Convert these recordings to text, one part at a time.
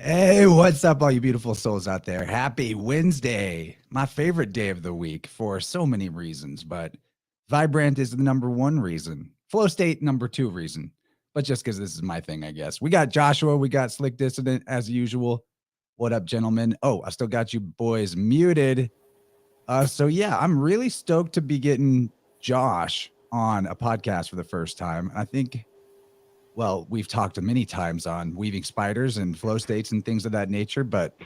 Hey, what's up, all you beautiful souls out there? Happy Wednesday, my favorite day of the week for so many reasons, but Vibe Rant is the number one reason. Flow state, number two reason. But just because this is my thing, I guess. We got Joshua, we got Slick Dissident as usual. What up, gentlemen? Oh, I still got you boys muted. So yeah, I'm really stoked to be getting Josh on a podcast for the first time. I think we've talked many times on weaving spiders and flow states and things of that nature, but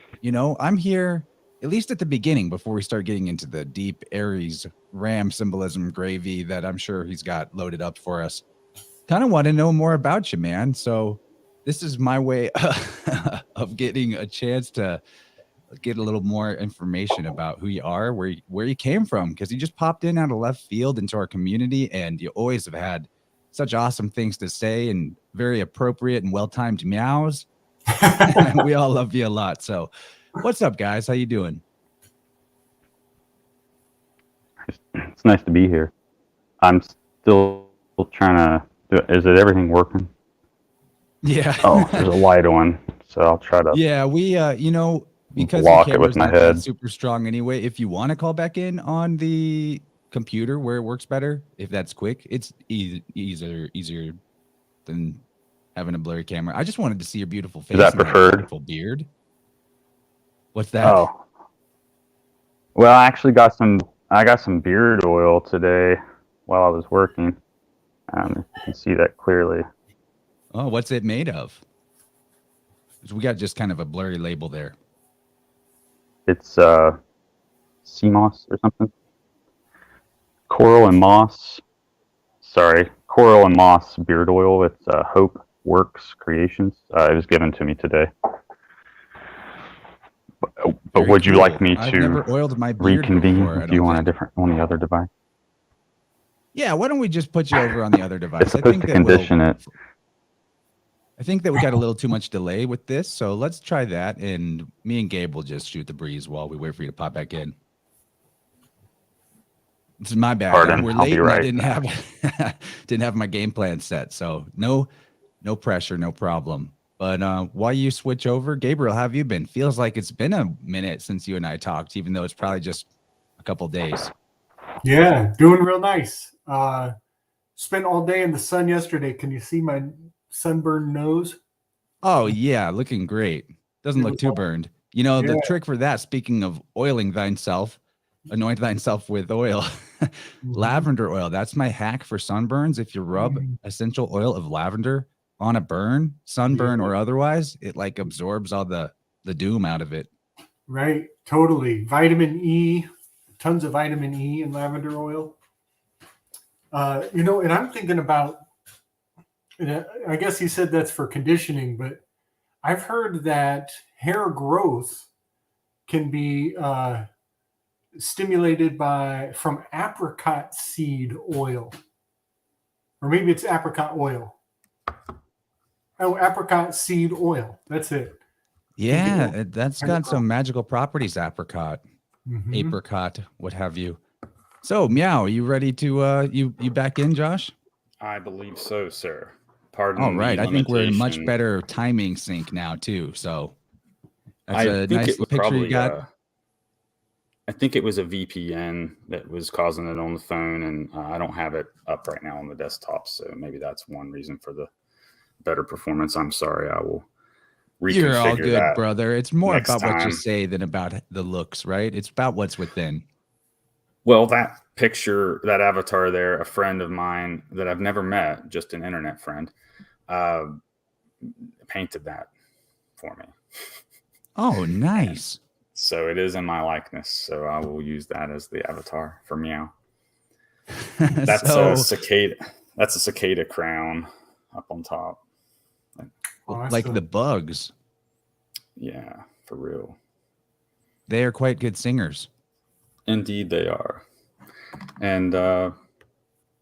I'm here at least at the beginning before we start getting into the deep Aries ram symbolism gravy that I'm sure he's got loaded up for us. Kind of want to know more about you, man. So this is my way of getting a chance to get a little more information about who you are, where you came from, because you just popped in out of left field into our community, and you always have had such awesome things to say and very appropriate and well-timed meows. We all love you a lot. So what's up, guys? How you doing? It's nice to be here. I'm still trying to do it. Is it everything working? Yeah. Oh, there's a light on, so I'll try to Yeah, we because the block it with camera's my not that head. super strong anyway, if you want to call back in on the computer where it works better, if that's quick, it's easier than having a blurry camera. I just wanted to see your beautiful face Is that and that preferred? beautiful beard. What's that? Oh, well, I got some beard oil today while I was working. You can see that clearly. Oh, what's it made of? We got just kind of a blurry label there. It's sea moss or something. Coral and moss beard oil. It's Hope Works Creations. It was given to me today. But Very would you cool. like me I've to never oiled my beard reconvene before, if you want a different on the other device? Yeah, why don't we just put you over on the other device? It's supposed to condition it. I think that we got a little too much delay with this, so let's try that, and me and Gabe will just shoot the breeze while we wait for you to pop back in. This is my bad. Pardon, We're I'll late be and I right. didn't have my game plan set, so no pressure, no problem. But while you switch over, Gabriel, how have you been? Feels like it's been a minute since you and I talked, even though it's probably just a couple days. Yeah, doing real nice. Spent all day in the sun yesterday. Can you see my sunburned nose? Oh yeah, looking great. Doesn't look too burned. You know, the Yeah. trick for that, speaking of oiling thyself, anoint thyself with oil. Lavender oil. That's my hack for sunburns. If you rub essential oil of lavender on a burn, sunburn or otherwise, it like absorbs all the doom out of it. Right, totally. Vitamin E, tons of vitamin E in lavender oil. And I'm thinking about, and I guess he said that's for conditioning, but I've heard that hair growth can be stimulated from apricot seed oil, or maybe it's apricot oil. Oh, apricot seed oil. That's it. Yeah, that's got some magical properties. Apricot, apricot, what have you. So, Meow, you ready to you back in, Josh? I believe so, sir. Pardon. All right, I think we're in much better timing sync now too. So that's a nice picture probably, you got. I think it was a VPN that was causing it on the phone, and I don't have it up right now on the desktop, so maybe that's one reason for the better performance. I'm sorry, I will reconfigure. You're all good, that brother. It's more about time. what you say than about the looks, right? It's about what's within. Well, that picture, that avatar there, a friend of mine that I've never met, just an internet friend, painted that for me. Oh, nice. So it is in my likeness. So I will use that as the avatar for Meow. That's a cicada. That's a cicada crown up on top. Like the bugs. Yeah, for real. They are quite good singers. Indeed they are. And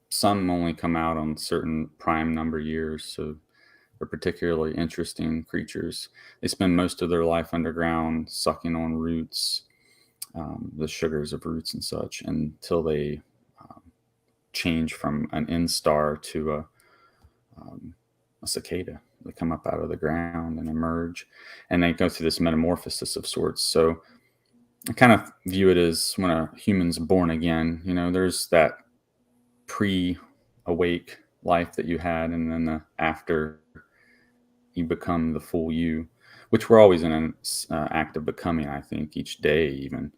some only come out on certain prime number years, so they're particularly interesting creatures. They spend most of their life underground, sucking on roots, the sugars of roots and such, until they change from an instar to a cicada, They come up out of the ground and emerge, and they go through this metamorphosis of sorts. So I kind of view it as when a human's born again, there's that pre-awake life that you had, and then the after you become the full you, which we're always in an act of becoming, I think, each day even.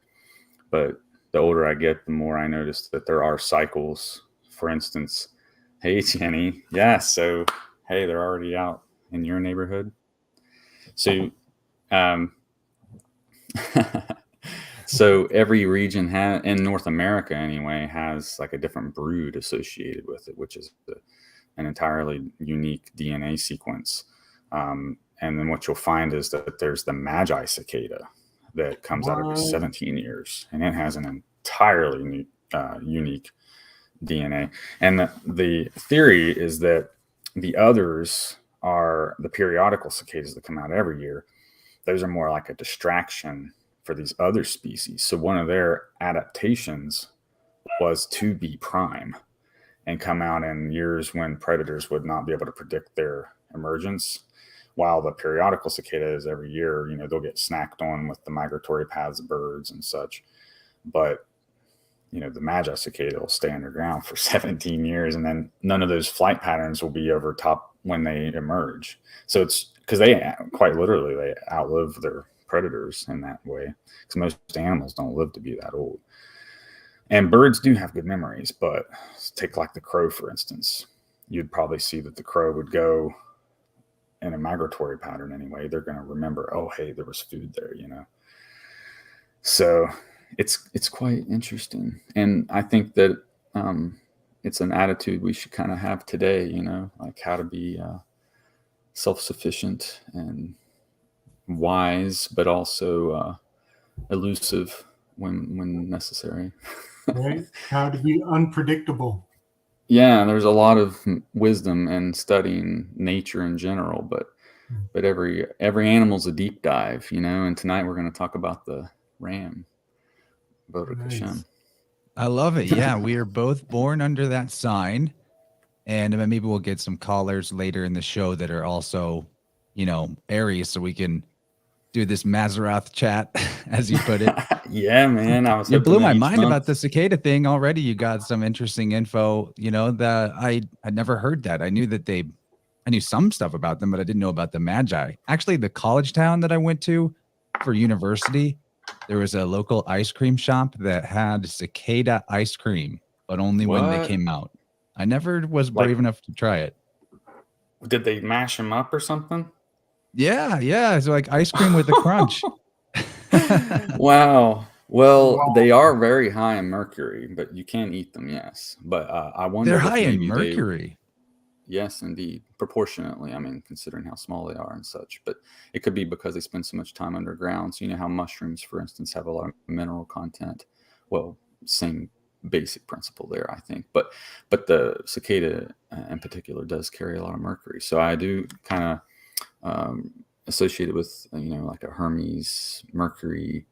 But the older I get, the more I notice that there are cycles. For instance, hey, Jenny. Yeah, so, hey, they're already out in your neighborhood. So, so every region in North America anyway, has like a different brood associated with it, which is an entirely unique DNA sequence. And then what you'll find is that there's the Magi cicada that comes out every 17 years, and it has an entirely unique DNA. And the theory is that the others are the periodical cicadas that come out every year. Those are more like a distraction for these other species. So one of their adaptations was to be prime and come out in years when predators would not be able to predict their emergence. While the periodical cicadas every year, they'll get snacked on with the migratory paths of birds and such. But, the Magi cicada will stay underground for 17 years, and then none of those flight patterns will be over top when they emerge. So it's because they quite literally, they outlive their predators in that way, because most animals don't live to be that old. And birds do have good memories, but take like the crow, for instance. You'd probably see that the crow would go in a migratory pattern anyway. They're going to remember, oh, hey, there was food there, So it's quite interesting. And I think that it's an attitude we should kind of have today, like how to be self-sufficient and wise, but also elusive when necessary. Right? How to be unpredictable. Yeah, there's a lot of wisdom in studying nature in general, but every animal's a deep dive, and tonight we're going to talk about the ram. Nice. I love it. Yeah, we are both born under that sign, and maybe we'll get some callers later in the show that are also, Aries, so we can do this Mazzaroth chat, as you put it. Yeah, man. You blew my mind about the cicada thing already. You got some interesting info, that I'd never heard that. I knew some stuff about them, but I didn't know about the Magi. Actually, the college town that I went to for university, there was a local ice cream shop that had cicada ice cream, but only when they came out. I never was brave enough to try it. Did they mash them up or something? Yeah. It's like ice cream with a crunch. Wow. Well, they are very high in mercury, but you can eat them, yes. But I wonder. They're high in mercury. Yes, indeed. Proportionately, considering how small they are and such. But it could be because they spend so much time underground. So how mushrooms, for instance, have a lot of mineral content. Well, same basic principle there, I think. But the cicada in particular does carry a lot of mercury. So I do kind of associate it with, like a Hermes mercury,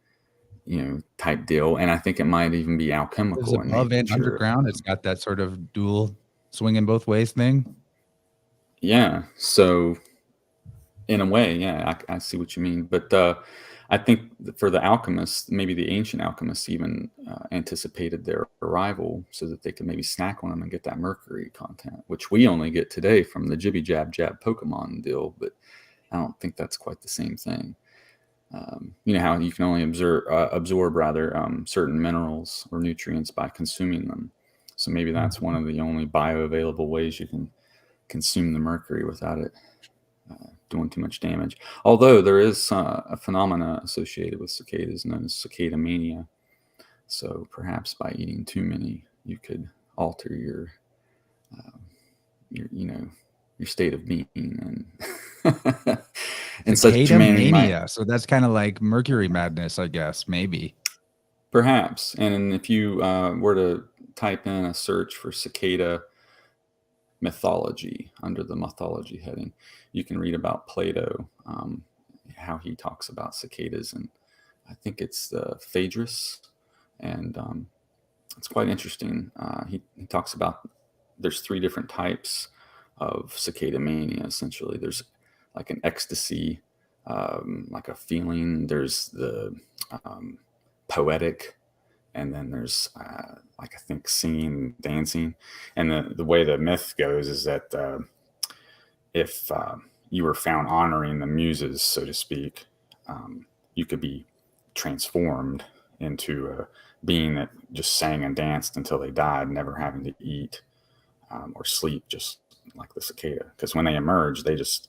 type deal. And I think it might even be alchemical. It's above and underground. It's got that sort of dual swinging both ways thing. Yeah. So in a way, yeah, I see what you mean. But I think for the alchemists, maybe the ancient alchemists even anticipated their arrival so that they could maybe snack on them and get that mercury content, which we only get today from the jibby jab Pokemon deal. But I don't think that's quite the same thing. How you can only absorb certain minerals or nutrients by consuming them. So maybe that's one of the only bioavailable ways you can consume the mercury without it doing too much damage. Although there is a phenomena associated with cicadas known as cicada mania. So perhaps by eating too many, you could alter your state of being and such. Mania. So that's kind of like mercury madness, I guess, maybe. Perhaps. And if you were to type in a search for cicada mythology under the mythology heading, you can read about Plato, how he talks about cicadas, and I think it's the Phaedrus, and it's quite interesting. He talks about there's 3 different types of cicada mania. Essentially, there's like an ecstasy, like a feeling. There's the poetic, and then there's like, I think, singing, dancing. And the way the myth goes is that if you were found honoring the muses, so to speak, you could be transformed into a being that just sang and danced until they died, never having to eat or sleep, just like the cicada. Because when they emerge, they just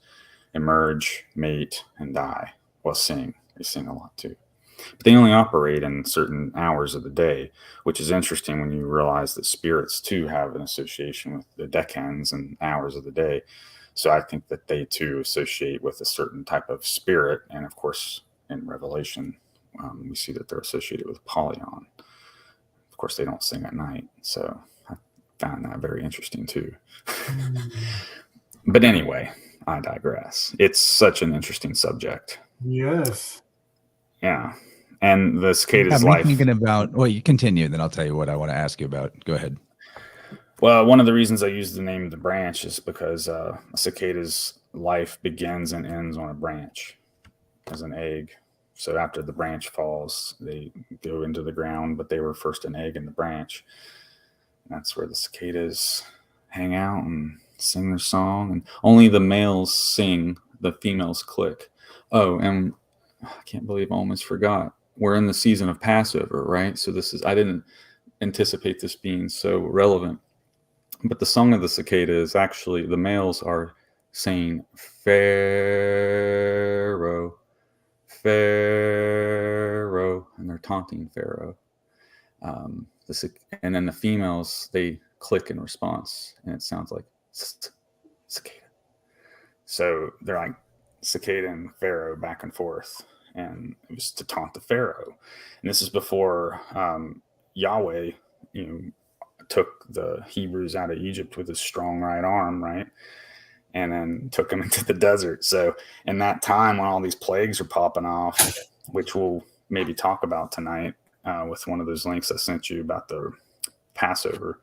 emerge, mate, and die. Well, sing. They sing a lot too. But they only operate in certain hours of the day, which is interesting when you realize that spirits too have an association with the decans and hours of the day. So I think that they too associate with a certain type of spirit. And of course, in Revelation, we see that they're associated with Polyon. Of course, they don't sing at night. So I found that very interesting too. But anyway, I digress. It's such an interesting subject. Yes. Yeah. And the cicada's life. Thinking about, well, you continue, then I'll tell you what I want to ask you about. Go ahead. Well, one of the reasons I use the name of the branch is because a cicada's life begins and ends on a branch as an egg. So after the branch falls, they go into the ground, but they were first an egg in the branch. And that's where the cicadas hang out and sing their song. And only the males sing, the females click. Oh, and I can't believe I almost forgot. We're in the season of Passover, right? So I didn't anticipate this being so relevant. But the song of the cicada is actually, the males are saying Pharaoh, Pharaoh, and they're taunting Pharaoh. And then the females, they click in response, and it sounds like cicada. So they're like cicada and Pharaoh back and forth, and it was to taunt the Pharaoh. And this is before Yahweh, took the Hebrews out of Egypt with his strong right arm, right? And then took them into the desert. So in that time when all these plagues are popping off, which we'll maybe talk about tonight with one of those links I sent you about the Passover.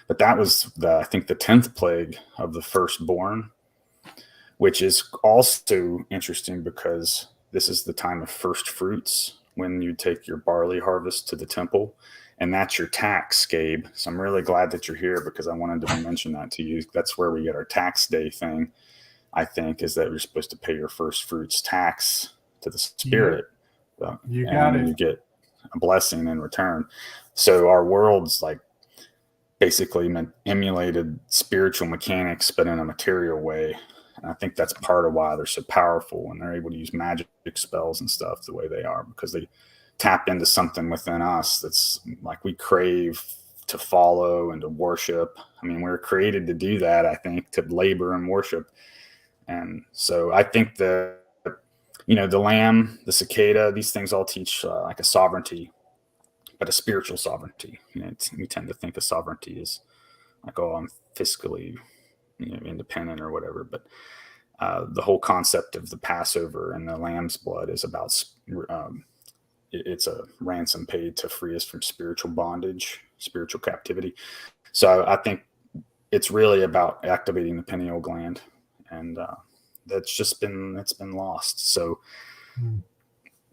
But that was I think the 10th plague of the firstborn, which is also interesting because this is the time of first fruits when you take your barley harvest to the temple. And that's your tax, Gabe. So I'm really glad that you're here because I wanted to mention that to you. That's where we get our tax day thing, I think, is that you're supposed to pay your first fruits tax to the spirit. You got it. You get a blessing in return. So our world's like basically emulated spiritual mechanics, but in a material way. And I think that's part of why they're so powerful and they're able to use magic spells and stuff the way they are, because they tap into something within us that's like we crave to follow and to worship. I mean, we're created to do that, I think, to labor and worship. And so I think the lamb, the cicada, these things all teach like a sovereignty, but a spiritual sovereignty. We tend to think of sovereignty as like, oh, I'm fiscally independent or whatever. But the whole concept of the Passover and the lamb's blood is about it's a ransom paid to free us from spiritual bondage, spiritual captivity. So I think it's really about activating the pineal gland, and it's been lost. So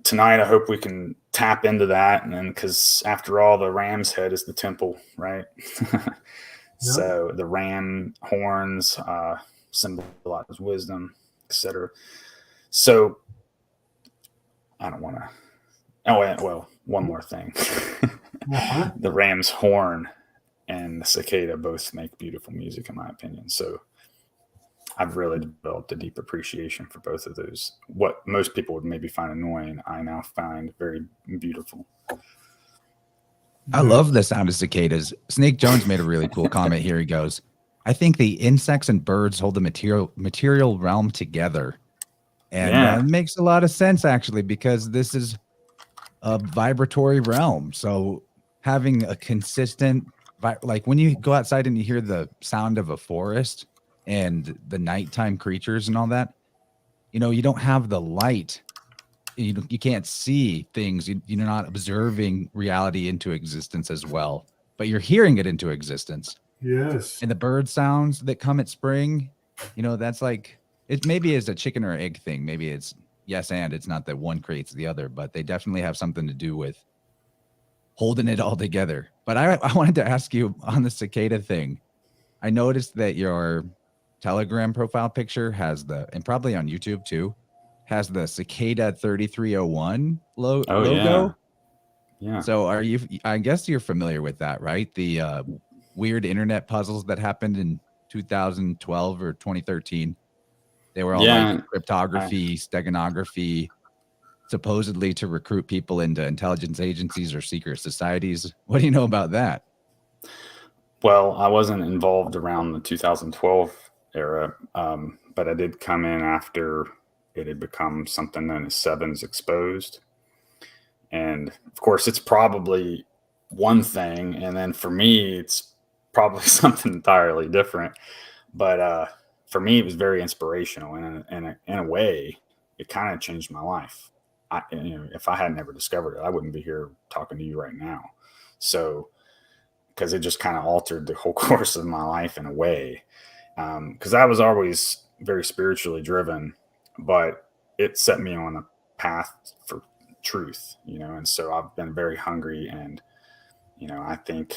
tonight, I hope we can tap into that, and then because after all, the ram's head is the temple, right? So the ram horns symbolize wisdom, etc. So I don't want to. Oh, well, one more thing. The ram's horn and the cicada both make beautiful music, in my opinion. So I've really developed a deep appreciation for both of those. What most people would maybe find annoying, I now find very beautiful. I love the sound of cicadas. Snake Jones made a really cool comment here. He goes, I think the insects and birds hold the material realm together. And it makes a lot of sense, actually, because this is a vibratory realm. So having a consistent, like when you go outside and you hear the sound of a forest and the nighttime creatures and all that, you don't have the light. You can't see things. You're not observing reality into existence as well, but you're hearing it into existence. Yes. And the bird sounds that come at spring, that's like it maybe is a chicken or egg thing. Maybe it's yes, and it's not that one creates the other, but they definitely have something to do with holding it all together. But I wanted to ask you on the cicada thing. I noticed that your Telegram profile picture has and probably on YouTube too, has the Cicada 3301 Oh logo. yeah. So I guess you're familiar with that, right? The weird internet puzzles that happened in 2012 or 2013. They were all like cryptography, steganography, supposedly to recruit people into intelligence agencies or secret societies. What do you know about that? Well, I wasn't involved around the 2012 era, but I did come in after it had become something known as Sevens Exposed. And of course, it's probably one thing. And then for me, it's probably something entirely different. But for me, it was very inspirational. And in a way, it kind of changed my life. If I had never discovered it, I wouldn't be here talking to you right now. So, because it just kind of altered the whole course of my life in a way. Because I was always very spiritually driven, but it set me on a path for truth, and so I've been very hungry. And, I think,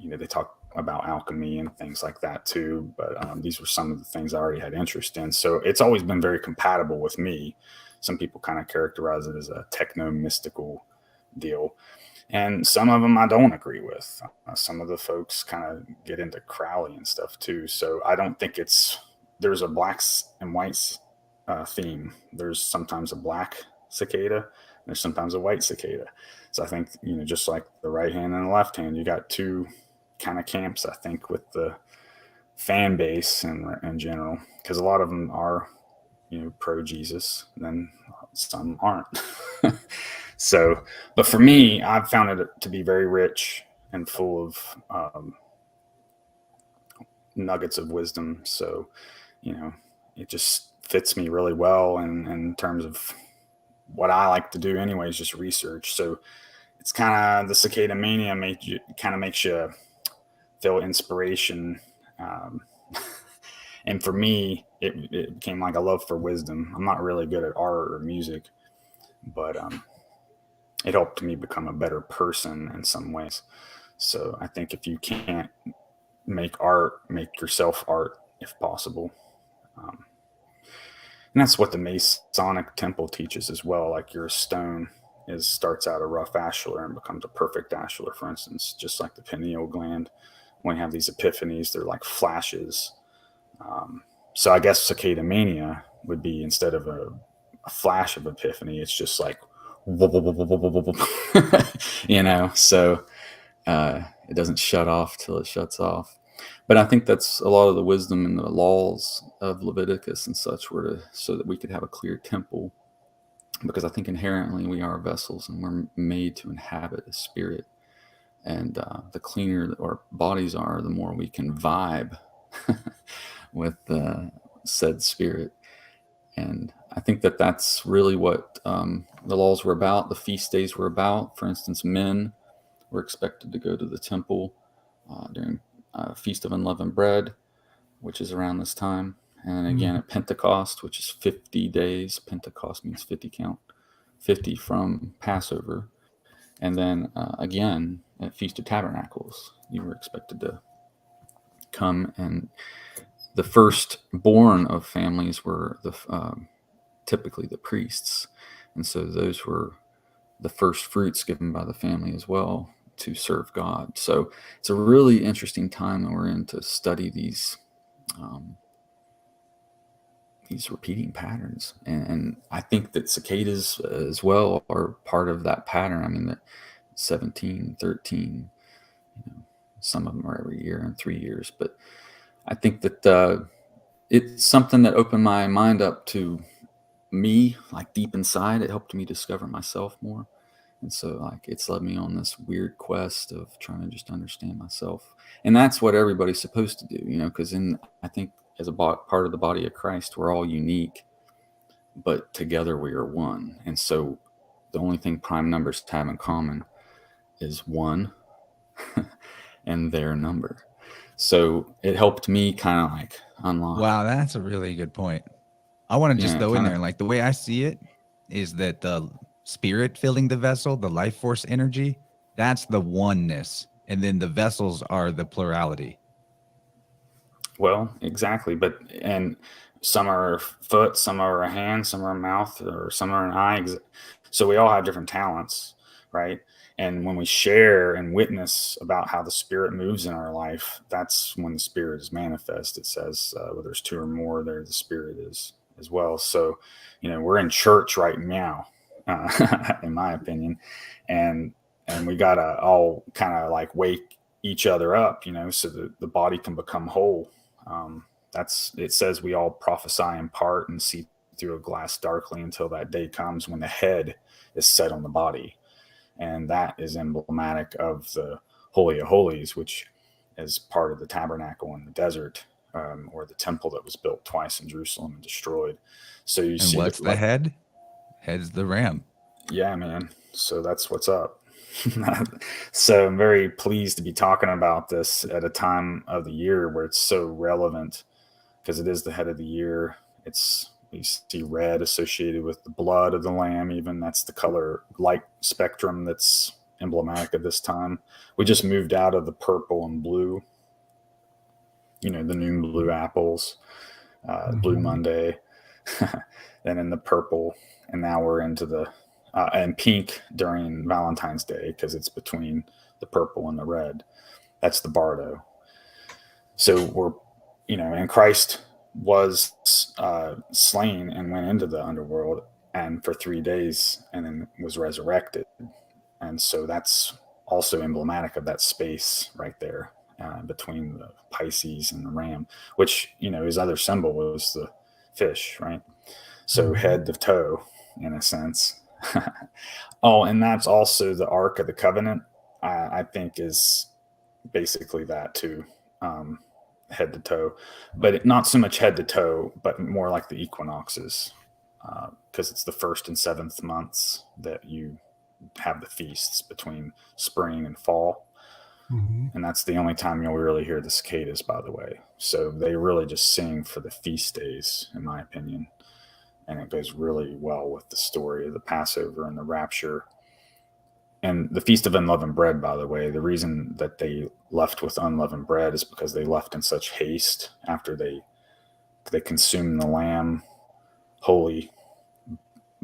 they talk about alchemy and things like that too, but these were some of the things I already had interest in. So it's always been very compatible with me. Some people kind of characterize it as a techno-mystical deal. And some of them I don't agree with. Some of the folks kind of get into Crowley and stuff too. So I don't think there's a blacks and whites theme. There's sometimes a black cicada. There's sometimes a white cicada. So I think, just like the right hand and the left hand, you got two kind of camps, I think, with the fan base in general, because a lot of them are, pro Jesus, and then some aren't. So, but for me, I've found it to be very rich and full of nuggets of wisdom. So, it just fits me really well in terms of what I like to do anyways, just research. So it's kind of the cicada mania makes you feel inspiration. And for me, it became like a love for wisdom. I'm not really good at art or music, but it helped me become a better person in some ways. So I think if you can't make art, make yourself art if possible. And that's what the Masonic temple teaches as well. Like your stone starts out a rough ashlar and becomes a perfect ashlar, for instance, just like the pineal gland. When you have these epiphanies, they're like flashes. So I guess cicada mania would be, instead of a flash of epiphany, it's just like, so it doesn't shut off till it shuts off. But I think that's a lot of the wisdom in the laws of Leviticus and such so that we could have a clear temple, because I think inherently we are vessels and we're made to inhabit a spirit. And the cleaner our bodies are, the more we can vibe with the said spirit. And I think that's really what the laws were about. The feast days were about. For instance, men were expected to go to the temple during Feast of Unleavened Bread, which is around this time. And again, at Pentecost, which is 50 days. Pentecost means 50 count. 50 from Passover. And then again, at Feast of Tabernacles, you were expected to come. And the firstborn of families were typically the priests. And so those were the first fruits given by the family as well to serve God. So it's a really interesting time that we're in to study these repeating patterns. And I think that cicadas as well are part of that pattern. I mean, the 17, 13, some of them are every year and 3 years. But I think that it's something that opened my mind up to me, like deep inside. It helped me discover myself more. And so like it's led me on this weird quest of trying to just understand myself. And that's what everybody's supposed to do, because I think as a part of the body of Christ, we're all unique, but together we are one. And so the only thing prime numbers have in common is one and their number. So it helped me kind of like unlock. Wow, that's a really good point. I want to just Yeah, throw in kind there, of. like the way I see it is that the spirit filling the vessel, the life force energy, that's the oneness. And then the vessels are the plurality. Well, exactly. But and some are foot, some are a hand, some are a mouth, or some are an eye. So we all have different talents, right? And when we share and witness about how the spirit moves in our life, that's when the spirit is manifest. It says, where there's two or more, there the spirit is as well. So, we're in church right now, in my opinion, and we gotta all kind of like wake each other up, so that the body can become whole. It says we all prophesy in part and see through a glass darkly until that day comes when the head is set on the body. And that is emblematic of the Holy of Holies, which is part of the tabernacle in the desert, or the temple that was built twice in Jerusalem and destroyed. So you And see what's that, the like, head? Head's the ram. yeah, man. So that's what's up. So I'm very pleased to be talking about this at a time of the year where it's so relevant, because it is the head of the year. We see red associated with the blood of the lamb. Even that's the color light spectrum that's emblematic of this time. We just moved out of the purple and blue, the new blue apples, Blue Monday, then in the purple, and now we're into the and pink during Valentine's Day, because it's between the purple and the red. That's the Bardo. So we're, and Christ was slain and went into the underworld and for 3 days and then was resurrected. And so that's also emblematic of that space right there, between the Pisces and the ram, which, his other symbol was the fish, right? So head to toe, in a sense. Oh, and that's also the Ark of the Covenant, I think, is basically that too. Head to toe, but not so much head to toe, but more like the equinoxes, because it's the 1st and 7th months that you have the feasts between spring and fall. And that's the only time you'll really hear the cicadas, by the way. So they really just sing for the feast days, in my opinion. And it goes really well with the story of the Passover and the rapture. And the Feast of Unleavened Bread, by the way, the reason that they left with unleavened bread is because they left in such haste after they consumed the lamb wholly,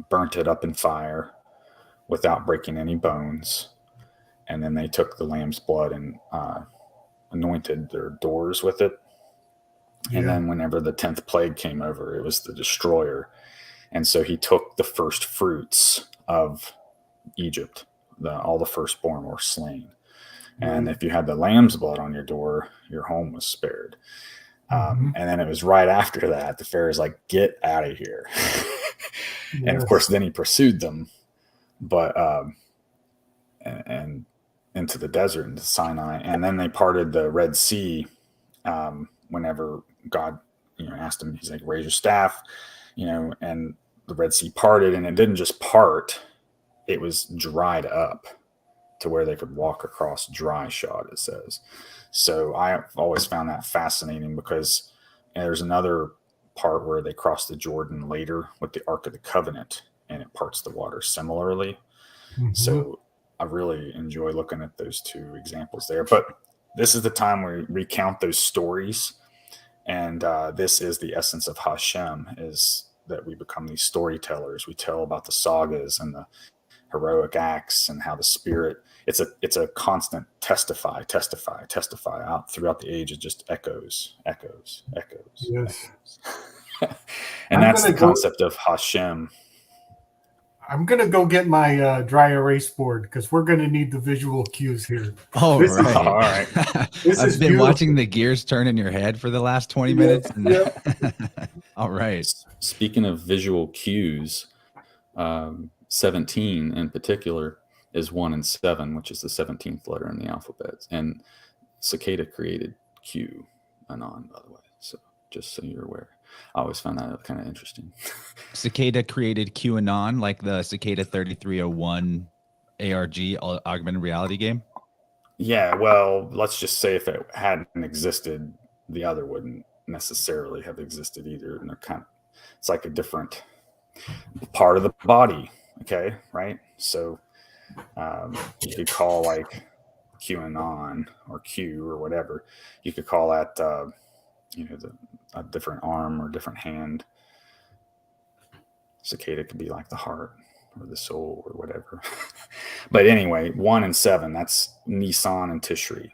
burnt it up in fire without breaking any bones. And then they took the lamb's blood and anointed their doors with it. Yeah. And then whenever the 10th plague came over, it was the destroyer. And so he took the first fruits of Egypt. All the firstborn were slain. And if you had the lamb's blood on your door, your home was spared. And then it was right after that, the Pharaoh's like, get out of here. And of course, then he pursued them, but and into the desert, into Sinai. And then they parted the Red Sea whenever God, asked him, he's like, raise your staff, and the Red Sea parted. And it didn't just part, it was dried up to where they could walk across dry shod, it says. So I've always found that fascinating, because there's another part where they cross the Jordan later with the Ark of the Covenant, and it parts the water similarly. So I really enjoy looking at those two examples there. But this is the time where we recount those stories. And this is the essence of Hashem, is that we become these storytellers. We tell about the sagas and the heroic acts and how the spirit, it's a constant testify out throughout the age. It just echoes. Yes. And that's the concept of Hashem. I'm going to go get my dry erase board, because we're going to need the visual cues here. All right. All right. I've been watching the gears turn in your head for the last 20 minutes. All right. Speaking of visual cues, 17 in particular is 1 and 7, which is the 17th letter in the alphabet. And Cicada created Q, Anon, by the way. So just so you're aware. I always found that kind of interesting. Cicada created QAnon, like the Cicada 3301 ARG, augmented reality game? Yeah, well, let's just say if it hadn't existed, the other wouldn't necessarily have existed either. And they're It's like a different part of the body. Okay, right? So you could call like QAnon or Q or whatever. You could call that a different arm or different hand. Cicada could be like the heart or the soul or whatever. But anyway, 1 and 7, that's Nisan and Tishri.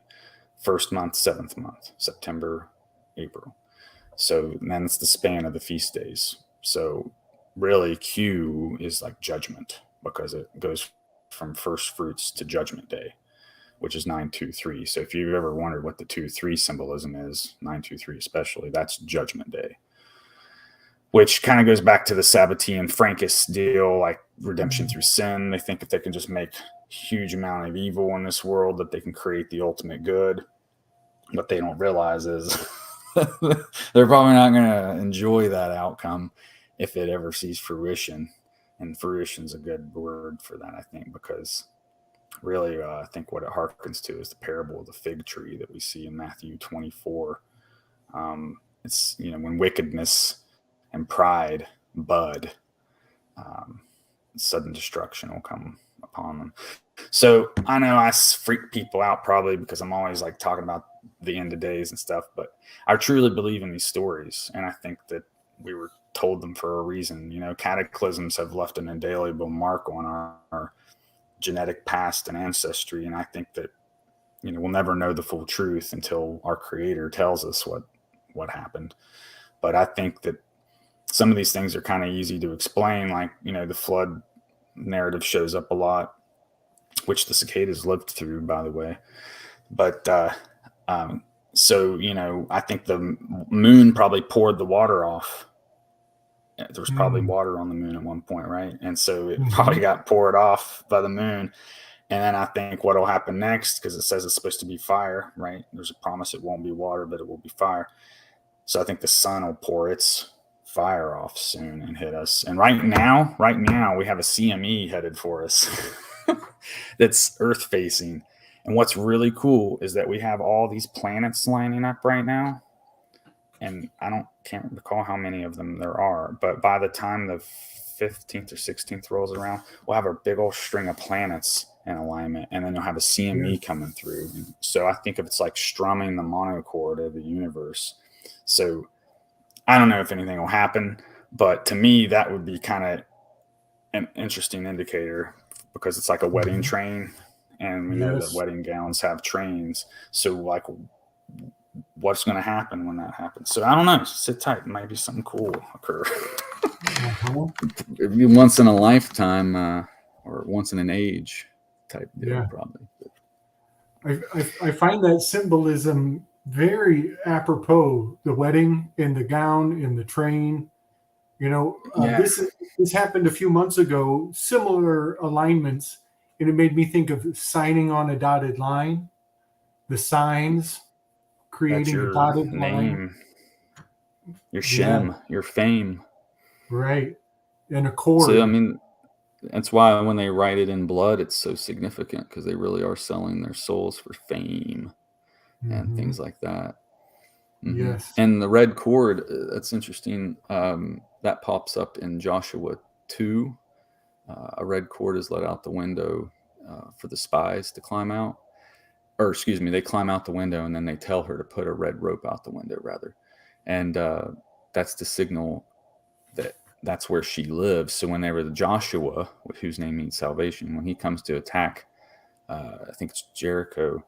First month, 7th month, September, April. So then it's the span of the feast days. So really Q is like judgment, because it goes from first fruits to judgment day, which is 923. So if you've ever wondered what the 2-3 symbolism is, 923 especially, that's judgment day, which kind of goes back to the Sabbatean Frankish deal, like redemption through sin. They think if they can just make huge amount of evil in this world, that they can create the ultimate good. What they don't realize is they're probably not going to enjoy that outcome if it ever sees fruition. And fruition's a good word for that, I think, because really I think what it harkens to is the parable of the fig tree that we see in Matthew 24. It's, when wickedness and pride bud, sudden destruction will come upon them. So I know I freak people out probably because I'm always like talking about the end of days and stuff, but I truly believe in these stories, and I think that we were told them for a reason. Cataclysms have left an indelible mark on our genetic past and ancestry, and I think that we'll never know the full truth until our Creator tells us what happened. But I think that some of these things are kind of easy to explain, like the flood narrative shows up a lot, which the cicadas lived through, by the way. But so I think the moon probably poured the water off. There was probably water on the moon at one point, right? And so it probably got poured off by the moon. And then I think what will happen next, because it says it's supposed to be fire, right? There's a promise it won't be water, but it will be fire. So I think the sun will pour its fire off soon and hit us. And right now we have a CME headed for us that's Earth facing. And what's really cool is that we have all these planets lining up right now. And can't recall how many of them there are, but by the time the 15th or 16th rolls around, we'll have a big old string of planets in alignment, and then you'll have a CME coming through. And so I think of it's like strumming the monochord of the universe. So I don't know if anything will happen, but to me, that would be kind of an interesting indicator, because it's like a wedding train, and we know that wedding gowns have trains. So like, what's going to happen when that happens? So I don't know. Sit tight. Maybe something cool will occur. It'd be once in a lifetime or once in an age type deal, probably. I find that symbolism very apropos. The wedding and the gown and the train. This happened a few months ago. Similar alignments, and it made me think of signing on a dotted line. The signs. Creating a dotted line. Your Shem, your fame. Right. And a cord. So, that's why when they write it in blood, it's so significant, because they really are selling their souls for fame and things like that. Yes. And the red cord, that's interesting. That pops up in Joshua 2. A red cord is let out the window for the spies to climb out. Or excuse me, they climb out the window, and then they tell her to put a red rope out the window, rather. And that's the signal that that's where she lives. So whenever the Joshua, whose name means salvation, when he comes to attack, I think it's Jericho,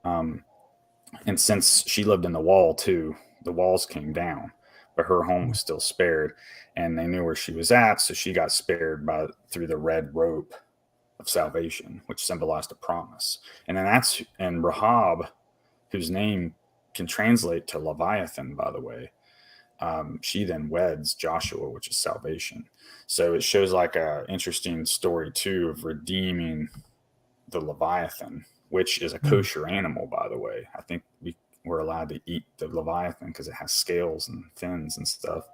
and since she lived in the wall too, the walls came down, but her home was still spared, and they knew where she was at, so she got spared through the red rope of salvation, which symbolized a promise. And then Rahab, whose name can translate to Leviathan, by the way, she then weds Joshua, which is salvation. So it shows like a interesting story too of redeeming the Leviathan, which is a kosher animal, by the way. I think we're allowed to eat the Leviathan because it has scales and fins and stuff.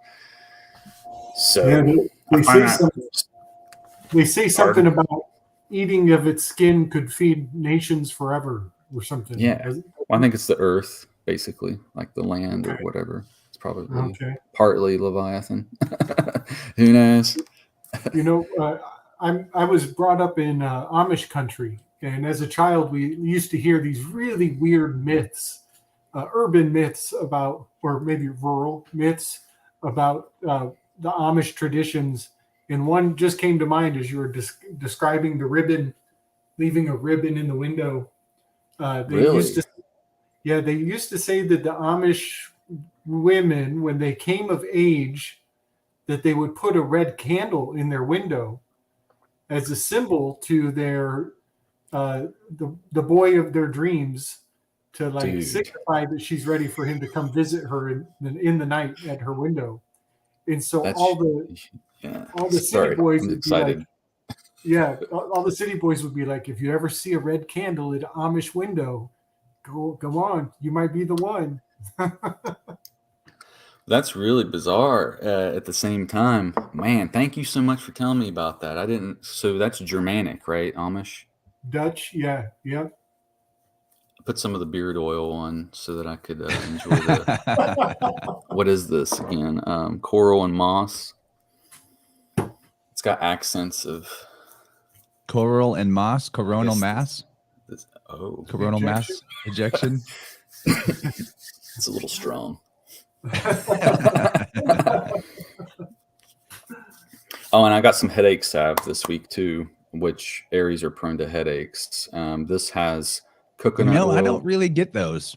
So they say something about eating of its skin could feed nations forever or something. Yeah. Well, I think it's the earth, basically, like the land or whatever. It's probably partly Leviathan. Who knows? I was brought up in Amish country, and as a child, we used to hear these really weird myths, urban myths about, or maybe rural myths about the Amish traditions. And one just came to mind as you were describing the ribbon, leaving a ribbon in the window. They used to say that the Amish women, when they came of age, that they would put a red candle in their window as a symbol to their the boy of their dreams, to signify that she's ready for him to come visit her in the night at her window. And so all the city boys would be like, all the city boys would be like, if you ever see a red candle at an Amish window, go on, you might be the one. That's really bizarre. At the same time, man, thank you so much for telling me about that. I didn't. So that's Germanic, right? Amish, Dutch, yeah. I put some of the beard oil on so that I could enjoy the. What is this again? Coral and moss. It's got accents of coral and moss, coronal mass. Coronal mass ejection. It's a little strong. Oh, and I got some headache salve this week too, which Aries are prone to headaches. This has coconut oil. I don't really get those.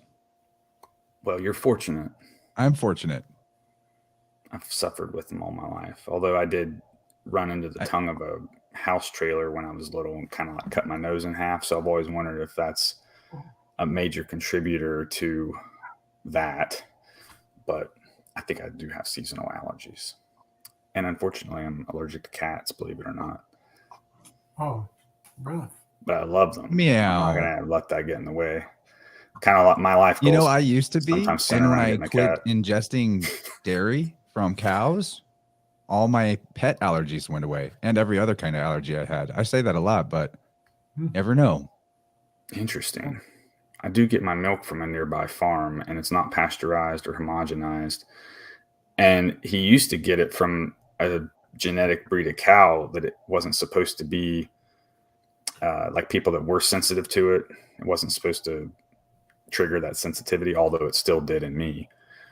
Well, you're fortunate. I'm fortunate. I've suffered with them all my life. Although I did run into the tongue of a house trailer when I was little and kind of like cut my nose in half. So I've always wondered if that's a major contributor to that. But I think I do have seasonal allergies. And unfortunately, I'm allergic to cats, believe it or not. Oh, rough. But I love them. Meow. I'm not going to let that get in the way. Kind of like my life goals. I used to be. And when I quit ingesting dairy from cows, all my pet allergies went away. And every other kind of allergy I had. I say that a lot, but never know. Interesting. I do get my milk from a nearby farm, and it's not pasteurized or homogenized. And he used to get it from a genetic breed of cow that it wasn't supposed to be like people that were sensitive to it. It wasn't supposed to trigger that sensitivity, although it still did in me.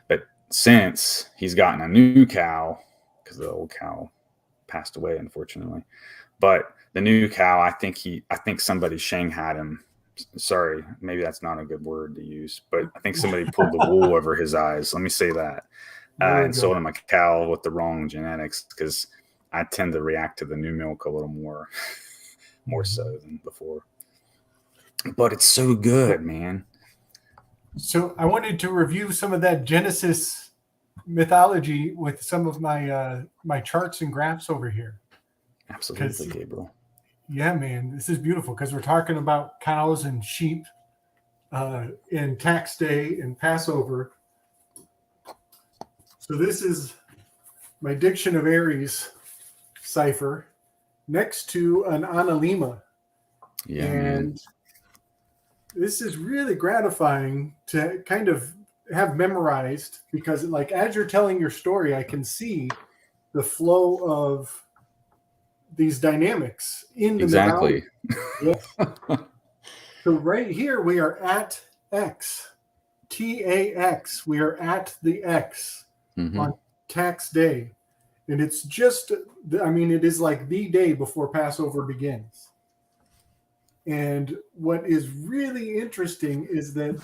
But since he's gotten a new cow, because the old cow passed away, unfortunately. But the new cow, I think somebody shanghaied him. Sorry, maybe that's not a good word to use, but I think somebody pulled the wool over his eyes. Let me say that. And sold him a cow with the wrong genetics, because I tend to react to the new milk a little more so than before. But it's so good, man. So I wanted to review some of that Genesis mythology with some of my my charts and graphs over here. Absolutely, Gabriel. Yeah, man, this is beautiful because we're talking about cows and sheep in tax day and Passover. So this is my Diction of Aries cipher next to an Analema. Yeah, and man. This is really gratifying to kind of have memorized, because like as you're telling your story, I can see the flow of these dynamics in the exactly. So right here we are at X, TAX. We are at the X on tax day, and it's just, I mean, it is like the day before Passover begins. And what is really interesting is that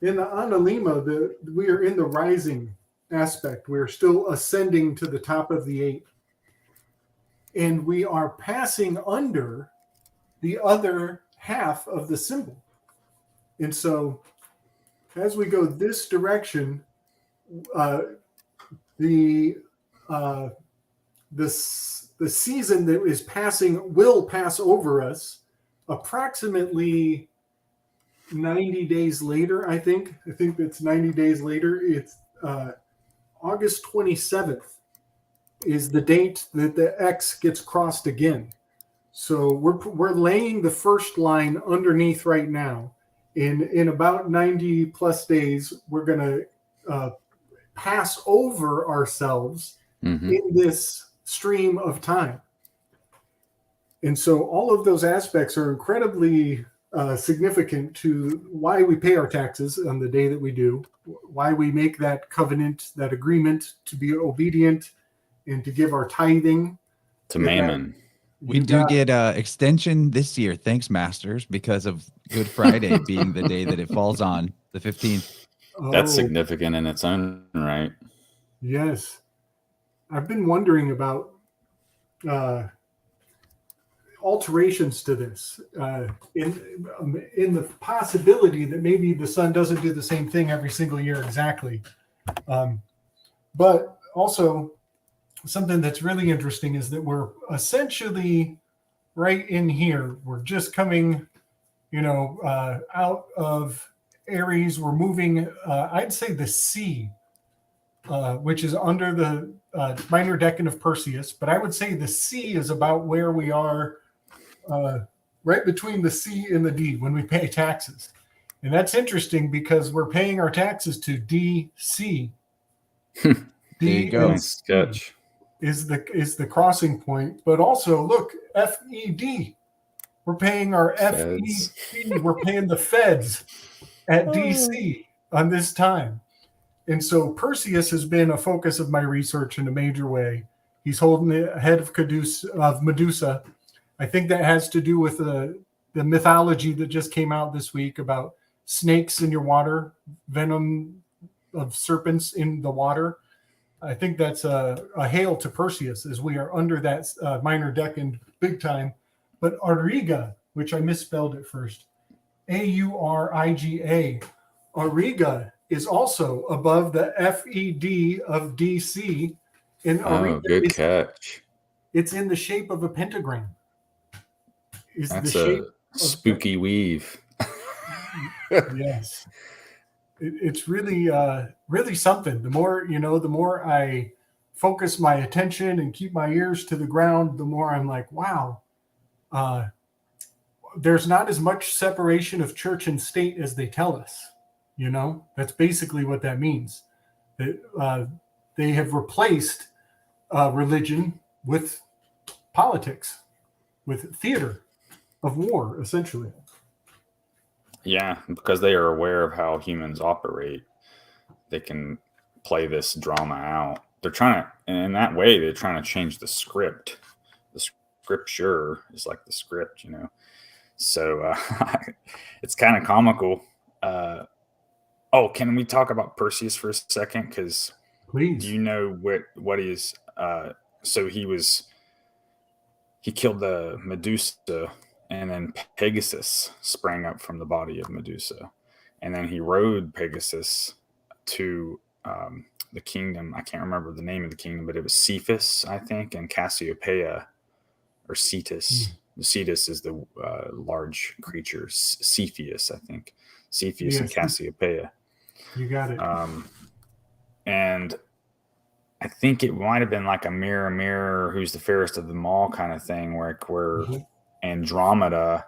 in the Analema, we are in the rising aspect. We're still ascending to the top of the 8. And we are passing under the other half of the symbol. And so as we go this direction, the season that is passing will pass over us approximately 90 days later, I think it's 90 days later. It's August 27th is the date that the X gets crossed again. So we're laying the first line underneath right now. In about 90 plus days, we're going to pass over ourselves Mm-hmm. in this stream of time. And so all of those aspects are incredibly significant to why we pay our taxes on the day that we do, why we make that covenant, that agreement to be obedient and to give our tithing. To Mammon. We do get extension this year, thanks, Masters, because of Good Friday being the day that it falls on, the 15th. That's significant in its own right. Yes. I've been wondering about alterations to this in the possibility that maybe the sun doesn't do the same thing every single year exactly. But also something that's really interesting is that we're essentially right in here. We're just coming, out of Aries. We're moving, I'd say the sea, which is under the minor decan of Perseus. But I would say the sea is about where we are, right between the C and the D when we pay taxes. And that's interesting because we're paying our taxes to DC. There you go. Nice sketch. Is the crossing point, but also look, FED. We're paying our FED. We're paying the feds at DC on this time. And so Perseus has been a focus of my research in a major way. He's holding the head of Medusa. I think that has to do with the mythology that just came out this week about snakes in your water, venom of serpents in the water. I think that's a hail to Perseus as we are under that minor decan big time. But Auriga, which I misspelled at first, Auriga, Auriga is also above the FED of DC. And good catch. It's in the shape of a pentagram. That's a spooky weave. Yes. It's really, really something. The more I focus my attention and keep my ears to the ground, the more I'm like, wow, there's not as much separation of church and state as they tell us. That's basically what that means. They have replaced religion with politics, with theater of war, essentially. Yeah, because they are aware of how humans operate. They can play this drama out. They're trying to, and in that way, they're trying to change the script. The scripture is like the script, So it's kind of comical. Can we talk about Perseus for a second? Because please, do you know what he is? So he killed the Medusa. And then Pegasus sprang up from the body of Medusa. And then he rode Pegasus to the kingdom. I can't remember the name of the kingdom, but it was Cephas, I think, and Cassiopeia, or Cetus. The Cetus is the large creature. Cepheus, I think. Cepheus and Cassiopeia. You got it. And I think it might have been like a mirror, who's the fairest of them all kind of thing, where Andromeda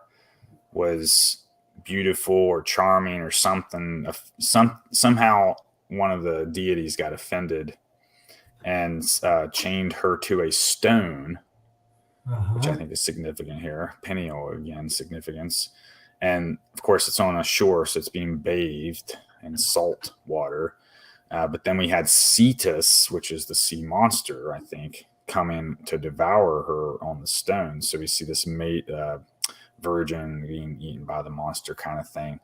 was beautiful or charming or something. Somehow one of the deities got offended and chained her to a stone, which I think is significant here. Penial, again, significance. And of course, it's on a shore, so it's being bathed in salt water. But then we had Cetus, which is the sea monster, I think, come in to devour her on the stone. So we see this virgin being eaten by the monster kind of thing.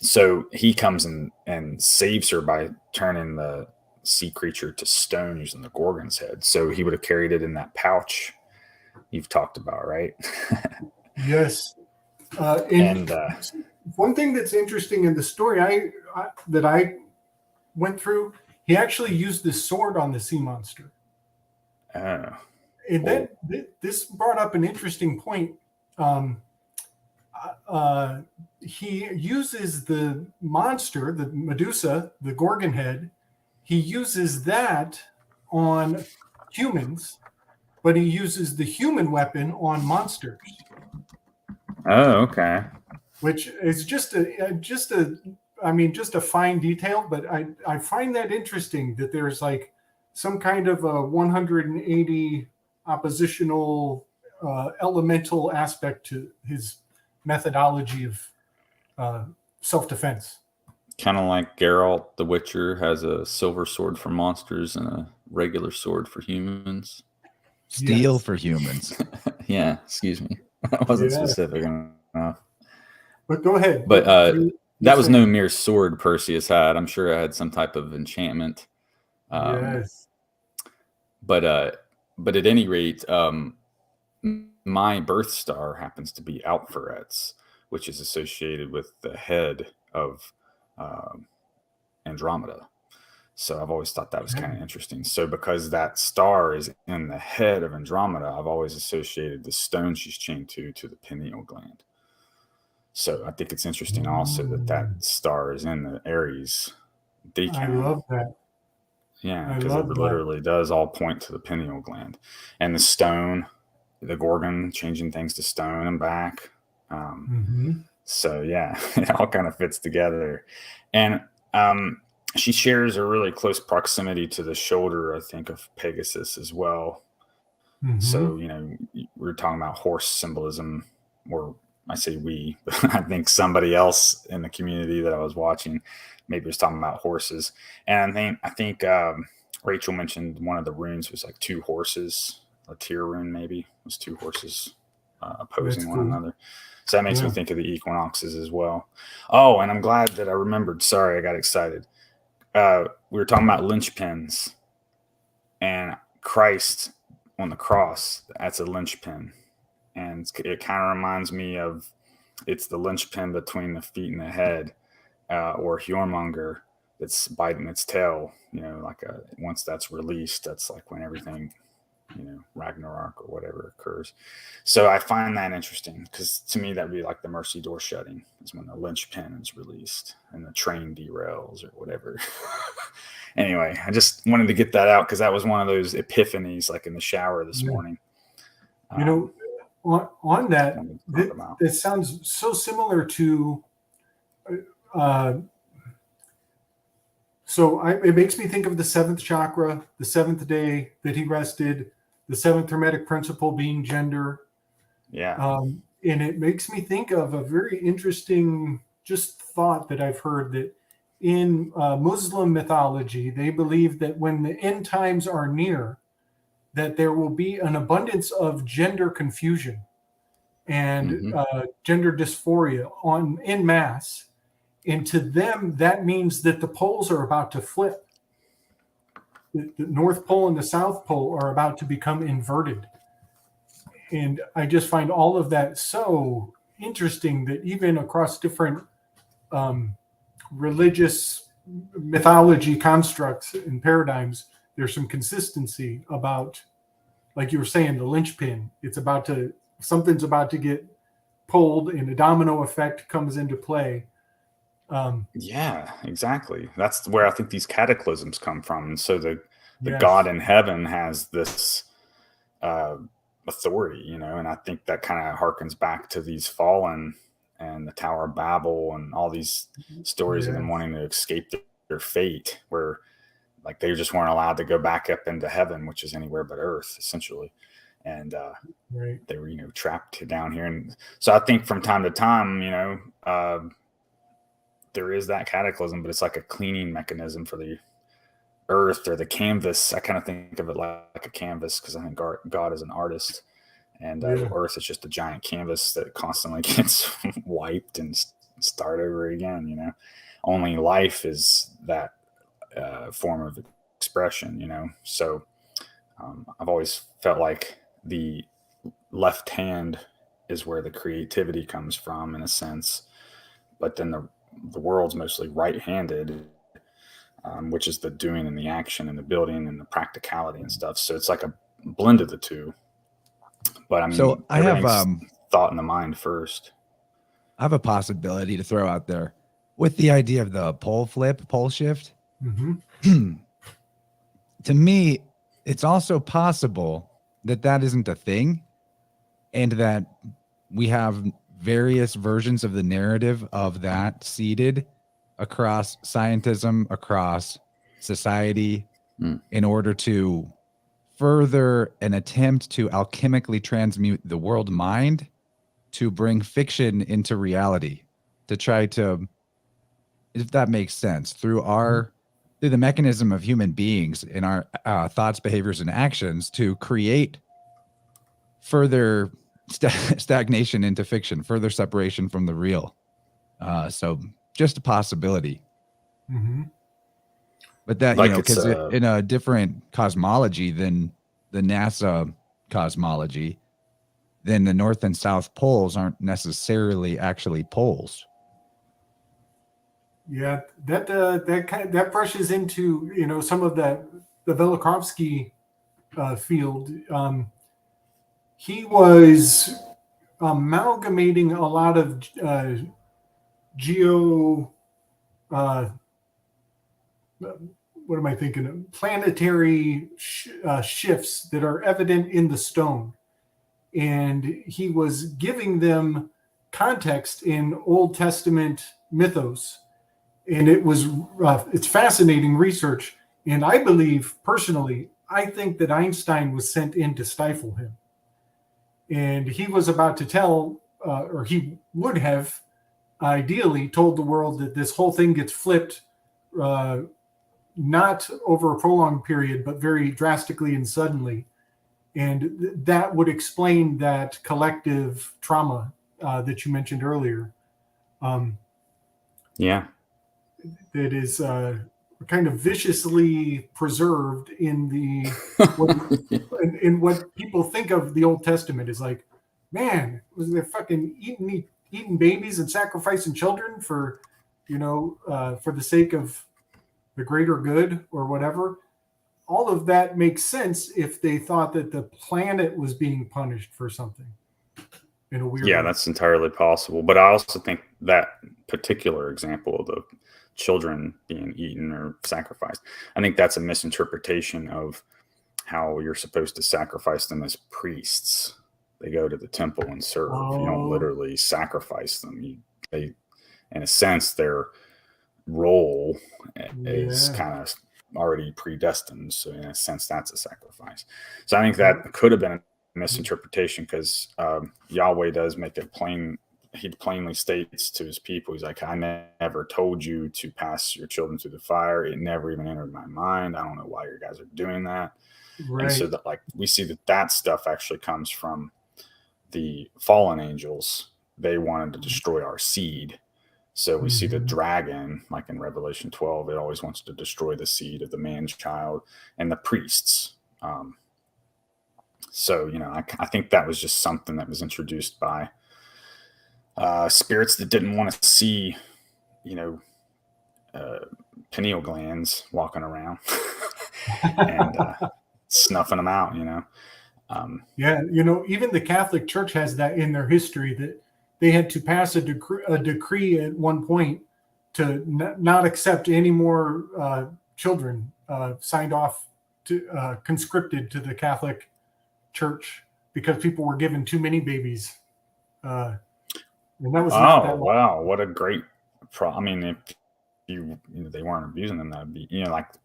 So he comes and saves her by turning the sea creature to stone using the Gorgon's head. So he would have carried it in that pouch you've talked about, right? Yes. One thing that's interesting in the story that I went through, he actually used this sword on the sea monster. And then this brought up an interesting point. He uses the monster, the Medusa, the Gorgon head. He uses that on humans, but he uses the human weapon on monsters. Oh, okay. Which is just a I mean, just a fine detail, but I find that interesting that there's like some kind of a 180 oppositional elemental aspect to his methodology of self-defense. Kind of like Geralt the Witcher has a silver sword for monsters and a regular sword for humans. Steel Yes. for humans. Yeah, excuse me. That wasn't Yeah. specific enough. But go ahead. But that was saying. no mere sword Perseus had. I'm sure it had some type of enchantment. Yes. But at any rate, my birth star happens to be Alpharetz, which is associated with the head of Andromeda. So I've always thought that was kind of interesting. So because that star is in the head of Andromeda, I've always associated the stone she's chained to the pineal gland. So I think it's interesting also that star is in the Aries decan. I love that. Yeah, because it literally does all point to the pineal gland. And the stone, the Gorgon, changing things to stone and back. So yeah, it all kind of fits together. And she shares a really close proximity to the shoulder, I think, of Pegasus as well. So, you know, we're talking about horse symbolism, or I say we, but I think somebody else in the community that I was watching maybe was talking about horses. And I think Rachel mentioned one of the runes was like two horses, a tier rune maybe, was two horses opposing one another. So that makes me think of the equinoxes as well. Oh, and I'm glad that I remembered. Sorry, I got excited. We were talking about linchpins, and Christ on the cross, that's a linchpin. And it kind of reminds me of, it's the linchpin between the feet and the head, or Hjormonger that's biting its tail, you know, like once that's released, that's like when everything, you know, Ragnarok or whatever occurs. So I find that interesting because to me, that would be like the mercy door shutting is when the linchpin is released and the train derails or whatever. Anyway, I just wanted to get that out because that was one of those epiphanies like in the shower this morning. You know, on that, it sounds so similar to it makes me think of the seventh chakra, the seventh day that he rested, the seventh hermetic principle being gender. Yeah. And it makes me think of a very interesting just thought that I've heard, that in Muslim mythology, they believe that when the end times are near, that there will be an abundance of gender confusion and gender dysphoria en masse. And to them, that means that the poles are about to flip. The North Pole and the South Pole are about to become inverted. And I just find all of that so interesting that even across different religious mythology constructs and paradigms, there's some consistency about, like you were saying, the linchpin. Something's about to get pulled and a domino effect comes into play. Yeah, exactly. That's where I think these cataclysms come from. And so the God in heaven has this authority, you know, and I think that kind of harkens back to these fallen and the Tower of Babel and all these stories of them wanting to escape their fate, where like they just weren't allowed to go back up into heaven, which is anywhere but earth, essentially. And they were, you know, trapped down here. And so I think from time to time, you know, there is that cataclysm, but it's like a cleaning mechanism for the earth or the canvas. I kind of think of it like a canvas because I think God is an artist, and earth is just a giant canvas that constantly gets wiped and start over again. You know, only life is that form of expression. You know, so I've always felt like the left hand is where the creativity comes from, in a sense, but then the world's mostly right-handed, which is the doing and the action and the building and the practicality and stuff. So it's like a blend of the two. But I mean, I have thought in the mind first. I have a possibility to throw out there with the idea of the pole shift. To me, it's also possible that isn't a thing, and that we have various versions of the narrative of that seeded across scientism, across society, Mm. in order to further an attempt to alchemically transmute the world mind to bring fiction into reality, to try to, if that makes sense, through the mechanism of human beings in our thoughts, behaviors, and actions, to create further stagnation into fiction, further separation from the real. So just a possibility. Mm-hmm. But that, Like because in a different cosmology than the NASA cosmology, then the North and South poles aren't necessarily actually poles. Yeah, that brushes into some of the Velikovsky field. He was amalgamating a lot of geo. What am I thinking of? Planetary shifts that are evident in the stone, and he was giving them context in Old Testament mythos. And it's fascinating research. And I believe personally, I think that Einstein was sent in to stifle him. And he was about to tell, or he would have ideally told the world that this whole thing gets flipped, not over a prolonged period, but very drastically and suddenly. And that would explain that collective trauma that you mentioned earlier. Yeah. That is kind of viciously preserved in in what people think of the Old Testament is like, man, was they fucking eating babies and sacrificing children for for the sake of the greater good or whatever. All of that makes sense if they thought that the planet was being punished for something in a weird way. That's entirely possible. But I also think that particular example of the children being eaten or sacrificed, I think that's a misinterpretation of how you're supposed to sacrifice them as priests. They go to the temple and serve. You don't literally sacrifice them. They, in a sense, their role is kind of already predestined. So in a sense, that's a sacrifice. So I think that could have been a misinterpretation, because Yahweh does make it plain. He plainly states to his people, he's like, I never told you to pass your children through the fire. It never even entered my mind. I don't know why you guys are doing that. Right. And so that, like, we see that stuff actually comes from the fallen angels. They wanted to destroy our seed. So we see the dragon, like in Revelation 12, it always wants to destroy the seed of the man-child and the priests. So, I think that was just something that was introduced by spirits that didn't want to see, pineal glands walking around and snuffing them out, even the Catholic Church has that in their history, that they had to pass a decree at one point to not accept any more children signed off to conscripted to the Catholic Church, because people were given too many babies. And that was not that long. Wow, what a great I mean, if they weren't abusing them, that'd be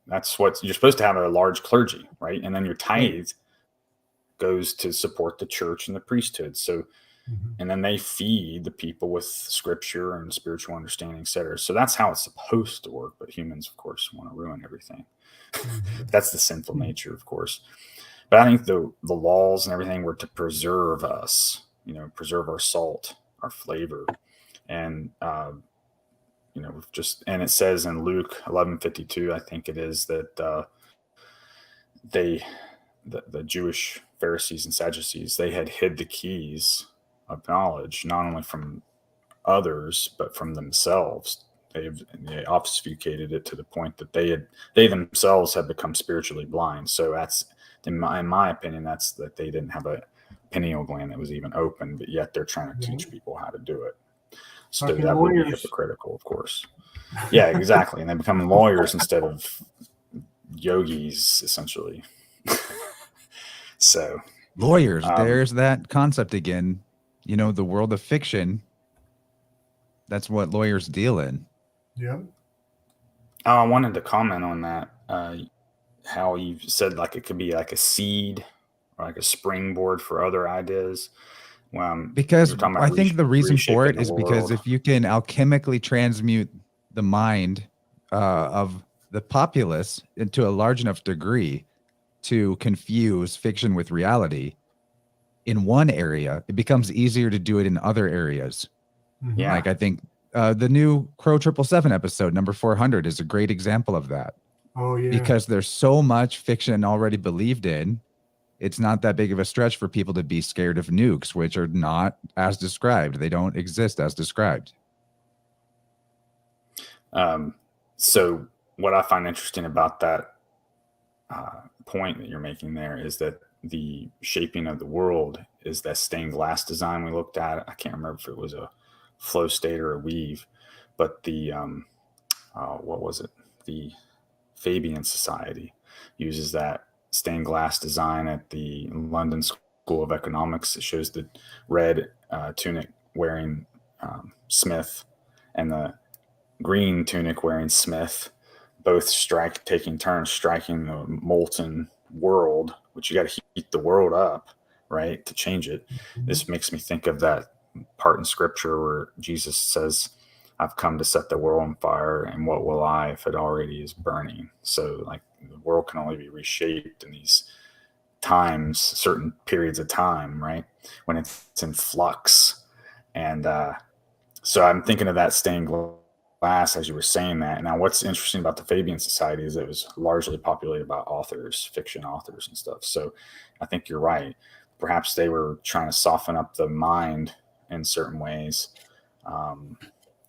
that's what you're supposed to have, a large clergy, right? And then your tithe goes to support the church and the priesthood. So and then they feed the people with scripture and spiritual understanding, etc. So that's how it's supposed to work. But humans, of course, want to ruin everything. That's the sinful nature, of course. But I think the laws and everything were to preserve us, preserve our salt, our flavor. And, and it says in Luke 11:52, I think it is, that the Jewish Pharisees and Sadducees, they had hid the keys of knowledge, not only from others, but from themselves. They obfuscated it to the point that they themselves had become spiritually blind. So that's, in my opinion, that's that they didn't have a pineal gland that was even open, but yet they're trying to teach people how to do it. So that would be hypocritical, of course. Yeah, exactly. And they become lawyers instead of yogis, essentially. So lawyers, there's that concept again. The world of fiction. That's what lawyers deal in. Yeah. Oh, I wanted to comment on that. How you said like it could be like a seed or like a springboard for other ideas. Because You're talking I about think the reason for reshaping it the is because world. if you can alchemically transmute the mind of the populace into a large enough degree to confuse fiction with reality in one area, it becomes easier to do it in other areas. Mhm. Yeah. Like I think the new Crow 777 episode, number 400, is a great example of that. Oh yeah. Because there's so much fiction already believed in, it's not that big of a stretch for people to be scared of nukes, which are not as described. They don't exist as described. So what I find interesting about that point that you're making there is that the shaping of the world is that stained glass design we looked at. I can't remember if it was a flow state or a weave, but the what was it? The Fabian Society uses that stained glass design at the London School of Economics. It shows the red tunic wearing Smith and the green tunic wearing Smith, both taking turns striking the molten world, which you got to heat the world up, right, to change it. Mhm. This makes me think of that part in Scripture where Jesus says, I've come to set the world on fire, and what will I if it already is burning? So, like, the world can only be reshaped in these times, certain periods of time, right, when it's in flux. And so I'm thinking of that stained glass as you were saying that. Now, what's interesting about the Fabian Society is it was largely populated by authors, fiction authors and stuff. So I think you're right. Perhaps they were trying to soften up the mind in certain ways,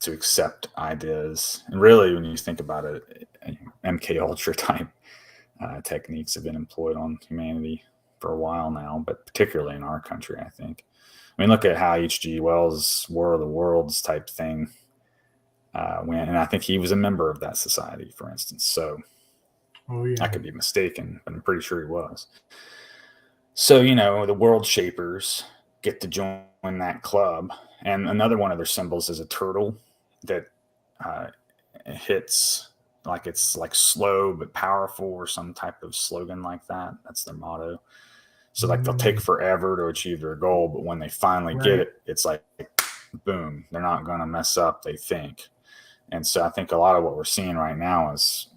to accept ideas. And really, when you think about it, MK Ultra type techniques have been employed on humanity for a while now, but particularly in our country, I think. I mean, look at how H.G. Wells' War of the Worlds type thing went, and I think he was a member of that society, for instance. So Oh yeah. I could be mistaken, but I'm pretty sure he was. So, the world shapers get to join that club. And another one of their symbols is a turtle that hits like it's like slow but powerful, or some type of slogan like that. That's their motto. So like they'll take forever to achieve their goal, but when they finally get Right. it, it's like boom, they're not going to mess up, they think. And so I think a lot of what we're seeing right now is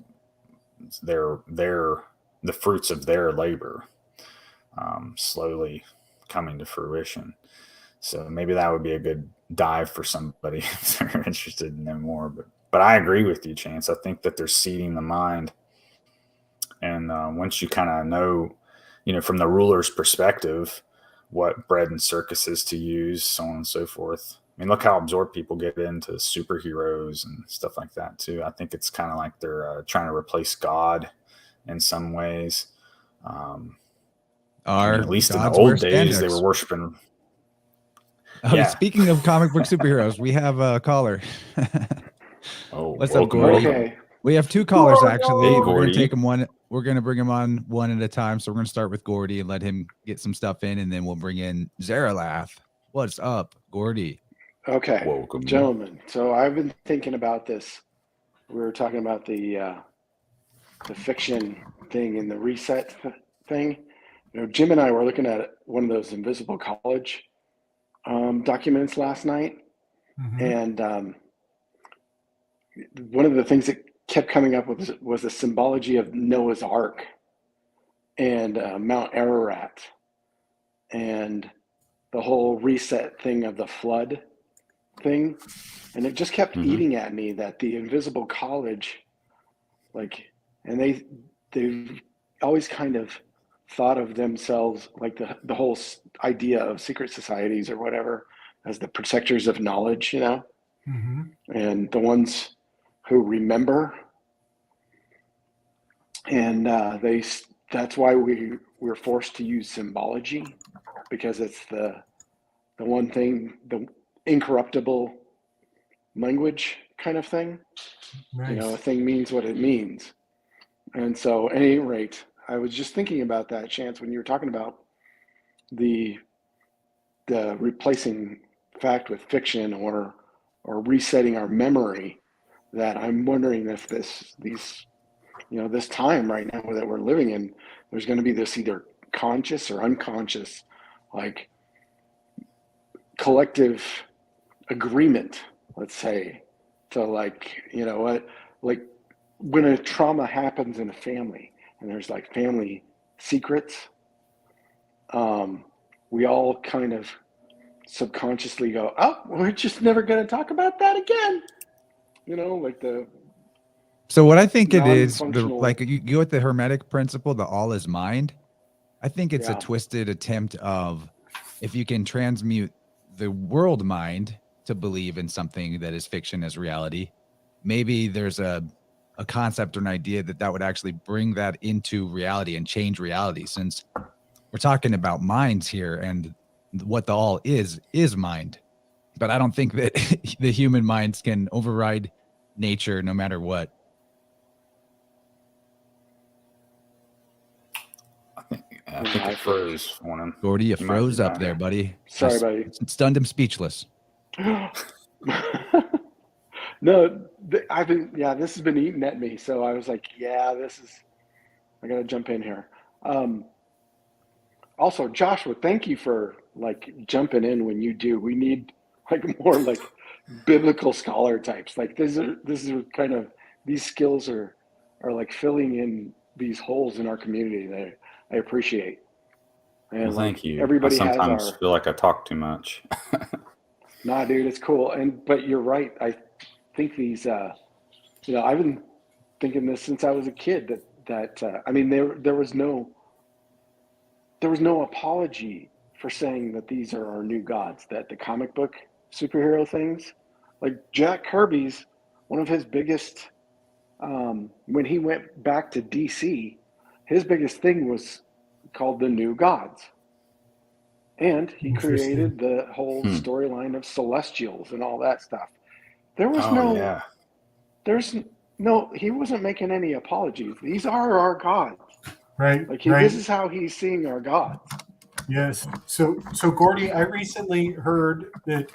their the fruits of their labor slowly coming to fruition. So maybe that would be a good dive for somebody if they're interested in knowing more. But I agree with you, Chance. I think that they're seeding the mind, and once you kind of know, from the ruler's perspective, what bread and circuses to use, so on and so forth. I mean, look how absorbed people get into superheroes and stuff like that too. I think it's kind of like they're trying to replace God in some ways. At least in the gods wear old days, they were spandex. worshiping. Oh, Yeah. speaking of comic book superheroes, we have a caller. Oh, What's up, welcome, Gordy? welcome. Okay. We have two callers actually. Hey, We're gonna Gordy. take them one. We're gonna bring them on one at a time. So we're gonna start with Gordy and let him get some stuff in, and then we'll bring in Zaralath. What's up, Gordy? Okay. Welcome. Gentlemen. So I've been thinking about this. We were talking about the fiction thing and the reset thing. Jim and I were looking at one of those Invisible College documents last night, and one of the things that kept coming up was the symbology of Noah's Ark and Mount Ararat, and the whole reset thing of the flood thing. And it just kept eating at me that the Invisible College, and they've always kind of thought of themselves like the whole idea of secret societies or whatever as the protectors of knowledge, and the ones who remember. And that's why we're forced to use symbology, because it's the one thing, the incorruptible language kind of thing. Nice. A thing means what it means. And so at any rate, I was just thinking about that, Chance, when you were talking about the replacing fact with fiction, or resetting our memory. that I'm wondering if these this time right now that we're living in, there's going to be this either conscious or unconscious, like collective agreement, let's say, to like, like when a trauma happens in a family and there's like family secrets, we all kind of subconsciously go, oh, we're just never going to talk about that again. Like the So what I think it is, non-functional. you go with the Hermetic principle, the all is mind. I think it's a Yeah. twisted attempt of, if you can transmute the world mind to believe in something that is fiction as reality, maybe there's a concept or an idea that would actually bring that into reality and change reality, since we're talking about minds here, and what the all is mind. But I don't think that the human minds can override nature no matter what. I think it froze on him. Gordy, you He might be froze up back. there, buddy. Sorry, Just buddy. stunned him speechless. No, this has been eating at me. So I was like, I got to jump in here. Also, Joshua, thank you for like jumping in when you do. We need like more like biblical scholar types. Like this is kind of, these skills are like filling in these holes in our community that I appreciate. And Well, thank you. Everybody I has sometimes feel like I talk too much. Nah, dude, it's cool. But you're right. I think these, I've been thinking this since I was a kid that I mean, there was no apology for saying that these are our new gods, that the comic book superhero things, like Jack Kirby's, one of his biggest, when he went back to DC, his biggest thing was called the New Gods. And he created the whole storyline of Celestials and all that stuff. There was he wasn't making any apologies. These are our gods. Right. Like right. This is how he's seeing our gods. Yes. So Gordy, I recently heard that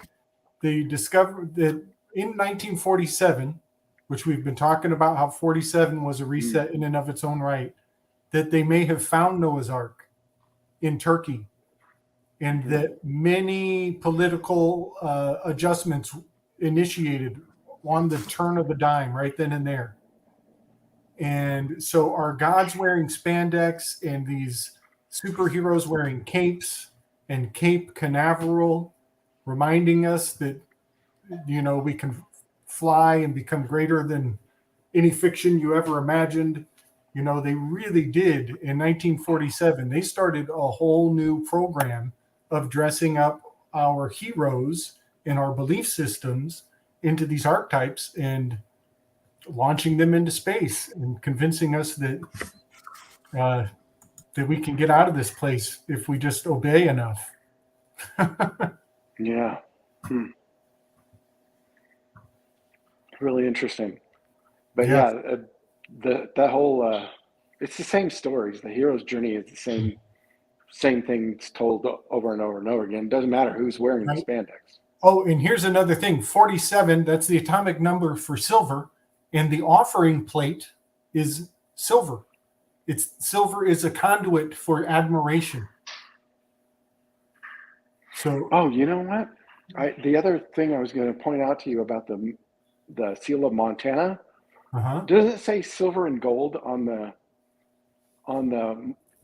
they discovered that in 1947, which we've been talking about how 47 was a reset in and of its own right, that they may have found Noah's Ark in Turkey, and that many political adjustments initiated on the turn of a dime right then and there. And so our gods wearing spandex and these superheroes wearing capes and Cape Canaveral, reminding us that, we can fly and become greater than any fiction you ever imagined. They really did in 1947. They started a whole new program of dressing up our heroes and our belief systems into these archetypes and launching them into space and convincing us that that we can get out of this place if we just obey enough. Yeah. Really interesting. But that whole it's the same stories. The hero's journey is the same things told over and over and over again. It doesn't matter who's wearing the spandex. Oh, and here's another thing. 47, that's the atomic number for silver, and the offering plate is silver. Silver is a conduit for admiration. So, you know what? The other thing I was going to point out to you about the seal of Montana, doesn't it say silver and gold on the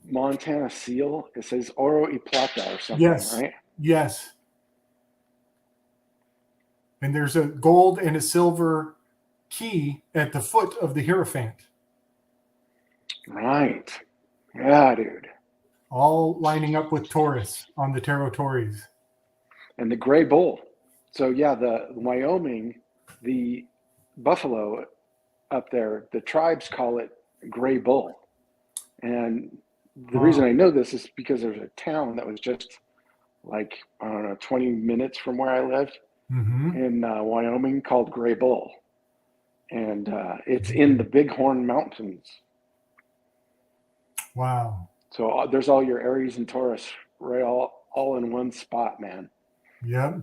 Montana seal? It says oro y plata or something, right? Yes. And there's a gold and a silver key at the foot of the Hierophant. Right. Yeah, dude. All lining up with Taurus on the Tarot Tories. And the gray bull. So yeah, the Wyoming, the buffalo up there, the tribes call it gray bull. And the reason I know this is because there's a town that was just like, 20 minutes from where I lived in Wyoming called Gray Bull. And it's in the Bighorn Mountains. Wow. So there's all your Aries and Taurus right all in one spot, man. Yeah.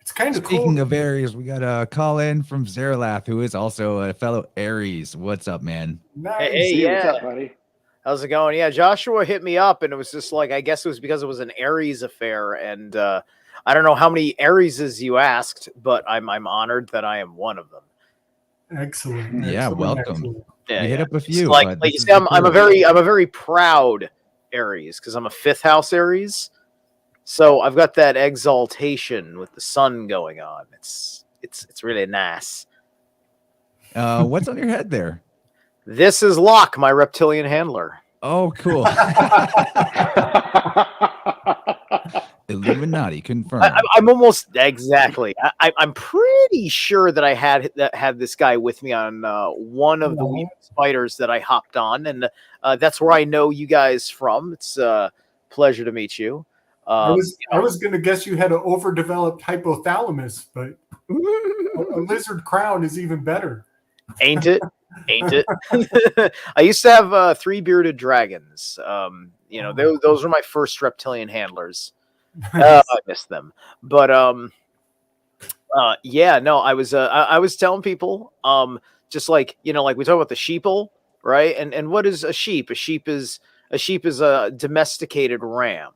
It's kind of Speaking cool. of Aries, we got a call in from Zeralath, who is also a fellow Aries. What's up, man? Nice. Hey, Z, what's yeah. up, buddy? How's it going? Yeah, Joshua hit me up, and it was just like, I guess it was because it was an Aries affair, and I don't know how many Arieses you asked, but I'm honored that I am one of them. Excellent. Yeah, Excellent, welcome. excellent. Yeah, We hit yeah. up a It's few, like, but like this you is see, the I'm a crew. very proud Aries because I'm a 5th house Aries, so I've got that exaltation with the sun going on. It's really nice. What's on your head there? This is Locke, my reptilian handler. Oh, cool. Illuminati confirmed. I'm almost exactly. I'm pretty sure that I had this guy with me on one of the Right. week spiders that I hopped on, and that's where I know you guys from. It's a pleasure to meet you. I was going to guess you had an overdeveloped hypothalamus, but a lizard crown is even better. Ain't it? Ain't it? I used to have 3 bearded dragons. Those were my first reptilian handlers. I miss them, but yeah, no, I was telling people, just like we talk about the sheeple, right? And what is a sheep? A sheep is a domesticated ram,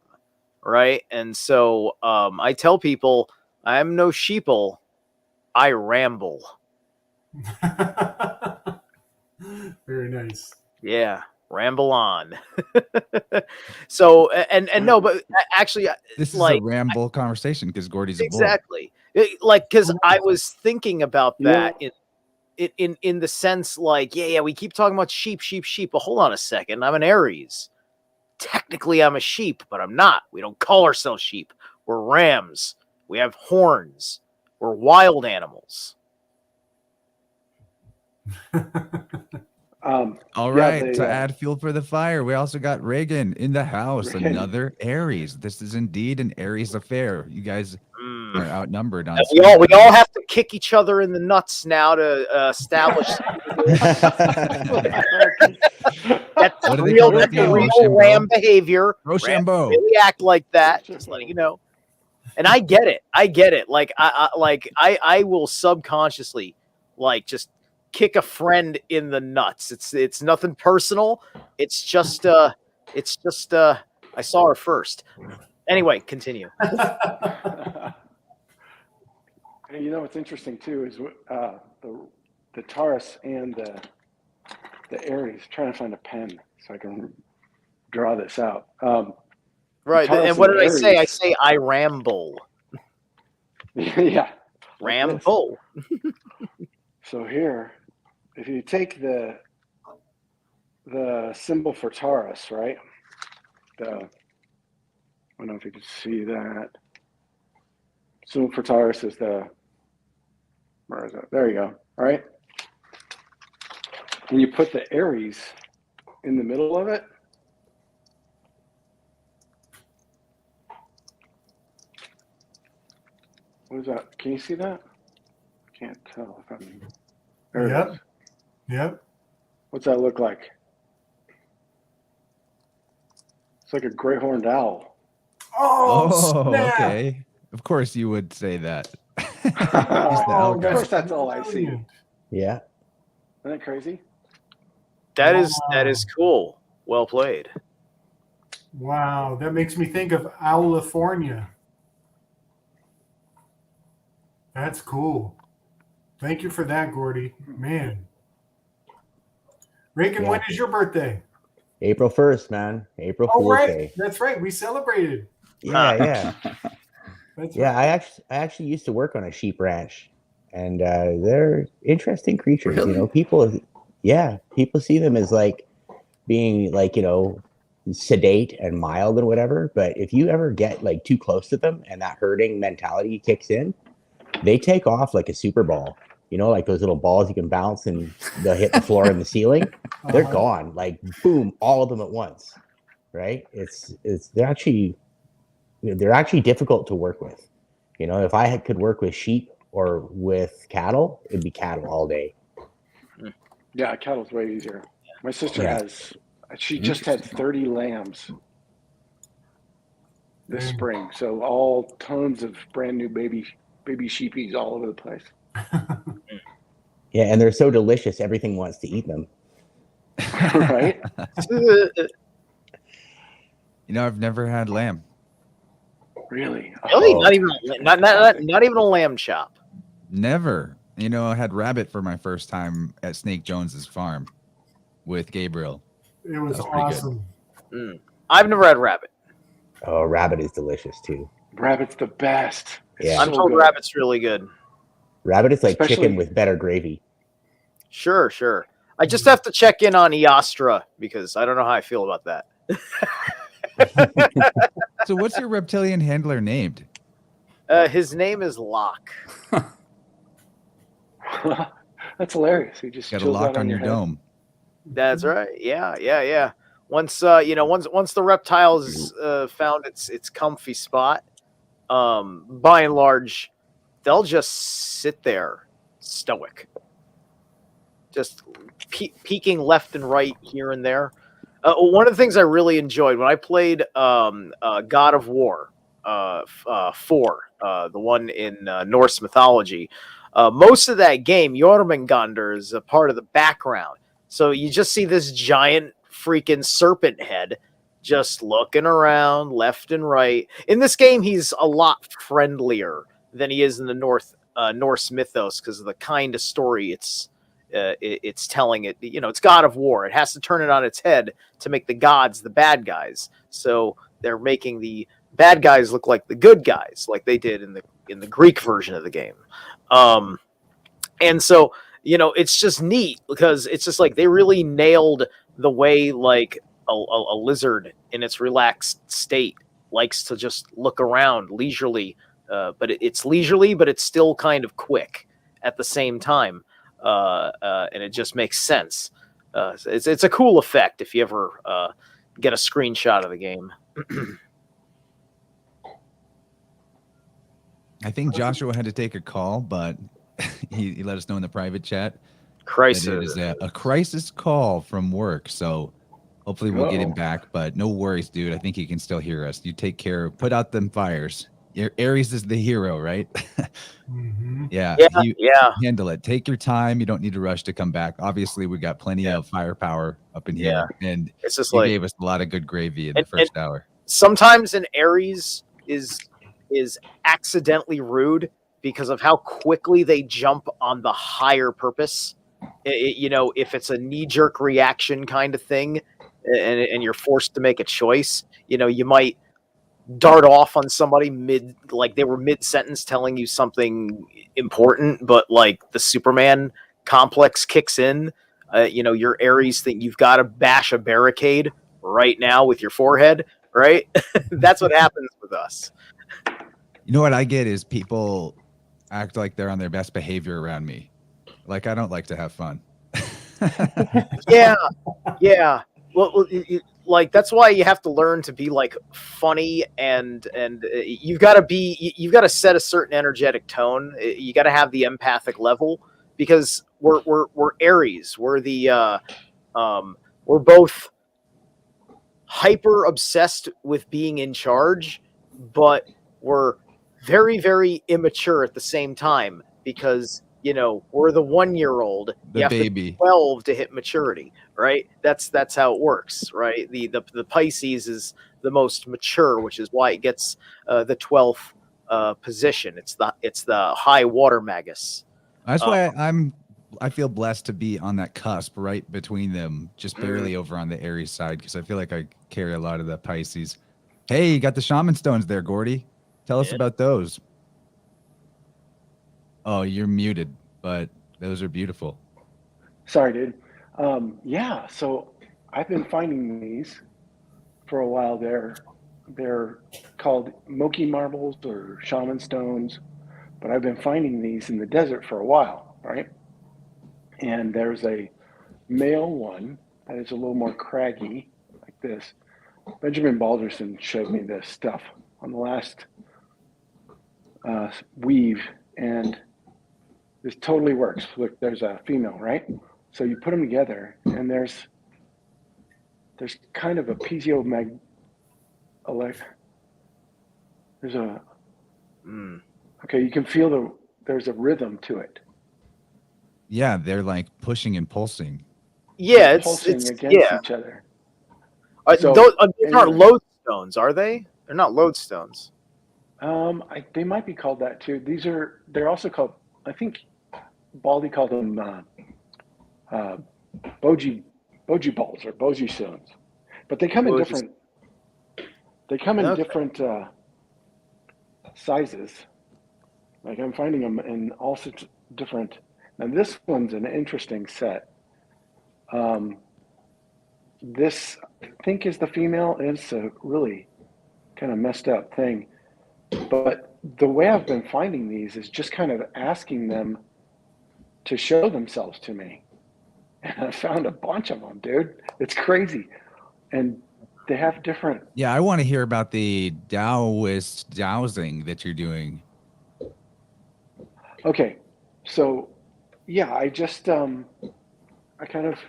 right? And so I tell people I'm no sheeple, I ramble. Very nice. Yeah, ramble on. So and no, but actually, This is like, a ramble conversation because Gordy's a bull. exactly. Like, because I was thinking about Yeah. that in the sense, like, yeah, we keep talking about sheep, but hold on a second, I'm an Aries. Technically, I'm a sheep, but I'm not. We don't call ourselves sheep. We're rams. We have horns. We're wild animals. All right, to add fuel for the fire, we also got Reagan in the house, Reagan. another Aries. This is indeed an Aries affair. You guys are outnumbered on We all have to kick each other in the nuts now to establish. That's What do they real. call that That's a game? real Rochambeau? ram behavior. Rams Rochambeau. really act like that, just like And I get it. Like I will subconsciously just kick a friend in the nuts. It's nothing personal. It's just I saw her first. Anyway, continue. You know what's interesting too is the Taurus and the Aries. Trying to find a pen so I can draw this out. Right, Taurus and what and did I say? I Aries. say I ramble. Yeah. Ramble. So here, if you take the symbol for Taurus, right? I don't know if you can see that. Symbol for Taurus is where is it? There you go. All right. When you put the Aries in the middle of it, what is that? Can you see that? Can't tell if I'm. There it is. Yep. What's that look like? It's like a great horned owl. Oh, snap. Okay. Of course you would say that. He's the Oh, owl Of guy. course, that's all I see. brilliant. Yeah. Isn't that crazy? That is cool. Well played. Wow, that makes me think of Owlifornia. That's cool. Thank you for that, Gordy. Man. Reagan, Yeah. when is your birthday? April 1st, man. April Oh, Fool's right. Day. That's right. We celebrated. Yeah. That's Yeah, right. I actually used to work on a sheep ranch, and they're interesting creatures. Really? You know, people see them as like being like, sedate and mild and whatever. But if you ever get like too close to them and that herding mentality kicks in, they take off like a super ball. You know, like those little balls you can bounce and they'll hit the floor and the ceiling. They're gone, like boom, all of them at once. Right? They're actually difficult to work with. You know, if I could work with sheep or with cattle, it'd be cattle all day. Yeah, cattle's way easier. My sister she just had 30 lambs this spring. So all tons of brand new baby baby sheepies all over the place. Yeah, and they're so delicious, everything wants to eat them. Right? You know, I've never had lamb. Really? Really? Oh, Not even not even a lamb chop. Never. You know, I had rabbit for my first time at Snake Jones's farm with Gabriel. It was That was pretty good. awesome. I've never had rabbit. Oh, rabbit is delicious too. Rabbit's the best. It's Yeah. I'm so told good. rabbit's really good. Rabbit is like Especially- chicken with better gravy. Sure. I just have to check in on Eostra because I don't know how I feel about that. So what's your reptilian handler named? His name is Locke. That's hilarious. He just Got a chills lock out on your head. dome. That's right. Yeah. Once once the reptiles found its comfy spot, by and large, they'll just sit there stoic, just peeking left and right here and there. One of the things I really enjoyed when I played God of War 4, the one in Norse mythology, most of that game, Jormungandr is a part of the background. So you just see this giant freaking serpent head just looking around left and right. In this game, he's a lot friendlier than he is in the Norse mythos because of the kind of story it's telling it. You know, it's God of War. It has to turn it on its head to make the gods the bad guys. So they're making the bad guys look like the good guys, like they did in the Greek version of the game. And so, you know, it's just neat because it's just like they really nailed the way like a lizard in its relaxed state likes to just look around leisurely, but it's leisurely, but it's still kind of quick at the same time, and it just makes sense. It's a cool effect if you ever get a screenshot of the game. I think Joshua had to take a call, but he let us know in the private chat that Crisis. it is a crisis call from work. So hopefully we'll get him Uh-oh. back, but no worries, dude. I think he can still hear us. You take care. Put out them fires. Aries is the hero, right? Mhm. Yeah. Yeah. Handle it. Take your time. You don't need to rush to come back. Obviously, we got plenty of firepower up in here, and It's just you like gave us a lot of good gravy in the first hour. sometimes an Aries is accidentally rude because of how quickly they jump on the higher purpose. You know, if it's a knee-jerk reaction kind of thing, and you're forced to make a choice, you know, you might dart off on somebody they were mid-sentence telling you something important, but like the Superman complex kicks in. You know, your Aries think you've got to bash a barricade right now with your forehead, right? That's what happens with us. You know what I get is people act like they're on their best behavior around me. Like I don't like to have fun. Yeah. Well, like that's why you have to learn to be like funny and you've got to set a certain energetic tone. You got to have the empathic level because we're Aries. We're the we're both hyper obsessed with being in charge, but we're very, very immature at the same time because, you know, we're the 1-year-old. The you have baby. to be 12 to hit maturity, right? That's how it works, right? The Pisces is the most mature, which is why it gets the 12th position. It's the high water magus. That's why I feel blessed to be on that cusp right between them, just barely over on the Aries side, because I feel like I carry a lot of the Pisces. Hey, you got the shaman stones there, Gordy. Tell us about those. Oh, you're muted, but those are beautiful. Sorry, dude. Yeah, so I've been finding these for a while. They're called Moki marbles or shaman stones, but I've been finding these in the desert for a while, right? And there's a male one that is a little more craggy, like this. Benjamin Balderson showed me this stuff on the last weave, and this totally works. Look, there's a female, right? So you put them together, and there's kind of a there's a Okay, you can feel there's a rhythm to it. Yeah, they're like pushing and pulsing. Yeah, They're it's pulsing against yeah. each other. Those So aren't anyway, lodestones, are they? They're not lodestones. they might be called that too. They're also called, I think Baldy called them boji balls or boji stones, but they come in different. They come in different sizes. Like I'm finding them in all sorts of different. Now this one's an interesting set. This I think is the female. It's a really kind of messed up thing. But the way I've been finding these is just kind of asking them to show themselves to me. And I found a bunch of them, dude. It's crazy. And they have different. Yeah, I want to hear about the Taoist dowsing that you're doing. Okay. So, yeah, I just, I kind of,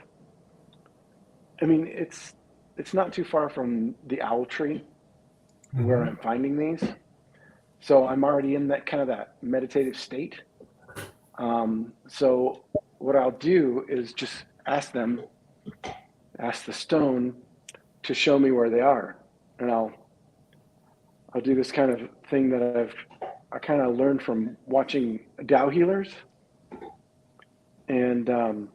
I mean, it's not too far from the owl tree where I'm finding these. So I'm already in that kind of that meditative state. So what I'll do is just ask the stone to show me where they are, and I'll do this kind of thing that I kind of learned from watching Tao healers, and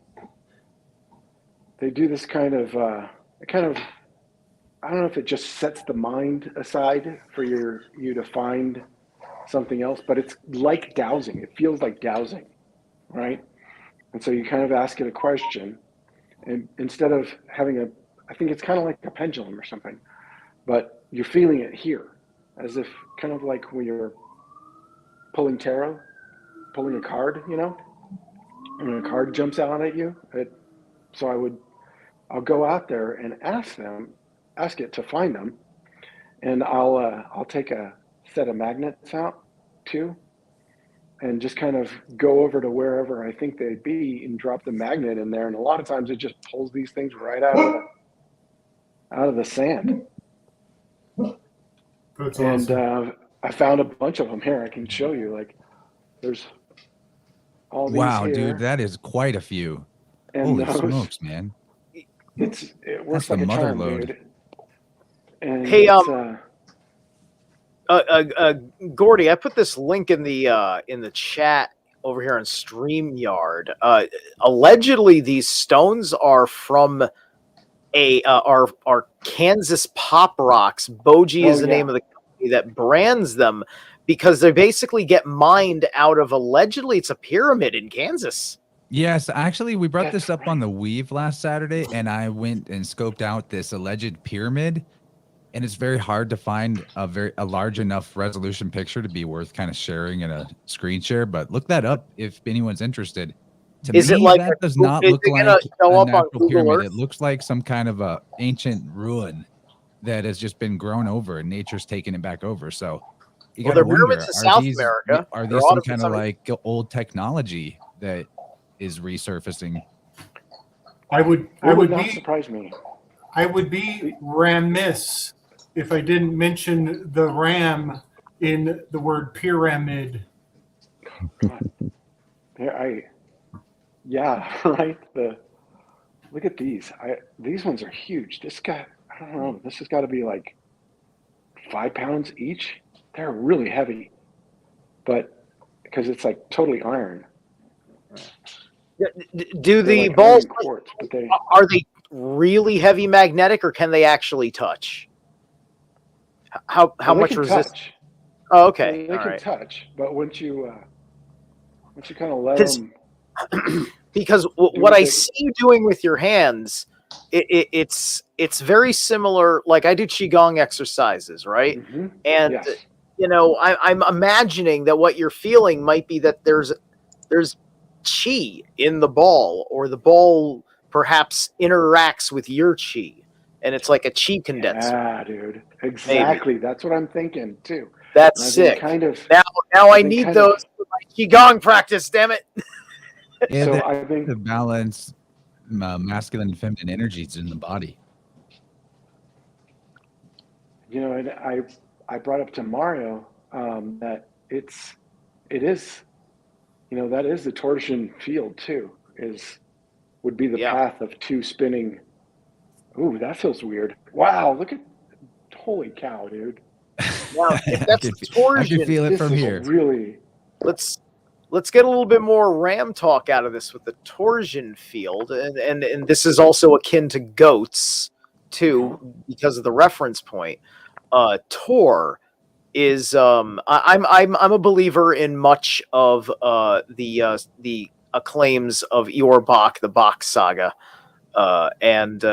they do this kind of I don't know if it just sets the mind aside for you to find something else, but it's like dowsing. It feels like dowsing, right? And so you kind of ask it a question, and instead of having I think it's kind of like a pendulum or something, but you're feeling it here, as if kind of like when you're pulling tarot, pulling a card, you know, when a card jumps out at you. So I'll go out there and ask it to find them, and I'll take a set of magnets out too, and just kind of go over to wherever I think they'd be and drop the magnet in there. And a lot of times it just pulls these things right out of the sand. That's and awesome. I found a bunch of them here. I can show you. Like, there's all these Wow, here, dude, that is quite a few. and Holy those. smokes, man. It works That's the like a mother charm, load. dude. And Hey, it's, Gordy, I put this link in the chat over here on StreamYard. Allegedly, these stones are from are Kansas pop rocks. Boji is the name of the company that brands them, because they basically get mined out of, allegedly it's a pyramid in Kansas. Yes, actually, we brought this up on the Weave last Saturday, and I went and scoped out this alleged pyramid, and it's very hard to find a large enough resolution picture to be worth kind of sharing in a screen share. But look that up if anyone's interested. To Is me, it like that does is not it look gonna like show a up on natural Google pyramid. Earth? It looks like some kind of a ancient ruin that has just been grown over, and nature's taken it back over. So you got to they're wonder: pyramids in South America. are They're these some out kind of of like old technology that is resurfacing? I would not be surprise me. I would be remiss if I didn't mention the ram in the word pyramid. Yeah, right. Look at these. These ones are huge. This guy, I don't know. This has got to be like 5 pounds each. They're really heavy, but because it's like totally iron. Do They're the like balls iron quartz, but are they really heavy magnetic, or can they actually touch? How much resistance? Touch. Oh, okay. They All can right. touch, but once you kind of let them, because what I see you doing with your hands, it's very similar. Like, I do qigong exercises, right? mm-hmm. And Yes. you know, I'm imagining that what you're feeling might be that there's chi in the ball, or the ball perhaps interacts with your chi, and it's like a chi condenser. Yeah, dude. Exactly. Maybe. That's what I'm thinking too. That's sick. Now I need those for my qigong practice. Damn it. Yeah, so I think the balance masculine and feminine energies in the body. You know, and I brought up to Mario that it is, that is the torsion field too, would be the Yeah. path of two spinning. Ooh, that feels weird. Wow, holy cow, dude. Now, if I that's can, a I can torsion, feel it This from is here. really, let's get a little bit more Ram talk out of this with the torsion field, and this is also akin to goats too, because of the reference point. Tor is I'm a believer in much of the acclaims of Eeyore Bach, the Bach saga, and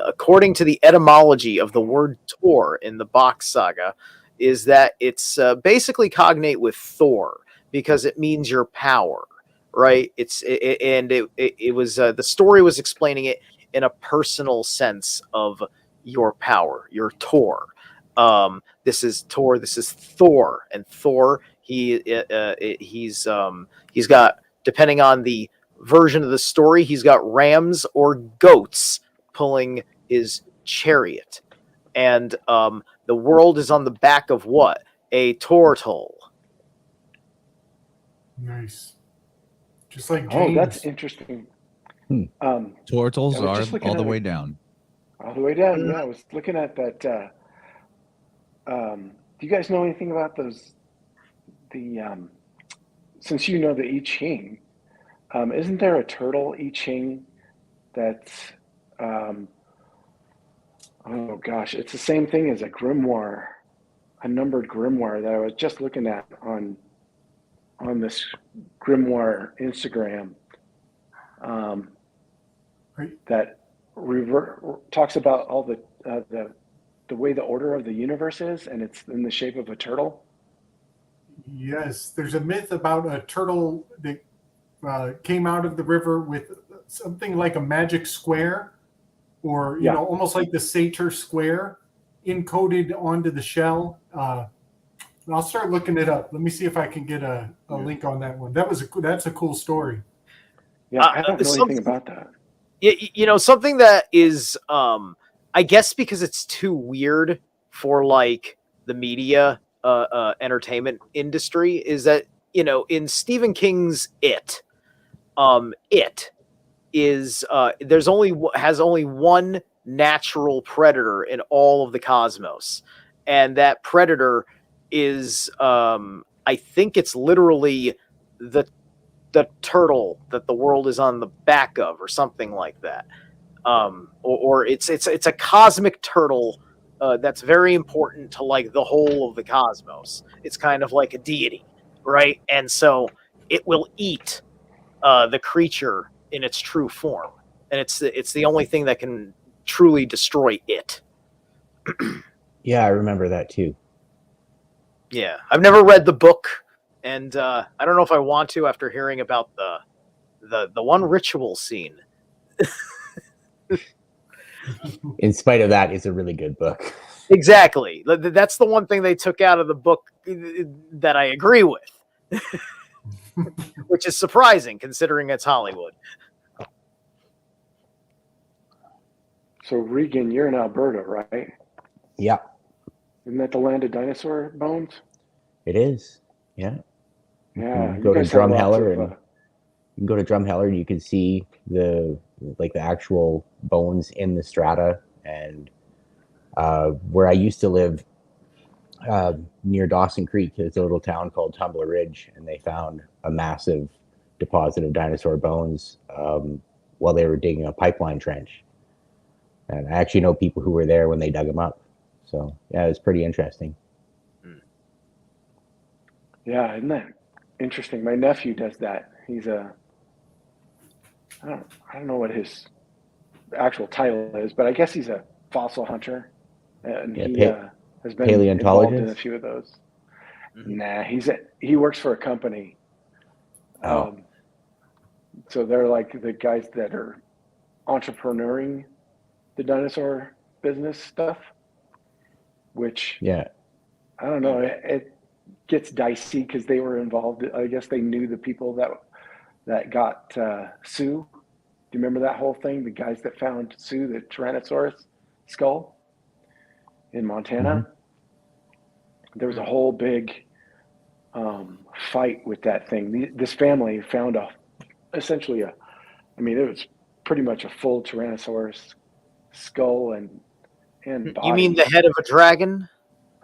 according to the etymology of the word Tor in the Bach saga, is that it's basically cognate with Thor because it means your power, right? It was the story was explaining it in a personal sense of your power, your Tor. This is Tor. This is Thor, and Thor. He's got, depending on the version of the story, he's got rams or goats pulling his chariot, and the world is on the back of what? A turtle. Nice. Just like oh, James. that's interesting. Turtles I was are just looking all the at way it. down. All the way down. Yeah, I was looking at that. Do you guys know anything about those? Since you know the I Ching, isn't there a turtle I Ching that's, oh gosh, it's the same thing as a grimoire, a numbered grimoire that I was just looking at on this grimoire Instagram, Right. that talks about all the way the order of the universe is, and it's in the shape of a turtle. Yes, there's a myth about a turtle that came out of the river with something like a magic square, or Yeah. almost like the satyr square encoded onto the shell. I'll start looking it up. Let me see if I can get a link on that one. That's a cool story. Yeah, I don't know anything about that. Something that is, I guess because it's too weird for like the media, entertainment industry, is that in Stephen King's It is has only one natural predator in all of the cosmos, and that predator is I think it's literally the turtle that the world is on the back of, or something like that. Or it's a cosmic turtle that's very important to like the whole of the cosmos. It's kind of like a deity, right? And so it will eat the creature in its true form, and it's the only thing that can truly destroy it. Yeah, I remember that too. Yeah, I've never read the book, and I don't know if I want to after hearing about the one ritual scene. In spite of that, it's a really good book. Exactly. That's the one thing they took out of the book that I agree with, which is surprising considering it's Hollywood. So Regan, you're in Alberta, right? Yeah, Isn't that the land of dinosaur bones? it is. Yeah. Yeah, Go to guys have lots Drumheller of, and you can go to Drumheller and you can see the actual bones in the strata. And where I used to live, near Dawson Creek, there's a little town called Tumbler Ridge, and they found a massive deposit of dinosaur bones while they were digging a pipeline trench. And I actually know people who were there when they dug them up. So yeah, it was pretty interesting. Yeah, isn't that interesting? My nephew does that. He's I don't know what his actual title is, but I guess he's a fossil hunter, and Yeah, he has been involved in a paleontologist? few of those. Mhm. Nah, he works for a company. Oh. So they're like the guys that are entrepreneuring the dinosaur business stuff, which Yeah. I don't know. It gets dicey because they were involved. I guess they knew the people that got Sue. Do you remember that whole thing? The guys that found Sue, the Tyrannosaurus skull in Montana. Mhm. There was a whole big fight with that thing. This family found essentially it was pretty much a full Tyrannosaurus skull and body. You mean the head of a dragon?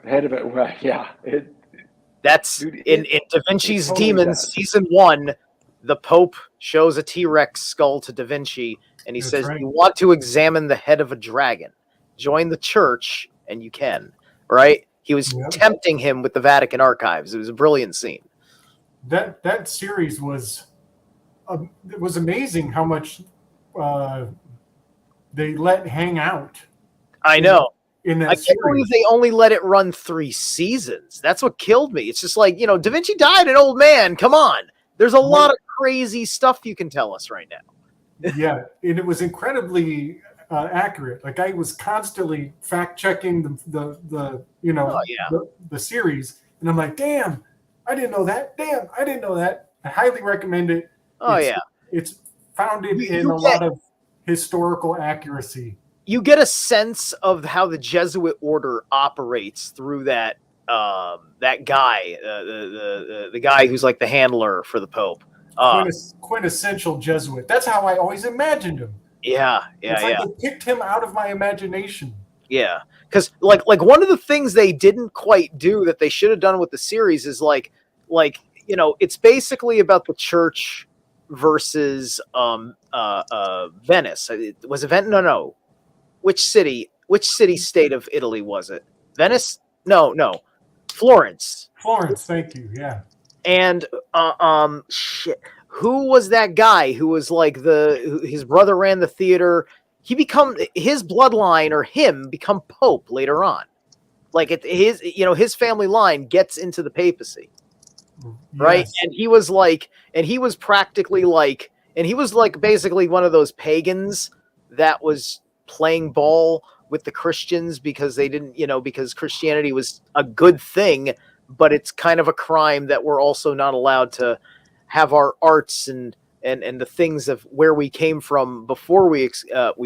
Head of it, right? Yeah. That's Dude, in Da Vinci's totally Demons, does. season 1. The Pope shows a T-Rex skull to Da Vinci, and he That's says, right. "You want to examine the head of a dragon? Join the church, and you can." Right? He was Yep. tempting him with the Vatican archives. It was a brilliant scene. That series was it was amazing how much they let hang out I know. in that I can't series. believe they only let it run 3 seasons. That's what killed me. It's just like, Da Vinci died an old man. Come on. There's a lot of crazy stuff you can tell us right now. Yeah, and it was incredibly accurate. Like I was constantly fact checking the series, and I'm like, damn, I didn't know that. Damn, I didn't know that. I highly recommend it. Oh, It's- yeah. It's founded in You a lot of historical accuracy. You get a sense of how the Jesuit order operates through that guy, the guy who's like the handler for the Pope. Quintessential Jesuit. That's how I always imagined him. Yeah. It's like they picked him out of my imagination. Yeah, because like one of the things they didn't quite do that they should have done with the series is it's basically about the church versus Venice. Was it Venice? No. Which city state of Italy was it? Venice? No. Florence. Florence, thank you. Yeah. And shit. Who was that guy who was like his brother ran the theater? His bloodline or him become Pope later on. Like his family line gets into the papacy. Right? Yes. And he was practically like, and he was like basically one of those pagans that was playing ball with the Christians because they didn't, because Christianity was a good thing, but it's kind of a crime that we're also not allowed to have our arts and the things of where we came from before we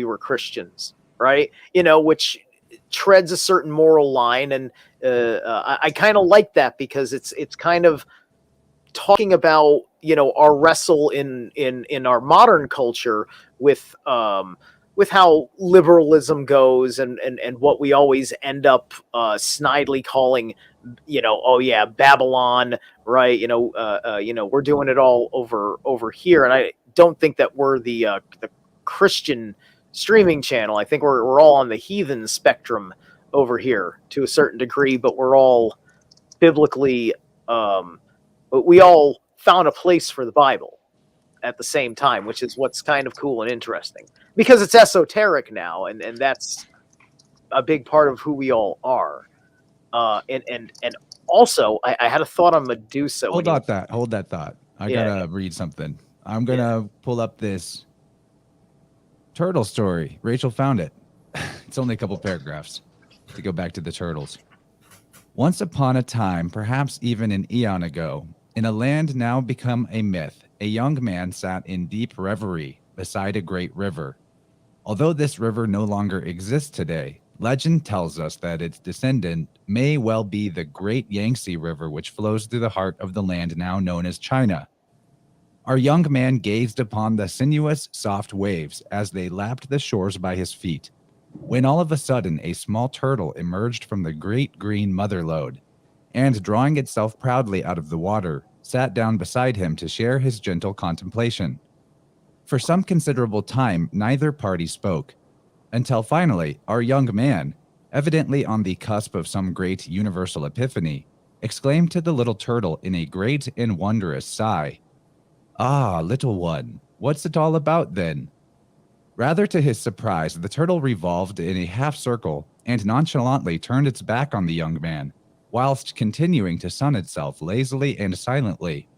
were Christians, right? Which treads a certain moral line, and I kind of like that because it's kind of talking about our wrestle in our modern culture with how liberalism goes and what we always end up snidely calling Babylon, right? We're doing it all over here, and I don't think that we're the Christian streaming channel. I think we're all on the heathen spectrum over here to a certain degree, but we're all biblically we all found a place for the Bible at the same time, which is what's kind of cool and interesting because it's esoteric now, and that's a big part of who we all are. And also, I had a thought on Medusa. Hold that thought. I gotta read something. I'm gonna pull up this turtle story. Rachel found it. It's only a couple paragraphs to go back to the turtles. Once upon a time, perhaps even an eon ago, in a land now become a myth, a young man sat in deep reverie beside a great river. Although this river no longer exists today, legend tells us that its descendant may well be the great Yangtze River, which flows through the heart of the land now known as China. Our young man gazed upon the sinuous, soft waves as they lapped the shores by his feet, when all of a sudden a small turtle emerged from the great green mother lode, and drawing itself proudly out of the water, sat down beside him to share his gentle contemplation. For some considerable time, neither party spoke, until finally, our young man, evidently on the cusp of some great universal epiphany, exclaimed to the little turtle in a great and wondrous sigh, "Ah, little one, what's it all about then?" Rather to his surprise, the turtle revolved in a half circle and nonchalantly turned its back on the young man, whilst continuing to sun itself lazily and silently.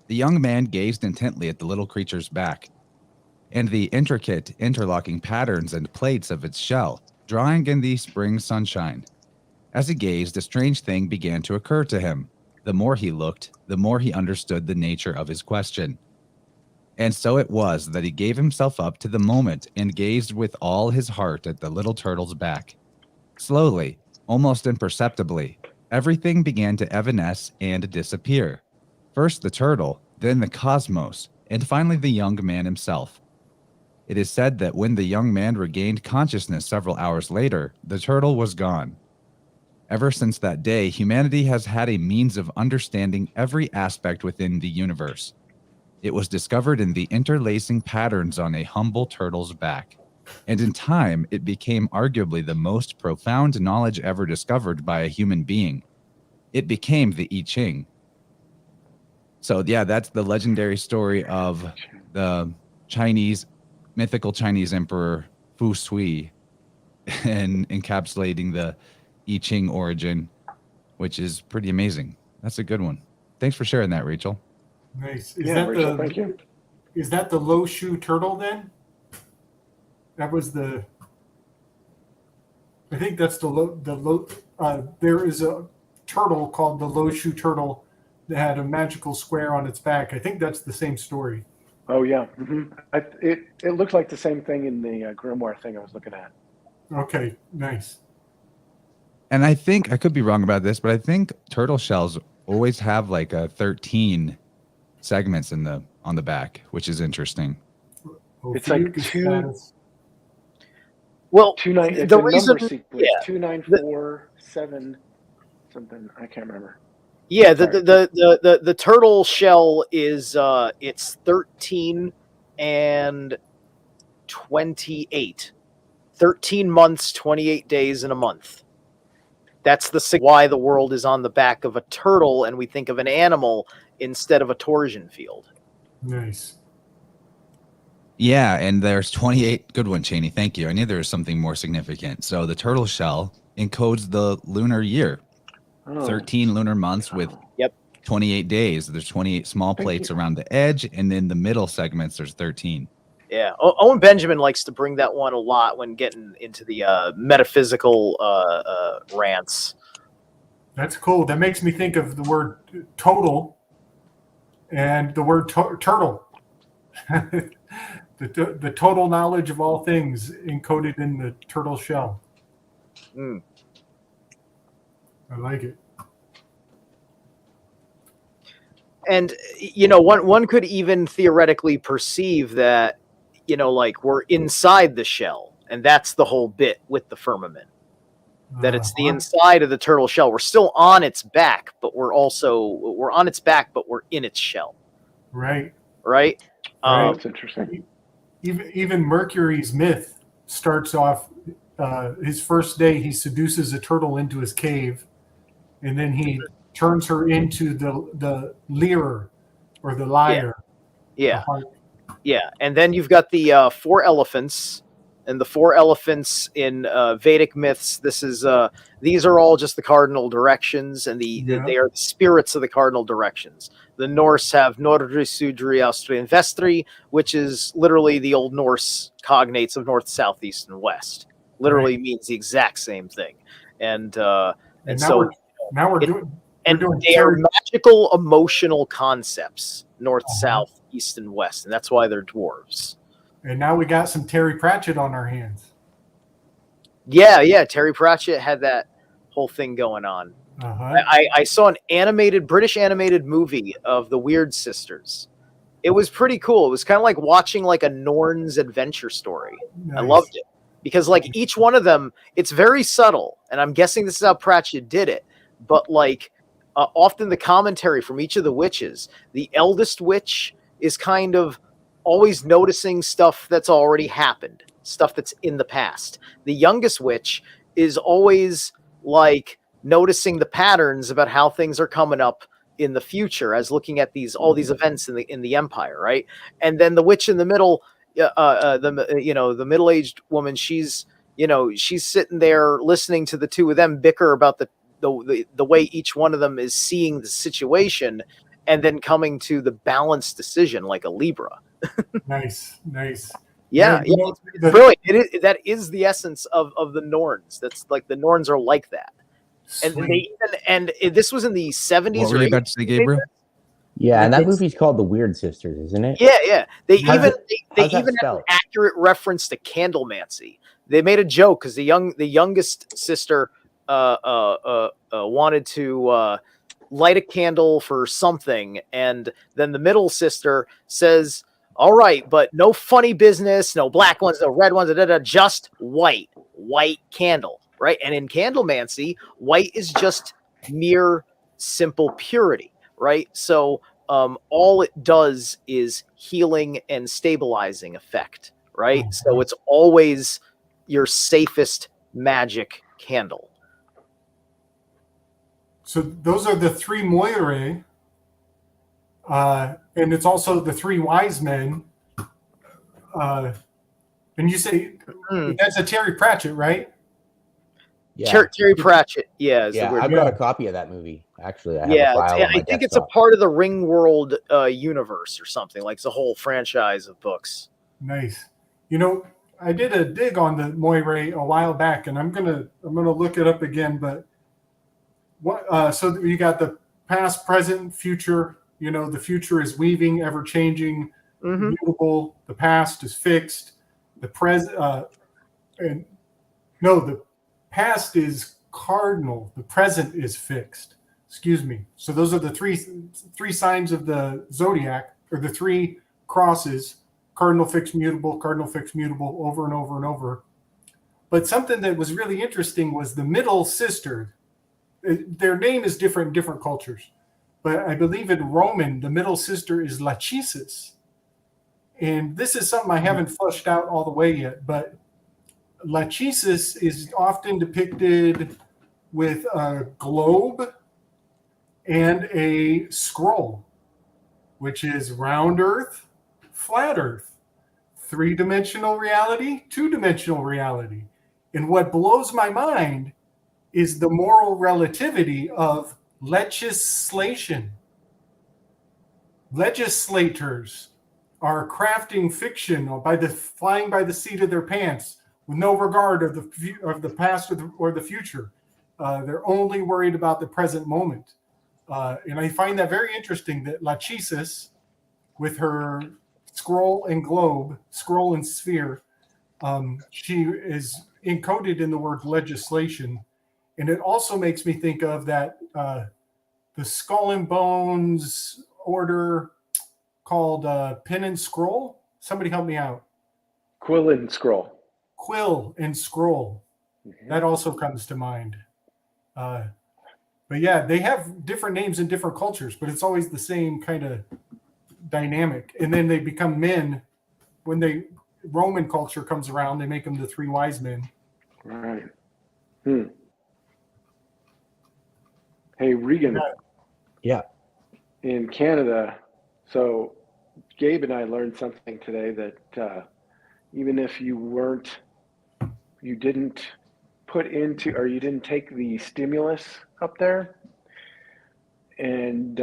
The young man gazed intently at the little creature's back, and the intricate interlocking patterns and plates of its shell, drawing in the spring sunshine. As he gazed, a strange thing began to occur to him. The more he looked, the more he understood the nature of his question. And so it was that he gave himself up to the moment and gazed with all his heart at the little turtle's back. Slowly, almost imperceptibly, everything began to evanesce and disappear. First the turtle, then the cosmos, and finally the young man himself. It is said that when the young man regained consciousness several hours later, the turtle was gone. Ever since that day, humanity has had a means of understanding every aspect within the universe. It was discovered in the interlacing patterns on a humble turtle's back. And in time, it became arguably the most profound knowledge ever discovered by a human being. It became the I Ching. So yeah, that's the legendary story of the mythical Chinese emperor Fu Sui, and encapsulating the I Ching origin, which is pretty amazing. That's a good one. Thanks for sharing that, Rachel. Nice. Rachel, thank you. Is that the low shoe turtle then? That was the. I think that's the low. There is a turtle called the low shoe turtle that had a magical square on its back. I think that's the same story. Oh yeah, it looks like the same thing in the grimoire thing I was looking at. Okay, nice. And I think, I could be wrong about this, but I think turtle shells always have like a 13 segments on the back, which is interesting. It's like two. Well, It's the a reason, number sequence. 2947 something. I can't remember. Yeah, the turtle shell is it's 13 and 28. 13 months, 28 days in a month. That's why the world is on the back of a turtle and we think of an animal instead of a torsion field. Nice. Yeah, and there's 28. Good one, Cheney. Thank you. I knew there was something more significant. So the turtle shell encodes the lunar year. 13 lunar months with 28 days. There's 28 small plates around the edge, and then the middle segments, there's 13. Yeah, Owen Benjamin likes to bring that one a lot when getting into the metaphysical rants. That's cool. That makes me think of the word total and the word turtle. the total knowledge of all things encoded in the turtle shell. Mm. I like it. And, one could even theoretically perceive that, like we're inside the shell. And that's the whole bit with the firmament. That it's the inside of the turtle shell. We're still on its back, but we're on its back, but we're in its shell. Right. Right? That's interesting. Even Mercury's myth starts off, his first day, he seduces a turtle into his cave, and then he turns her into the lyre or the lyre. Yeah. Yeah. And then you've got the 4 elephants, and the 4 elephants in Vedic myths. These are all just the cardinal directions, and they are the spirits of the cardinal directions. The Norse have Nordri, Sudri, Austri, and Vestri, which is literally the Old Norse cognates of north, south, east, and west. Literally means the exact same thing. And so we're doing they are magical, emotional concepts, north, south, east, and west, and that's why they're dwarves. And now we got some Terry Pratchett on our hands. Yeah. Terry Pratchett had that whole thing going on. I saw an British animated movie of the Weird Sisters. It was pretty cool. It was kind of like watching like a Norn's adventure story. Nice. I loved it because like each one of them, it's very subtle, and I'm guessing this is how Pratchett did it. But like often the commentary from each of the witches, the eldest witch is kind of always noticing stuff that's already happened, stuff that's in the past. The youngest witch is always like noticing the patterns about how things are coming up in the future as looking at all these events in the empire, right? And then the witch in the middle, the middle-aged woman, she's sitting there listening to the two of them bicker about the way each one of them is seeing the situation, and then coming to the balanced decision like a Libra. Nice. Yeah, it's brilliant. That is the essence of the Norns. That's like the Norns are like that. Sweet. And this was in the 70s. What were you about to say, Gabriel? Yeah, and that movie's called The Weird Sisters, isn't it? Yeah. They even have an accurate reference to Candlemancy. They made a joke because the youngest sister wanted to light a candle for something, and then the middle sister says, all right, but no funny business, no black ones, no red ones, just white candle, right? And in candlemancy, white is just mere simple purity, right? So all it does is healing and stabilizing effect, right? So it's always your safest magic candle. So those are the three Moire, and it's also the three wise men. And you say that's a Terry Pratchett, right? Yeah. Terry Pratchett, yeah. Yeah, I've got a copy of that movie. Actually, I have a file on my I think it's a desktop. part of the Ringworld universe or something. Like it's a whole franchise of books. Nice. You know, I did a dig on the Moire a while back, and I'm gonna look it up again. But what? So you got the past, present, future. You know, the future is weaving, ever changing, mutable. The past is fixed. The present, the past is cardinal. The present is fixed. Excuse me. So those are the three signs of the zodiac, or the three crosses: cardinal, fixed, mutable, over and over and over. But something that was really interesting was the middle sister. Their name is different in different cultures, but I believe in Roman, the middle sister is Lachesis. And this is something I haven't flushed out all the way yet, but Lachesis is often depicted with a globe and a scroll, which is round earth, flat earth, three-dimensional reality, two-dimensional reality. And what blows my mind is the moral relativity of legislation. Legislators are crafting fiction or flying by the seat of their pants with no regard of the past or the future. They're only worried about the present moment. And I find that very interesting that Lachesis, with her scroll and globe, scroll and sphere, she is encoded in the word legislation. And it also makes me think of that the Skull and Bones order called Pen and Scroll. Somebody help me out. Quill and Scroll. Quill and Scroll. That also comes to mind. But yeah, they have different names in different cultures, but it's always the same kind of dynamic. And then they become men. When Roman culture comes around, they make them the three wise men. Right. Hey, Regan. Yeah. In Canada, so Gabe and I learned something today that even if you didn't take the stimulus up there, and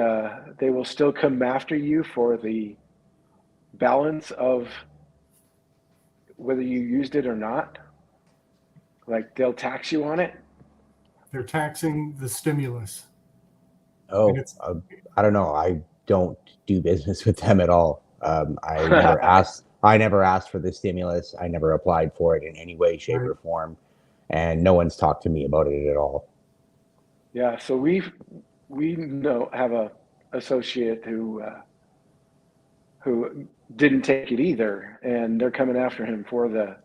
they will still come after you for the balance of whether you used it or not. Like they'll tax you on it. They're taxing the stimulus. Oh, I don't know. I don't do business with them at all. I never asked. I never asked for the stimulus. I never applied for it in any way, shape, or form, and no one's talked to me about it at all. Yeah, so we have a associate who didn't take it either, and they're coming after him for the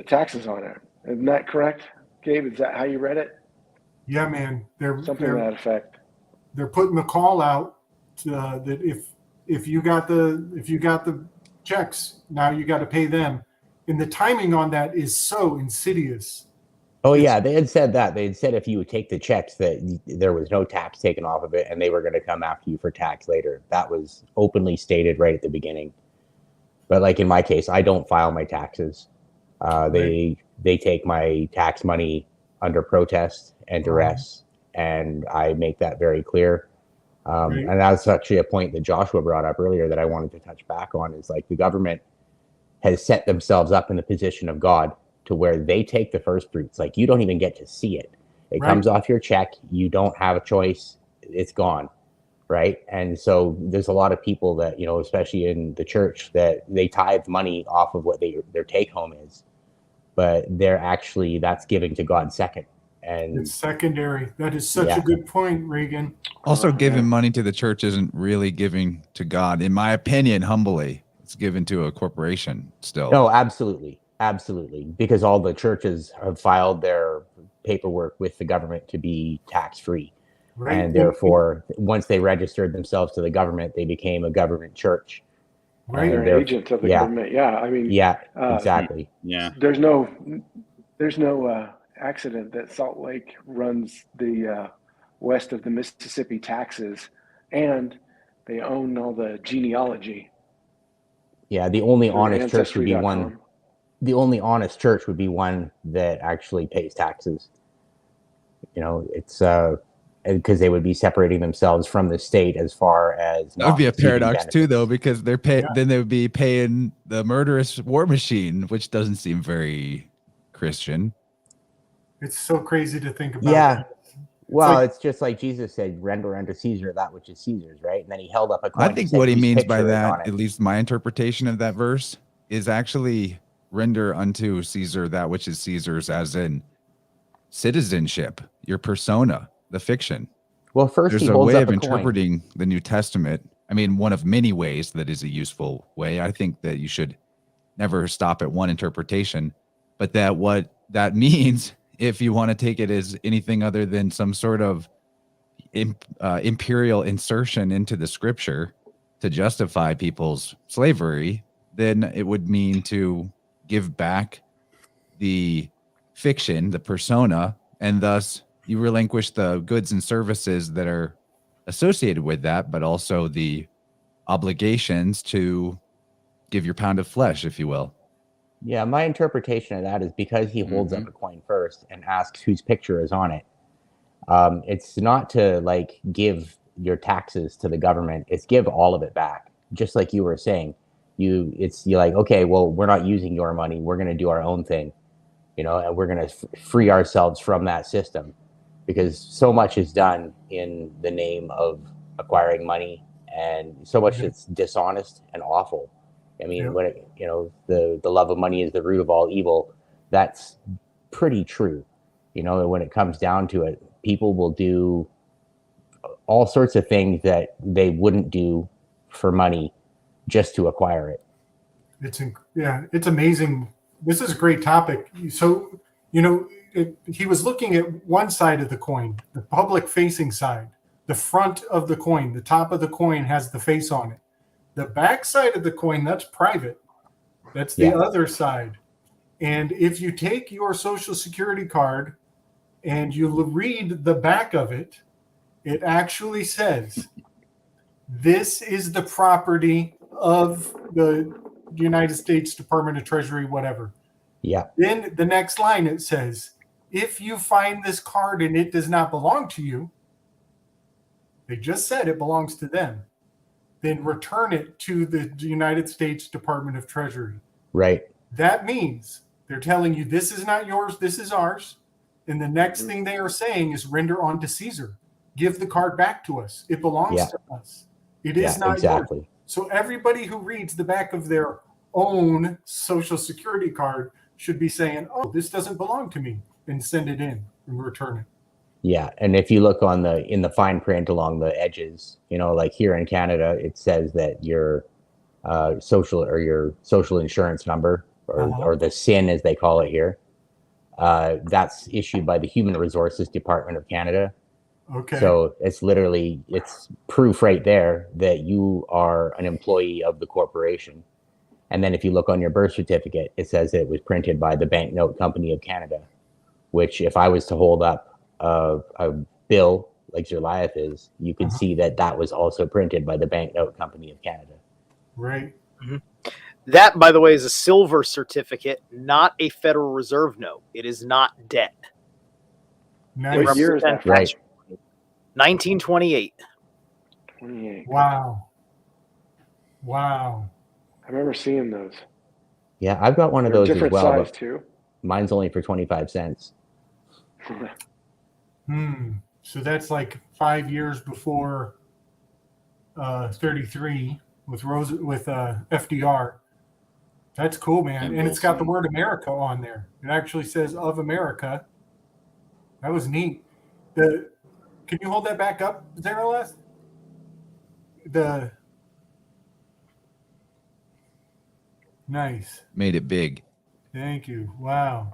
taxes on it. Isn't that correct, Gabe? Is that how you read it? Yeah, man. Something to that effect. They're putting the call out that if you got the checks, now you got to pay them, and the timing on that is so insidious. Oh yeah, they had said that. They had said if you would take the checks that there was no tax taken off of it, and they were going to come after you for tax later. That was openly stated right at the beginning. But like in my case, I don't file my taxes. They take my tax money under protest and duress, and I make that very clear. And that's actually a point that Joshua brought up earlier that I wanted to touch back on, is like the government has set themselves up in the position of God to where they take the first fruits. Like you don't even get to see it. It comes off your check. You don't have a choice. It's gone. Right. And so there's a lot of people that, you know, especially in the church, that they tithe money off of what their take home is, but that's giving to God second. And It's secondary. That is such Yeah. a good point, Reagan. Also, Oh, giving yeah. money to the church isn't really giving to God, in my opinion. Humbly, it's given to a corporation still. no, absolutely, because all the churches have filed their paperwork with the government to be tax-free. Right. And therefore, once they registered themselves to the government, they became a government church. Right. And They're an agent of the government. Yeah, I mean, Yeah, exactly. Yeah. there's no accident that Salt Lake runs the west of the Mississippi taxes, and they own all the genealogy. Yeah, the only through honest church would be Ancestry.com. one. The only honest church would be one that actually pays taxes. You know, it's because they would be separating themselves from the state as far as That would be a receiving paradox too, benefits. though, because they're pay. Yeah. Then they would be paying the murderous war machine, which doesn't seem very Christian. It's so crazy to think about. Yeah. Well, like- it's just like Jesus said, "Render unto Caesar that which is Caesar's," right? And then he held up a coin. I and think said, what he "Whose means by picture is on that, it?" at least my interpretation of that verse, is actually render unto Caesar that which is Caesar's, as in citizenship, your persona, the fiction. Well, first There's he a holds way up of a coin. interpreting the New Testament. I mean, one of many ways that is a useful way. I think that you should never stop at one interpretation, but that what that means, if you want to take it as anything other than some sort of imperial insertion into the scripture to justify people's slavery, then it would mean to give back the fiction, the persona, and thus you relinquish the goods and services that are associated with that, but also the obligations to give your pound of flesh, if you will. Yeah, my interpretation of that is because he holds up a coin first and asks whose picture is on it. It's not to like give your taxes to the government; it's give all of it back. Just like you were saying, you're like, okay, well, we're not using your money; we're going to do our own thing, you know, and we're going to free ourselves from that system, because so much is done in the name of acquiring money, and so much that's dishonest and awful. I mean, when it, you know, the love of money is the root of all evil. That's pretty true. You know, when it comes down to it, people will do all sorts of things that they wouldn't do for money just to acquire it. It's amazing. This is a great topic. So, you know, he was looking at one side of the coin, the public facing side, the front of the coin, the top of the coin has the face on it. The back side of the coin, that's private. That's the other side. And if you take your social security card and you read the back of it, it actually says, this is the property of the United States Department of Treasury, whatever. Yeah. Then the next line, it says, if you find this card and it does not belong to you, they just said it belongs to them, then return it to the United States Department of Treasury. Right. That means they're telling you this is not yours, this is ours. And the next thing they are saying is render on to Caesar. Give the card back to us. It belongs to us. It is not yours. So everybody who reads the back of their own social security card should be saying, oh, this doesn't belong to me, and send it in and return it. Yeah, and if you look in the fine print along the edges, you know, like here in Canada, it says that your social insurance number, or the SIN as they call it here, that's issued by the Human Resources Department of Canada. Okay. So it's proof right there that you are an employee of the corporation. And then if you look on your birth certificate, it says it was printed by the Banknote Company of Canada, which if I was to hold up a bill like Zerliath is, you could see that was also printed by the Banknote Company of Canada. Right. Mm-hmm. That, by the way, is a silver certificate, not a Federal Reserve note. It is not debt. Nice. What year is that? Right. 1928. 28. Wow. I remember seeing those. Yeah, I've got one of They're those as different well, size but too. mine's only for 25 cents. So that's like 5 years before 33 with FDR. That's cool, man. And it's got the word America on there. It actually says of America. That was neat. Can you hold that back up, Zeroleth? Nice. Made it big. Thank you. Wow.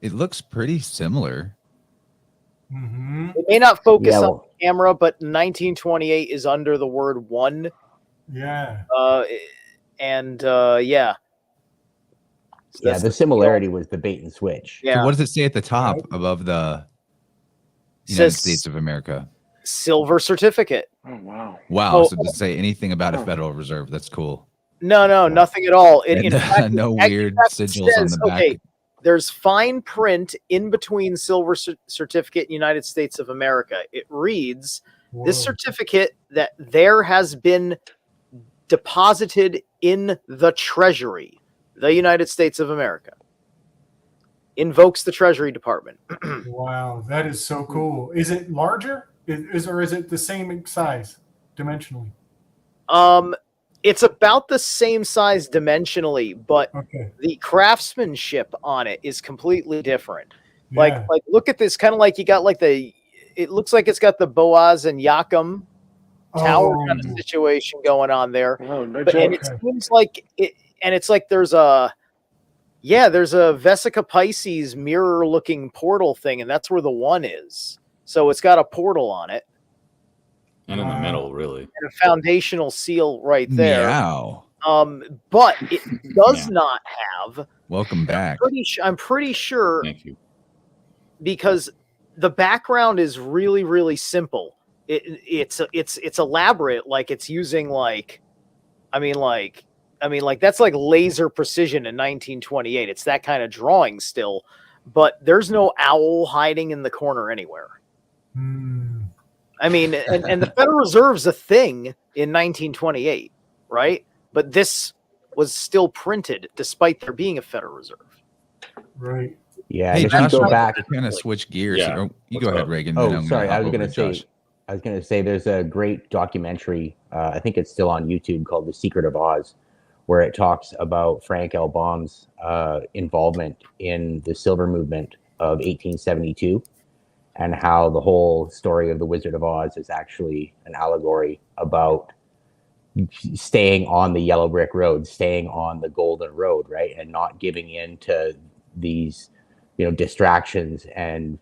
It looks pretty similar. Mm-hmm. It may not focus Yeah, on well- the camera, but 1928 is under the word one. Yeah. Yeah. So Yeah, that's the similarity was the bait and switch. Yeah. So what does it say at the top Right. above the Says United States of America? silver certificate. Oh wow. Wow. Oh. So does it say anything about a Oh. Federal Reserve? That's cool. No, nothing at all. In And, fact, no it weird actually sigils on says, the back. okay, there's fine print in between silver certificate United States of America. It reads, this Whoa. certificate that there has been deposited in the Treasury, the United States of America. Invokes the Treasury Department. Wow, that is so cool. Is it larger? Or is it the same size dimensionally? It's about the same size dimensionally, but Okay. the craftsmanship on it is completely different. Yeah. Like look at this, kind of like you got like it looks like it's got the Boaz and Yakum tower kind of situation going on there. Oh, no But, joke. and it seems like it, and it's like there's a Vesica Pisces mirror looking portal thing, and that's where the one is. So it's got a portal on it And in the Wow. middle, really. and a foundational seal right there. Meow. But it does Yeah. not have. Welcome back. I'm pretty sure Thank you. because the background is really, really simple. It's elaborate. Like it's using like that's like laser precision in 1928. It's that kind of drawing still, but there's no owl hiding in the corner anywhere. Hmm. I mean, and the Federal Reserve's a thing in 1928, right? But this was still printed despite there being a Federal Reserve. Right. Yeah, Hey, and if you Josh, go I back, to kind of switch gears. Yeah. Or you What's go ahead, up? Reagan. then oh, I'm sorry, I hop was over gonna to say, Josh. there's a great documentary. I think it's still on YouTube called "The Secret of Oz," where it talks about Frank L. Baum's involvement in the silver movement of 1872, and how the whole story of the Wizard of Oz is actually an allegory about staying on the yellow brick road, staying on the golden road, right, and not giving in to these, distractions. And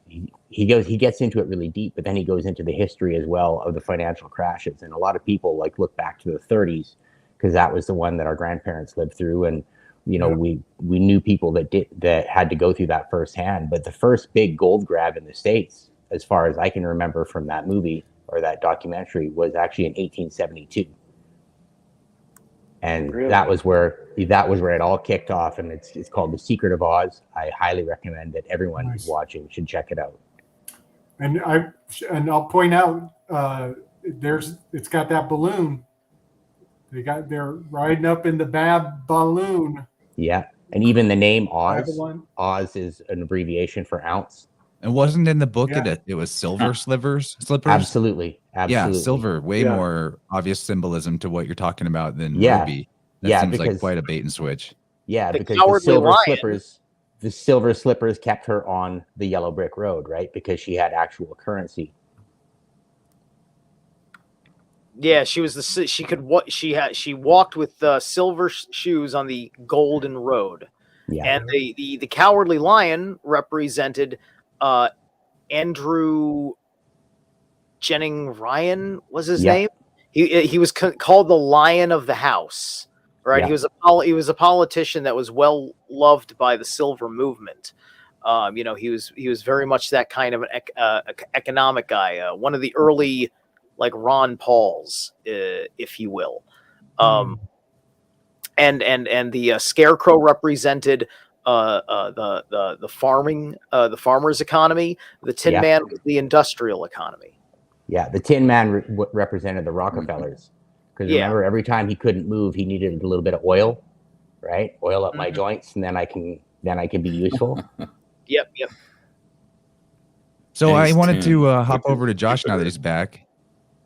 he gets into it really deep, but then he goes into the history as well of the financial crashes. And a lot of people look back to the 30s because that was the one that our grandparents lived through, and we knew people that had to go through that firsthand. But the first big gold grab in the States, as far as I can remember from that movie or that documentary, was actually in 1872. And Really? that was where it all kicked off, and it's called The Secret of Oz. I highly recommend that everyone who's Nice. watching should check it out. And I'll point out it's got that balloon. They're riding up in the Bab balloon. Yeah, and even the name Oz, Babylon. Oz is an abbreviation for ounce. It wasn't in the book. Yeah. It was silver slippers. Absolutely. Yeah, silver. Way Yeah. more obvious symbolism to what you're talking about than Yeah. ruby. That Yeah, seems like because- quite a bait and switch. Yeah, The because Cowardly Lion. the silver slippers kept her on the yellow brick road, right? Because she had actual currency. Yeah, she walked with silver shoes on the golden road. Yeah. And the Cowardly Lion represented Andrew Jennings Ryan was his Yeah. name. He was called the Lion of the House, right? Yeah. He was a politician that was well loved by the Silver Movement. He was very much that kind of an economic guy, one of the early like Ron Pauls, if you will. And the Scarecrow represented the farming, the farmer's economy. The Tin Yeah. Man was the industrial economy. Yeah, the Tin Man represented the Rockefellers. Because Yeah. remember, every time he couldn't move, he needed a little bit of oil, right? Oil up my Mhm. joints, and then I can be useful. Yep. So And I he's wanted to tin. hop over to Josh now that he's back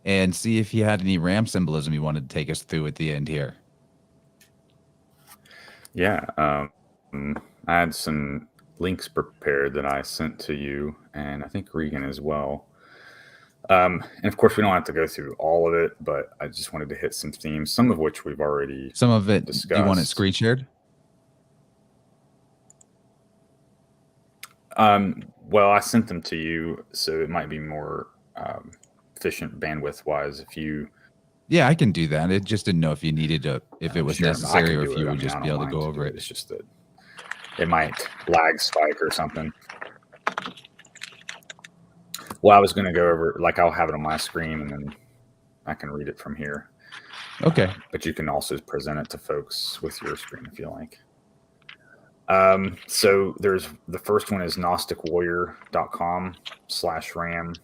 and see if he had any ram symbolism he wanted to take us through at the end here. Yeah. I had some links prepared that I sent to you, and I think Regan as well. And of course, we don't have to go through all of it, but I just wanted to hit some themes, some of which we've already Some of it, discussed. do you want it screen shared? Well, I sent them to you, so it might be more efficient bandwidth-wise if you... Yeah, I can do that. It just didn't know if you needed to, if it was Sure, I necessary, can or do if it. you I would mean, just I be able don't to go mind over do it. It's just that it might lag spike or something. Well, I was going to go over, like, I'll have it on my screen, and then I can read it from here. Okay. But you can also present it to folks with your screen if you like. So there's the first one is gnosticwarrior.com/ram.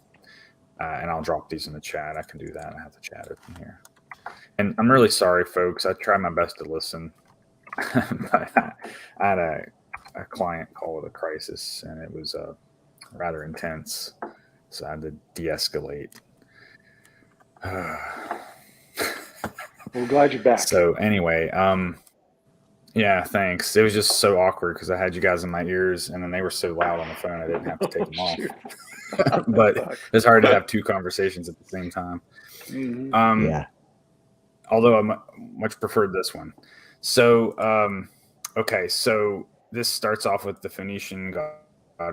And I'll drop these in the chat. I can do that. I have the chat open here. And I'm really sorry, folks. I try my best to listen. But I had a client call with a crisis, and it was rather intense. So I had to de-escalate. We're glad you're back. So anyway, yeah, thanks. It was just so awkward because I had you guys in my ears, and then they were so loud on the phone I didn't have to take them off. But it's hard to have two conversations at the same time. Mm-hmm. Yeah. Although I much preferred this one. So, okay, so this starts off with the Phoenician god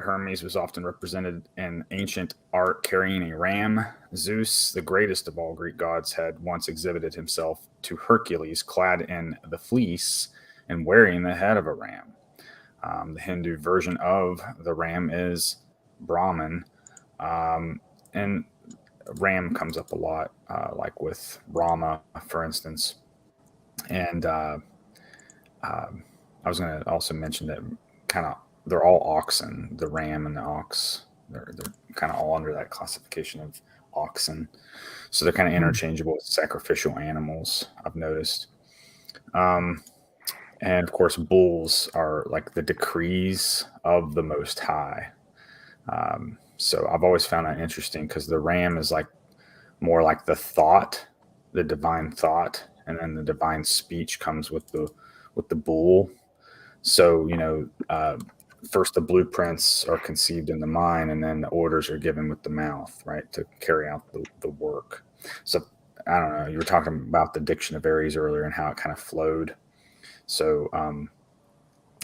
Hermes was often represented in ancient art carrying a ram. Zeus, the greatest of all Greek gods, had once exhibited himself to Hercules clad in the fleece and wearing the head of a ram. The Hindu version of the ram is Brahman. And ram comes up a lot, like with Rama, for instance. And I was going to also mention that they're all oxen, the ram and the ox. They're kind of all under that classification of oxen. So they're kind of interchangeable with sacrificial animals, I've noticed. And of course, bulls are like the decrees of the Most High. So I've always found that interesting because the ram is like more like the thought, the divine thought, and then the divine speech comes with the bull. So, first the blueprints are conceived in the mind, and then the orders are given with the mouth, right, to carry out the work. So I don't know, you were talking about the diction of Aries earlier and how it kind of flowed. So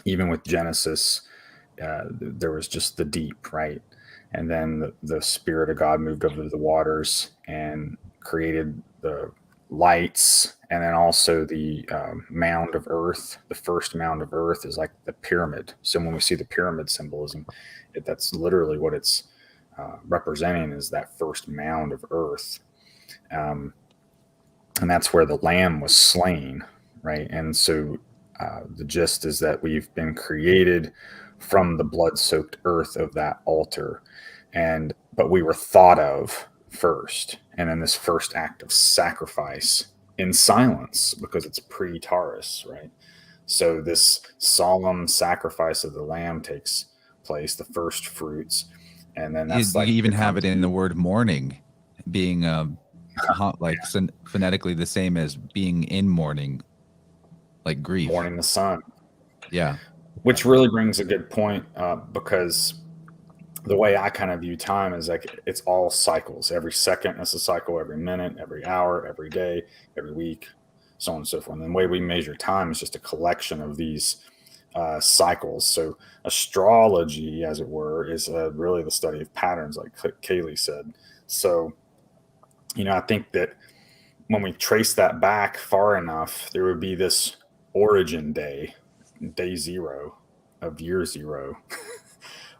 even with Genesis, there was just the deep, right? And then the Spirit of God moved over the waters and created the lights, and then also the mound of earth. The first mound of earth is like the pyramid. So when we see the pyramid symbolism, that's literally what it's representing, is that first mound of earth. And that's where the lamb was slain, right? And so the gist is that we've been created from the blood-soaked earth of that altar, but we were thought of first, and then this first act of sacrifice in silence, because it's pre-Taurus, right? So this solemn sacrifice of the lamb takes place, the first fruits, and then that's you even have it in the word mourning, being phonetically the same as being in mourning, like grief. Mourning the sun. Yeah. Which really brings a good point, because the way I kind of view time is like it's all cycles. Every second is a cycle, every minute, every hour, every day, every week, so on and so forth. And the way we measure time is just a collection of these cycles. So astrology, as it were, is really the study of patterns, like Kaylee said. So, I think that when we trace that back far enough, there would be this origin day zero of year zero,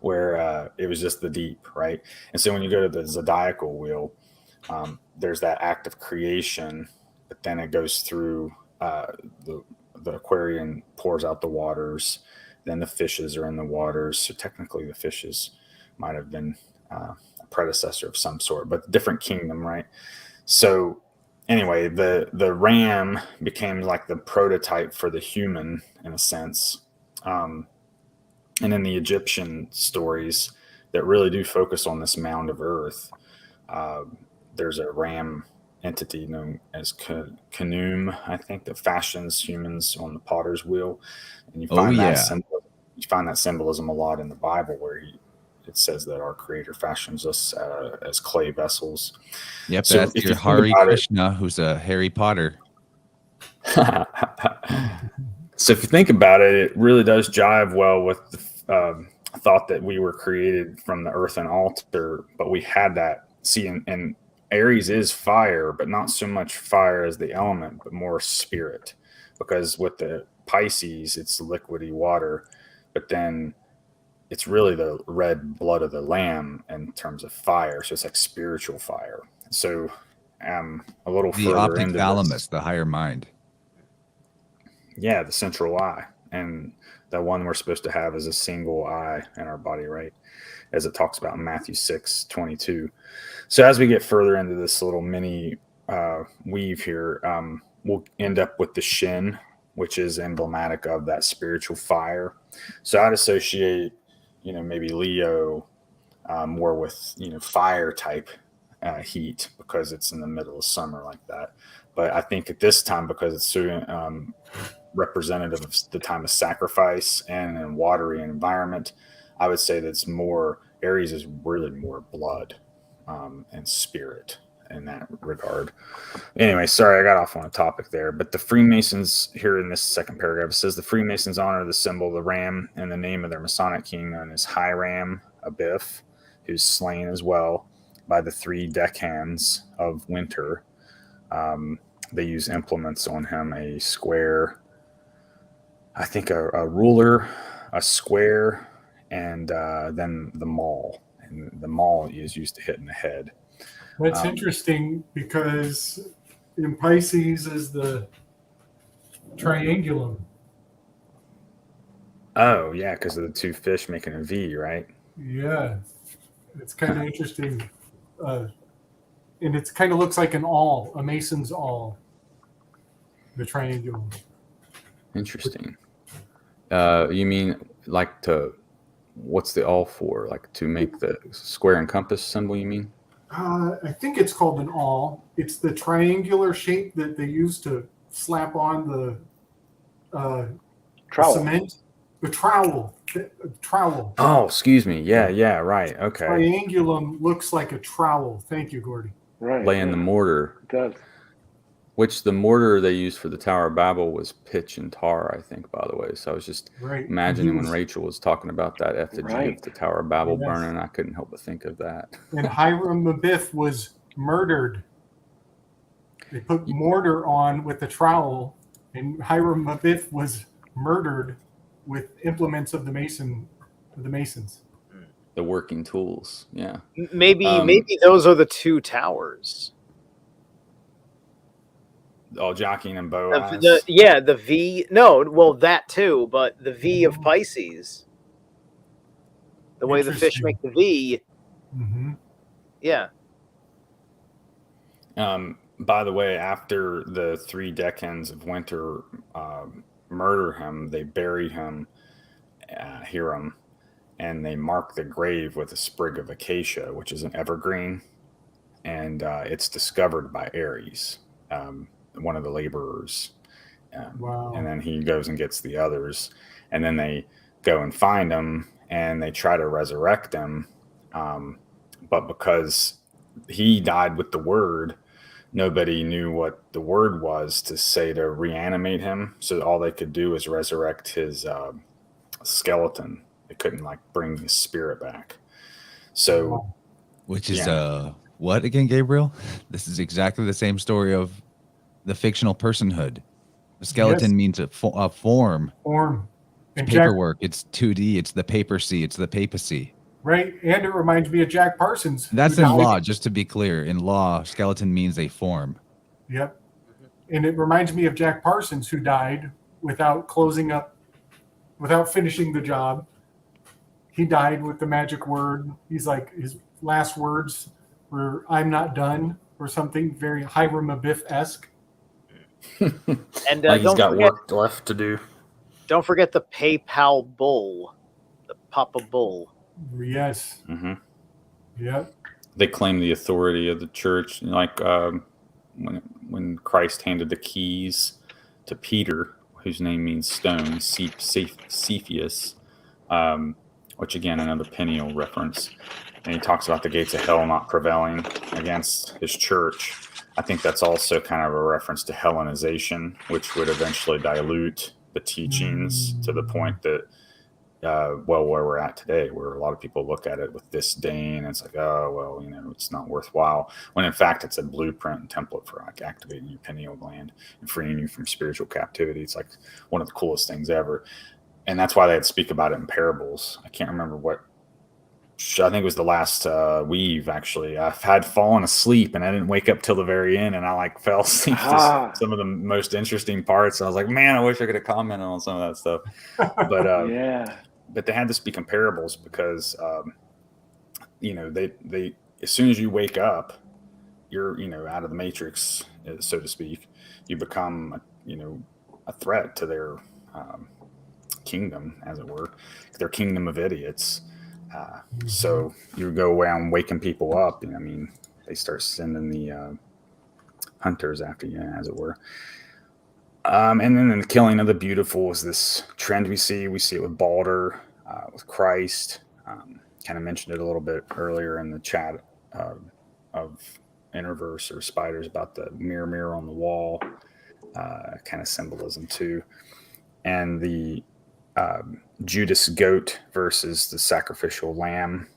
where it was just the deep, right? And so when you go to the zodiacal wheel, there's that act of creation, but then it goes through the Aquarian pours out the waters, then the fishes are in the waters. So technically the fishes might have been a predecessor of some sort, but different kingdom, right? So anyway, the ram became like the prototype for the human in a sense. And in the Egyptian stories that really do focus on this mound of earth, there's a ram entity known as Khnum, I think, that fashions humans on the potter's wheel. And you find that symbolism. You find that symbolism a lot in the Bible, where it says that our Creator fashions us as clay vessels. Yep, So that's if your you think Hari about it- Krishna, who's a Harry Potter. So if you think about it, it really does jive well with the thought that we were created from the earthen altar, but we had that. See, and Aries is fire, but not so much fire as the element, but more spirit. Because with the Pisces, it's liquidy water, but then it's really the red blood of the lamb in terms of fire. So it's like spiritual fire. So a little The further optic into thalamus, this. the higher mind. Yeah, the central eye. And the one we're supposed to have is a single eye in our body, right? As it talks about in Matthew 6:22. So as we get further into this little mini weave here, we'll end up with the shin, which is emblematic of that spiritual fire. So I'd associate, maybe Leo more with, fire type heat, because it's in the middle of summer like that. But I think at this time, because it's so representative of the time of sacrifice and a watery environment, I would say that's more, Aries is really more blood and spirit in that regard. Anyway, sorry, I got off on a topic there. But the Freemasons, here in this second paragraph, says the Freemasons honor the symbol of the ram and the name of their Masonic king, known as Hiram Abiff, who's slain as well by the 3 deckhands of winter. They use implements on him: a square, I think a ruler, a square, and then the maul. And the maul is used to hit in the head. That's interesting, because in Pisces is the triangulum. Oh, yeah, because of the 2 fish making a V, right? Yeah, it's kind of interesting. And it kind of looks like an awl, a mason's awl, the triangulum. Interesting. You mean like what's the awl for? Like to make the square and compass symbol, you mean? I think it's called an awl. It's the triangular shape that they use to slap on the Trowel. cement. The trowel. Trowel. Oh, excuse me. Yeah, right. Okay. Triangulum looks like a trowel. Thank you, Gordy. Right. Laying the mortar. It does. Which the mortar they used for the Tower of Babel was pitch and tar, I think, by the way. So I was just imagining when Rachel was talking about that effigy of the Tower of Babel burning, I couldn't help but think of that. And Hiram Abiff was murdered. They put mortar on with the trowel, and Hiram Abiff was murdered with implements of the Masons. The working tools, yeah. Maybe those are the 2 towers. Oh, jockeying and Boaz. The V. No, well, that too, but the V of Pisces. The way the fish make the V. Mm-hmm. Yeah. By the way, after the 3 deckhands of winter murder him, they bury him, Hiram, and they mark the grave with a sprig of acacia, which is an evergreen, and it's discovered by Aries, one of the laborers. Wow. And then he goes and gets the others, and then they go and find him, and they try to resurrect him, but because he died with the word, nobody knew what the word was to say to reanimate him, so all they could do was resurrect his skeleton. They couldn't bring his spirit back. So, which is what again, Gabriel? This is exactly the same story of the fictional personhood. The skeleton means a form. Form. It's paperwork. It's 2D. It's the papacy. It's the papacy. Right, and it reminds me of Jack Parsons. That's in law, just to be clear. In law, skeleton means a form. Yep. And it reminds me of Jack Parsons, who died without finishing the job. He died with the magic word. He's like, his last words were, "I'm not done," or something very Hiram Abiff-esque. And he's got work left to do. Don't forget the PayPal bull, the Papa Bull. Yes. Mm-hmm. Yep. They claim the authority of the church, like when Christ handed the keys to Peter, whose name means stone, Cepheus, which again, another Peniel reference. And he talks about the gates of hell not prevailing against his church. I think that's also kind of a reference to Hellenization, which would eventually dilute the teachings to the point that, where we're at today, where a lot of people look at it with disdain. It's like, oh, well, it's not worthwhile. When in fact, it's a blueprint and template for like activating your pineal gland and freeing you from spiritual captivity. It's like one of the coolest things ever. And that's why they'd speak about it in parables. I can't remember what. I think it was the last weave, actually. I had fallen asleep and I didn't wake up till the very end, and I like fell asleep to some of the most interesting parts. And I was like, man, I wish I could have commented on some of that stuff. But but they had to speak in parables because they as soon as you wake up, you're out of the matrix, so to speak. You become a threat to their kingdom, as it were, their kingdom of idiots. So you go around waking people up, and they start sending the hunters after you, as it were. And then in the killing of the beautiful is this trend we see. We see it with Balder, with Christ. Kind of mentioned it a little bit earlier in the chat of InnerVerse or Spiders about the mirror on the wall, kind of symbolism too. And the Judas goat versus the sacrificial lamb.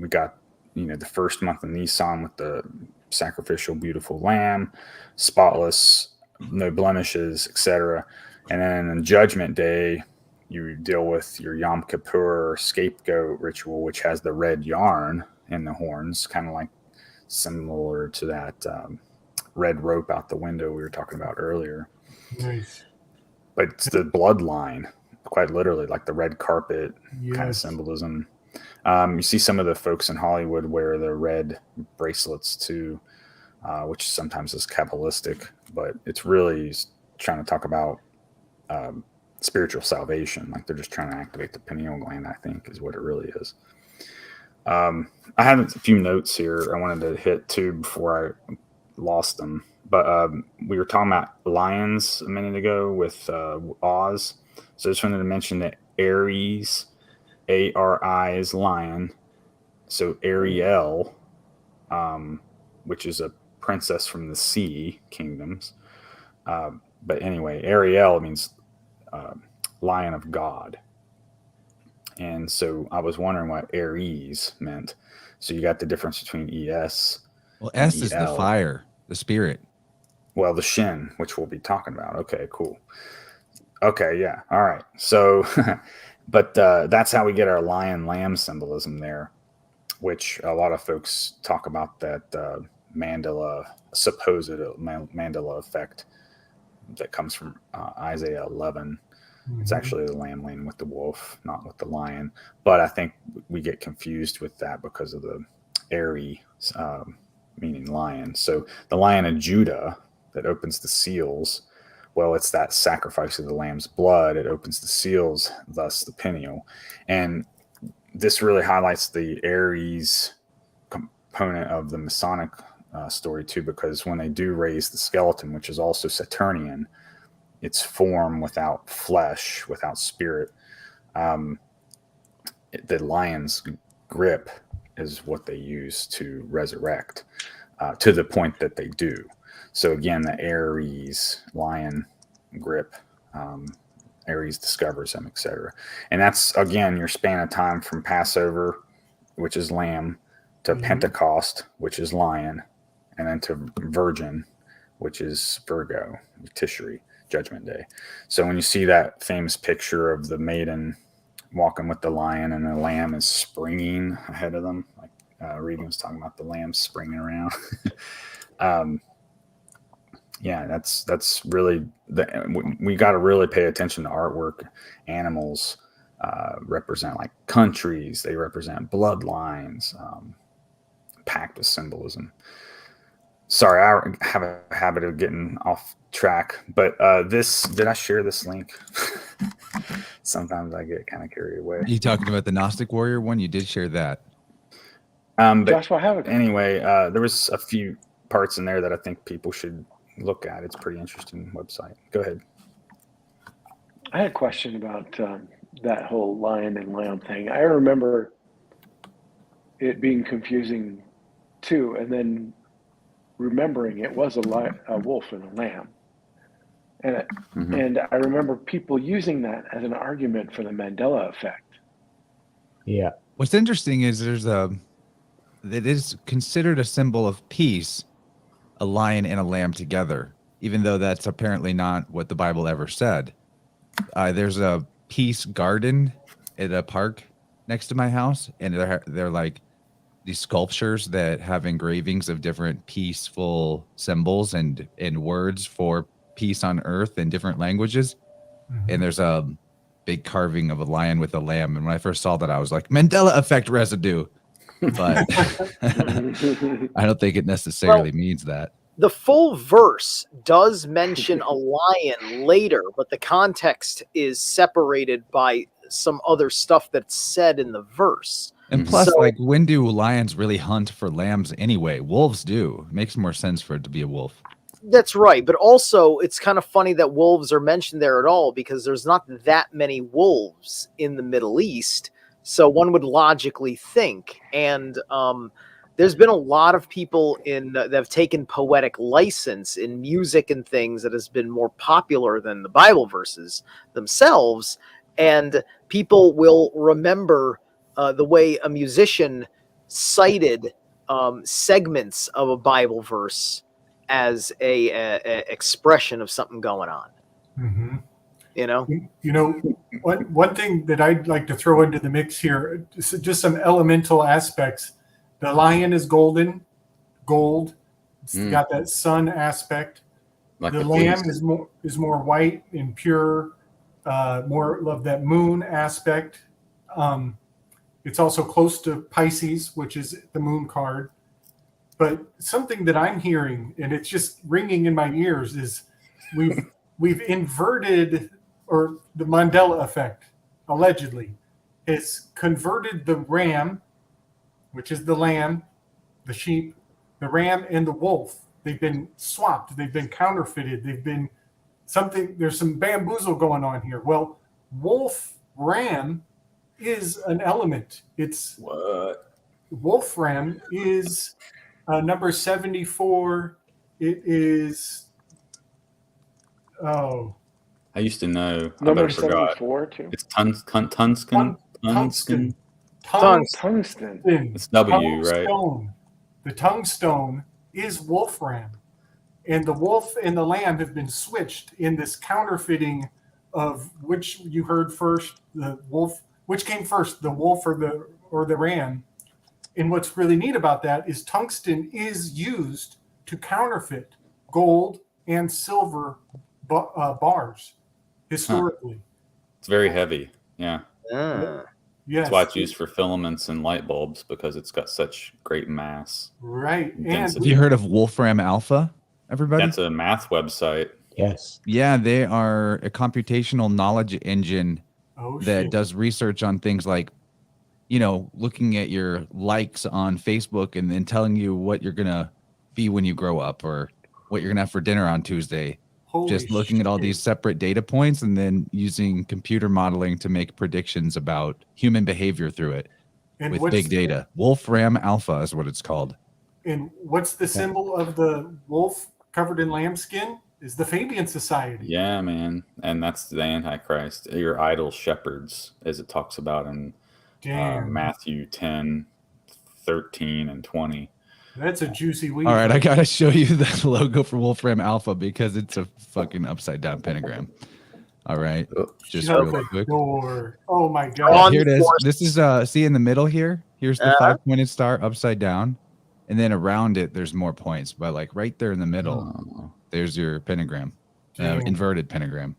We got, the first month of Nisan with the sacrificial beautiful lamb, spotless, no blemishes, etc. And then on Judgment Day, you deal with your Yom Kippur scapegoat ritual, which has the red yarn in the horns, kind of like similar to that red rope out the window we were talking about earlier. Nice. But it's the bloodline, quite literally, like the red carpet kind of symbolism. You see some of the folks in Hollywood wear the red bracelets too, which sometimes is Kabbalistic, but it's really trying to talk about spiritual salvation. Like they're just trying to activate the pineal gland, I think, is what it really is. I have a few notes here I wanted to hit too before I lost them. But we were talking about lions a minute ago with Oz. So I just wanted to mention that Aries, A-R-I is lion. So Ariel, which is a princess from the sea kingdoms. But anyway, Ariel means lion of God. And so I was wondering what Aries meant. So you got the difference between ES. Well, S is the fire, the spirit. Well, the Shin, which we'll be talking about. Okay, cool. Okay, yeah. All right. So, but that's how we get our lion lamb symbolism there, which a lot of folks talk about that supposed Mandela effect that comes from Isaiah 11. It's actually the lamb laying with the wolf, not with the lion. But I think we get confused with that because of the Aries, meaning lion. So the Lion of Judah that opens the seals, well, it's that sacrifice of the lamb's blood. It opens the seals, thus the pineal. And this really highlights the Aries component of the Masonic story too, because when they do raise the skeleton, which is also Saturnian, it's form without flesh, without spirit. The lion's grip is what they use to resurrect, to the point that they do. So again, the Aries lion grip, Aries discovers him, etc. And that's, again, your span of time from Passover, which is lamb, to Pentecost, which is lion, and then to Virgin, which is Virgo, Tishri, Judgment Day. So when you see that famous picture of the maiden walking with the lion and the lamb is springing ahead of them, like Regan was talking about the lamb springing around. Yeah, that's really we got to really pay attention to artwork. Animals represent like countries, they represent bloodlines, packed with symbolism. Sorry, I have a habit of getting off track, but did I share this link? Sometimes I get kind of carried away. You talking about the Gnostic Warrior one? You did share that. But Joshua, I have a anyway, there was a few parts in there that I think people should look at. It's a pretty interesting website. Go ahead. I had a question about that whole lion and lamb thing. I remember it being confusing too, and then remembering it was a wolf and a lamb. And and I remember people using that as an argument for the Mandela effect. Yeah. What's interesting is it is considered a symbol of peace, a lion and a lamb together, even though that's apparently not what the Bible ever said. There's a peace garden at a park next to my house, and they're like these sculptures that have engravings of different peaceful symbols and words for peace on earth in different languages. And there's a big carving of a lion with a lamb. And when I first saw that, I was like, Mandela effect residue. But I don't think it necessarily means that. The full verse does mention a lion later, but the context is separated by some other stuff that's said in the verse. And plus, like, when do lions really hunt for lambs anyway? Wolves do. It makes more sense for it to be a wolf. That's right. But also, it's kind of funny that wolves are mentioned there at all, because there's not that many wolves in the Middle East. So one would logically think. And there's been a lot of people that have taken poetic license in music and things that has been more popular than the Bible verses themselves. And people will remember the way a musician cited segments of a Bible verse as a expression of something going on. Mm-hmm. You know, one thing that I'd like to throw into the mix here, just some elemental aspects. The lion is gold. It's got that sun aspect. Like the lamb is more white and pure, more of that moon aspect. It's also close to Pisces, which is the moon card. But something that I'm hearing, and it's just ringing in my ears, is we've inverted, or the Mandela effect, allegedly, has converted the ram, which is the lamb, the sheep, the ram, and the wolf. They've been swapped. They've been counterfeited. There's some bamboozle going on here. Well, Wolfram is an element. Wolfram is number 74. It is, I used to know. Number I better forgot. 74 too. It's tungsten. tungsten. It's W, right? The tungstone is Wolfram. And the wolf and the lamb have been switched in this counterfeiting of which you heard first, the wolf, which came first, the wolf or the ram. And what's really neat about that is tungsten is used to counterfeit gold and silver bars historically. It's very heavy. Yeah. Yes. That's why it's used for filaments and light bulbs, because it's got such great mass. Right. And have you heard of Wolfram Alpha, everybody? That's a math website. Yes. Yeah, they are a computational knowledge engine that does research on things like, looking at your likes on Facebook and then telling you what you're going to be when you grow up or what you're going to have for dinner on Tuesday. Just looking at all these separate data points and then using computer modeling to make predictions about human behavior through it with big data. Wolfram Alpha is what it's called. And what's the symbol of the wolf covered in lambskin? Is the Fabian Society. Yeah, man. And that's the Antichrist. Your idol shepherds, as it talks about in Matthew 10, 13, and 20. That's a juicy week. All right, I got to show you the logo for Wolfram Alpha because it's a fucking upside down pentagram. All right. Just real quick. Oh, my God. Here it is. This is, see in the middle here? Here's the 5-pointed star upside down. And then around it, there's more points. But like right there in the middle, there's your pentagram, inverted pentagram.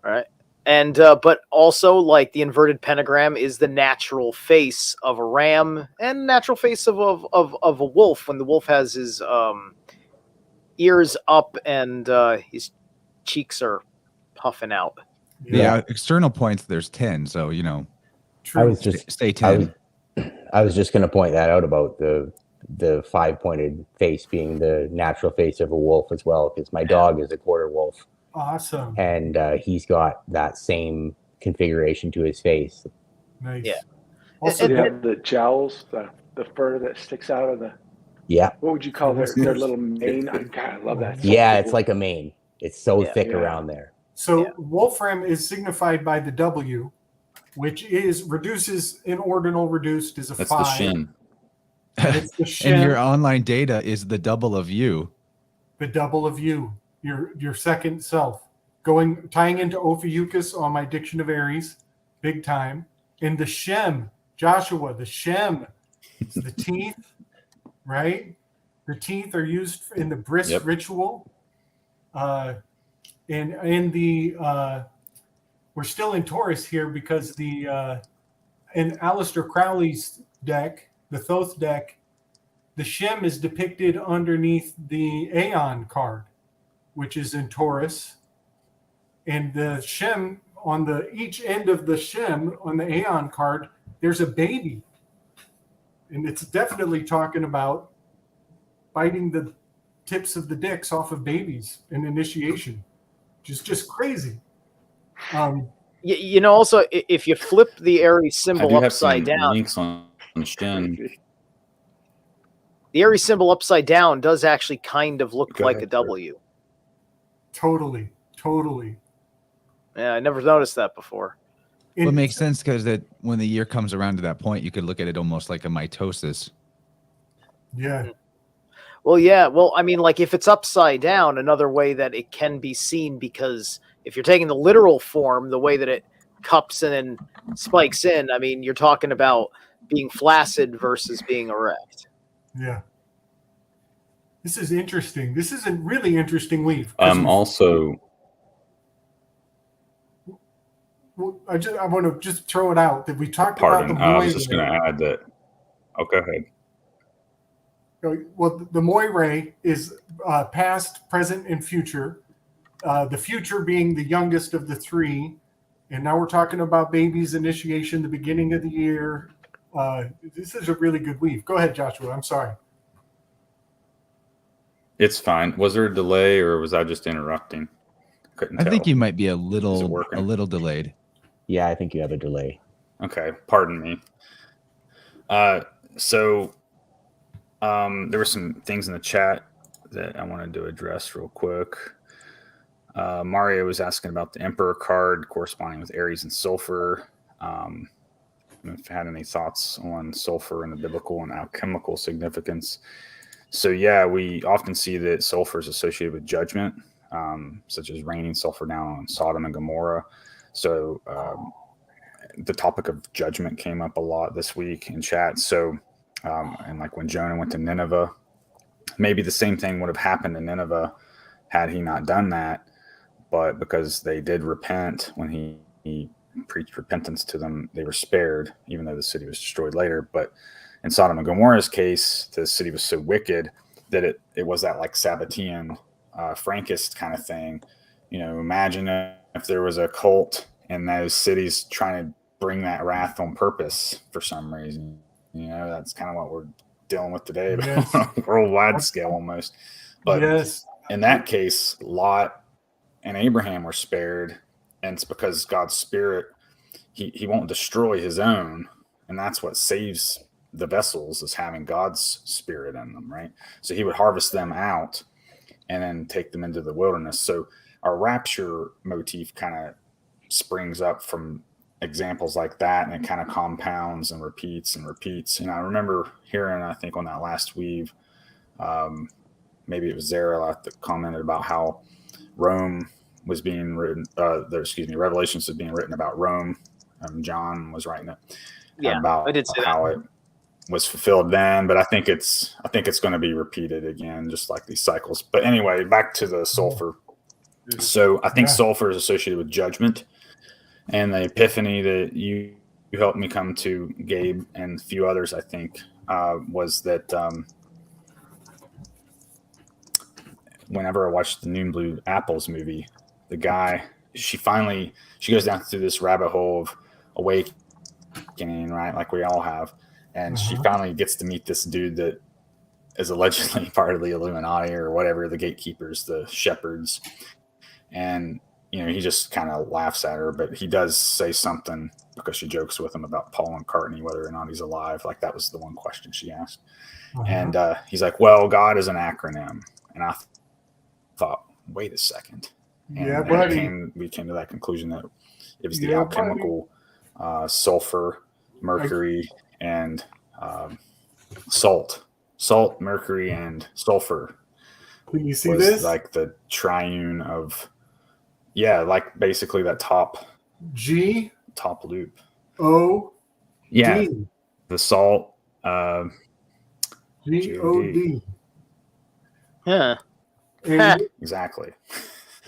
All right. And but also, like, the inverted pentagram is the natural face of a ram and natural face of a wolf when the wolf has his ears up and his cheeks are puffing out. Yeah, external points, there's 10. So, I was just stay 10. I was just going to point that out about the 5-pointed face being the natural face of a wolf as well, because my dog is a quarter wolf. Awesome. And he's got that same configuration to his face. Nice. Yeah. Also, They have the jowls, the fur that sticks out of the. Yeah. What would you call their little mane? God, I love that. So Yeah, cool. it's like a mane. It's so Yeah. thick Yeah. around there. so Wolfram is signified by the W, which is reduces in ordinal reduced is a That's 5. the shin. And it's the shin, And your online data is the double of you. the double of you, your second self. Tying into Ophiuchus on my Diction of Aries, big time. And the Shem, Joshua, the Shem, it's the teeth, right? The teeth are used in the bris Yep. ritual. And in the we're still in Taurus here because in Aleister Crowley's deck, the Thoth deck, the Shem is depicted underneath the Aeon card, which is in Taurus. And the Shem, on each end of the Shem on the Aeon card, there's a baby. And it's definitely talking about biting the tips of the dicks off of babies in initiation, which is just crazy. You know, also, if you flip the Aries I symbol do have upside some down, links on shin. the Aries symbol upside down does actually kind of look Go like ahead, a W. Totally. Yeah, I never noticed that before. Well, it makes sense because that when the year comes around to that point, you could look at it almost like a mitosis. Yeah. Well, yeah. Well, I mean, like if it's upside down, another way that it can be seen, because if you're taking the literal form, the way that it cups and then spikes in, I mean, you're talking about being flaccid versus being erect. Yeah. This is interesting. This is a really interesting weave. Also, I want to just throw it out that we talked pardon. about the I Moire. was just going to add that. Oh, go ahead. Well, the Moire is past, present, and future. The future being the youngest of the three. And now we're talking about baby's initiation, the beginning of the year. This is a really good weave. Go ahead, Joshua. I'm sorry. It's fine. Was there a delay or was I just interrupting? Couldn't I tell. think you might be a Is it little working? delayed. Yeah, I think you have a delay. Okay, pardon me. So there were some things in the chat that I wanted to address real quick. Mario was asking about the Emperor card corresponding with Aries and Sulfur. If you had any thoughts on sulfur and the biblical and alchemical significance. So yeah, we often see that sulfur is associated with judgment, such as raining sulfur down on Sodom and Gomorrah. So the topic of judgment came up a lot this week in chat. So, and like when Jonah went to Nineveh, maybe the same thing would have happened in Nineveh had he not done that. But because they did repent when he preached repentance to them, they were spared, even though the city was destroyed later. But in Sodom and Gomorrah's case, the city was so wicked that it was that like Sabbatean, Frankist kind of thing. You know, imagine if there was a cult in those cities trying to bring that wrath on purpose for some reason. You know, that's kind of what we're dealing with today, but Yes. on a worldwide scale almost. But yes. in that case, Lot and Abraham were spared, and it's because God's spirit, he won't destroy his own, and that's what saves the vessels, is having God's spirit in them, right? So he would harvest them out and then take them into the wilderness. So our rapture motif kind of springs up from examples like that, and it kind of compounds and repeats and repeats. And I remember hearing, I think on that last weave, maybe it was Zara that commented about how Rome was being written, Revelations was being written about Rome. John was writing it about I did say how that. it was fulfilled then, but I think it's going to be repeated again, just like these cycles. But anyway, back to the sulfur. So I think sulfur is associated with judgment, and the epiphany that you helped me come to, Gabe, and a few others, I think, was that whenever I watched the Noon Blue Apples movie, the guy, she goes down through this rabbit hole of awakening, right? Like we all have. And she finally gets to meet this dude that is allegedly part of the Illuminati or whatever, the gatekeepers, the shepherds. And he just kind of laughs at her, but he does say something because she jokes with him about Paul McCartney, whether or not he's alive. Like that was the one question she asked. And he's like, well, God is an acronym. And I thought, wait a second. And buddy. we came to that conclusion that it was the alchemical sulfur, mercury, and salt. Salt, mercury, and sulfur. Can you see was this? Like the triune of, like basically that top loop. O. Yeah, D. the salt. G-O-D. Yeah. Exactly.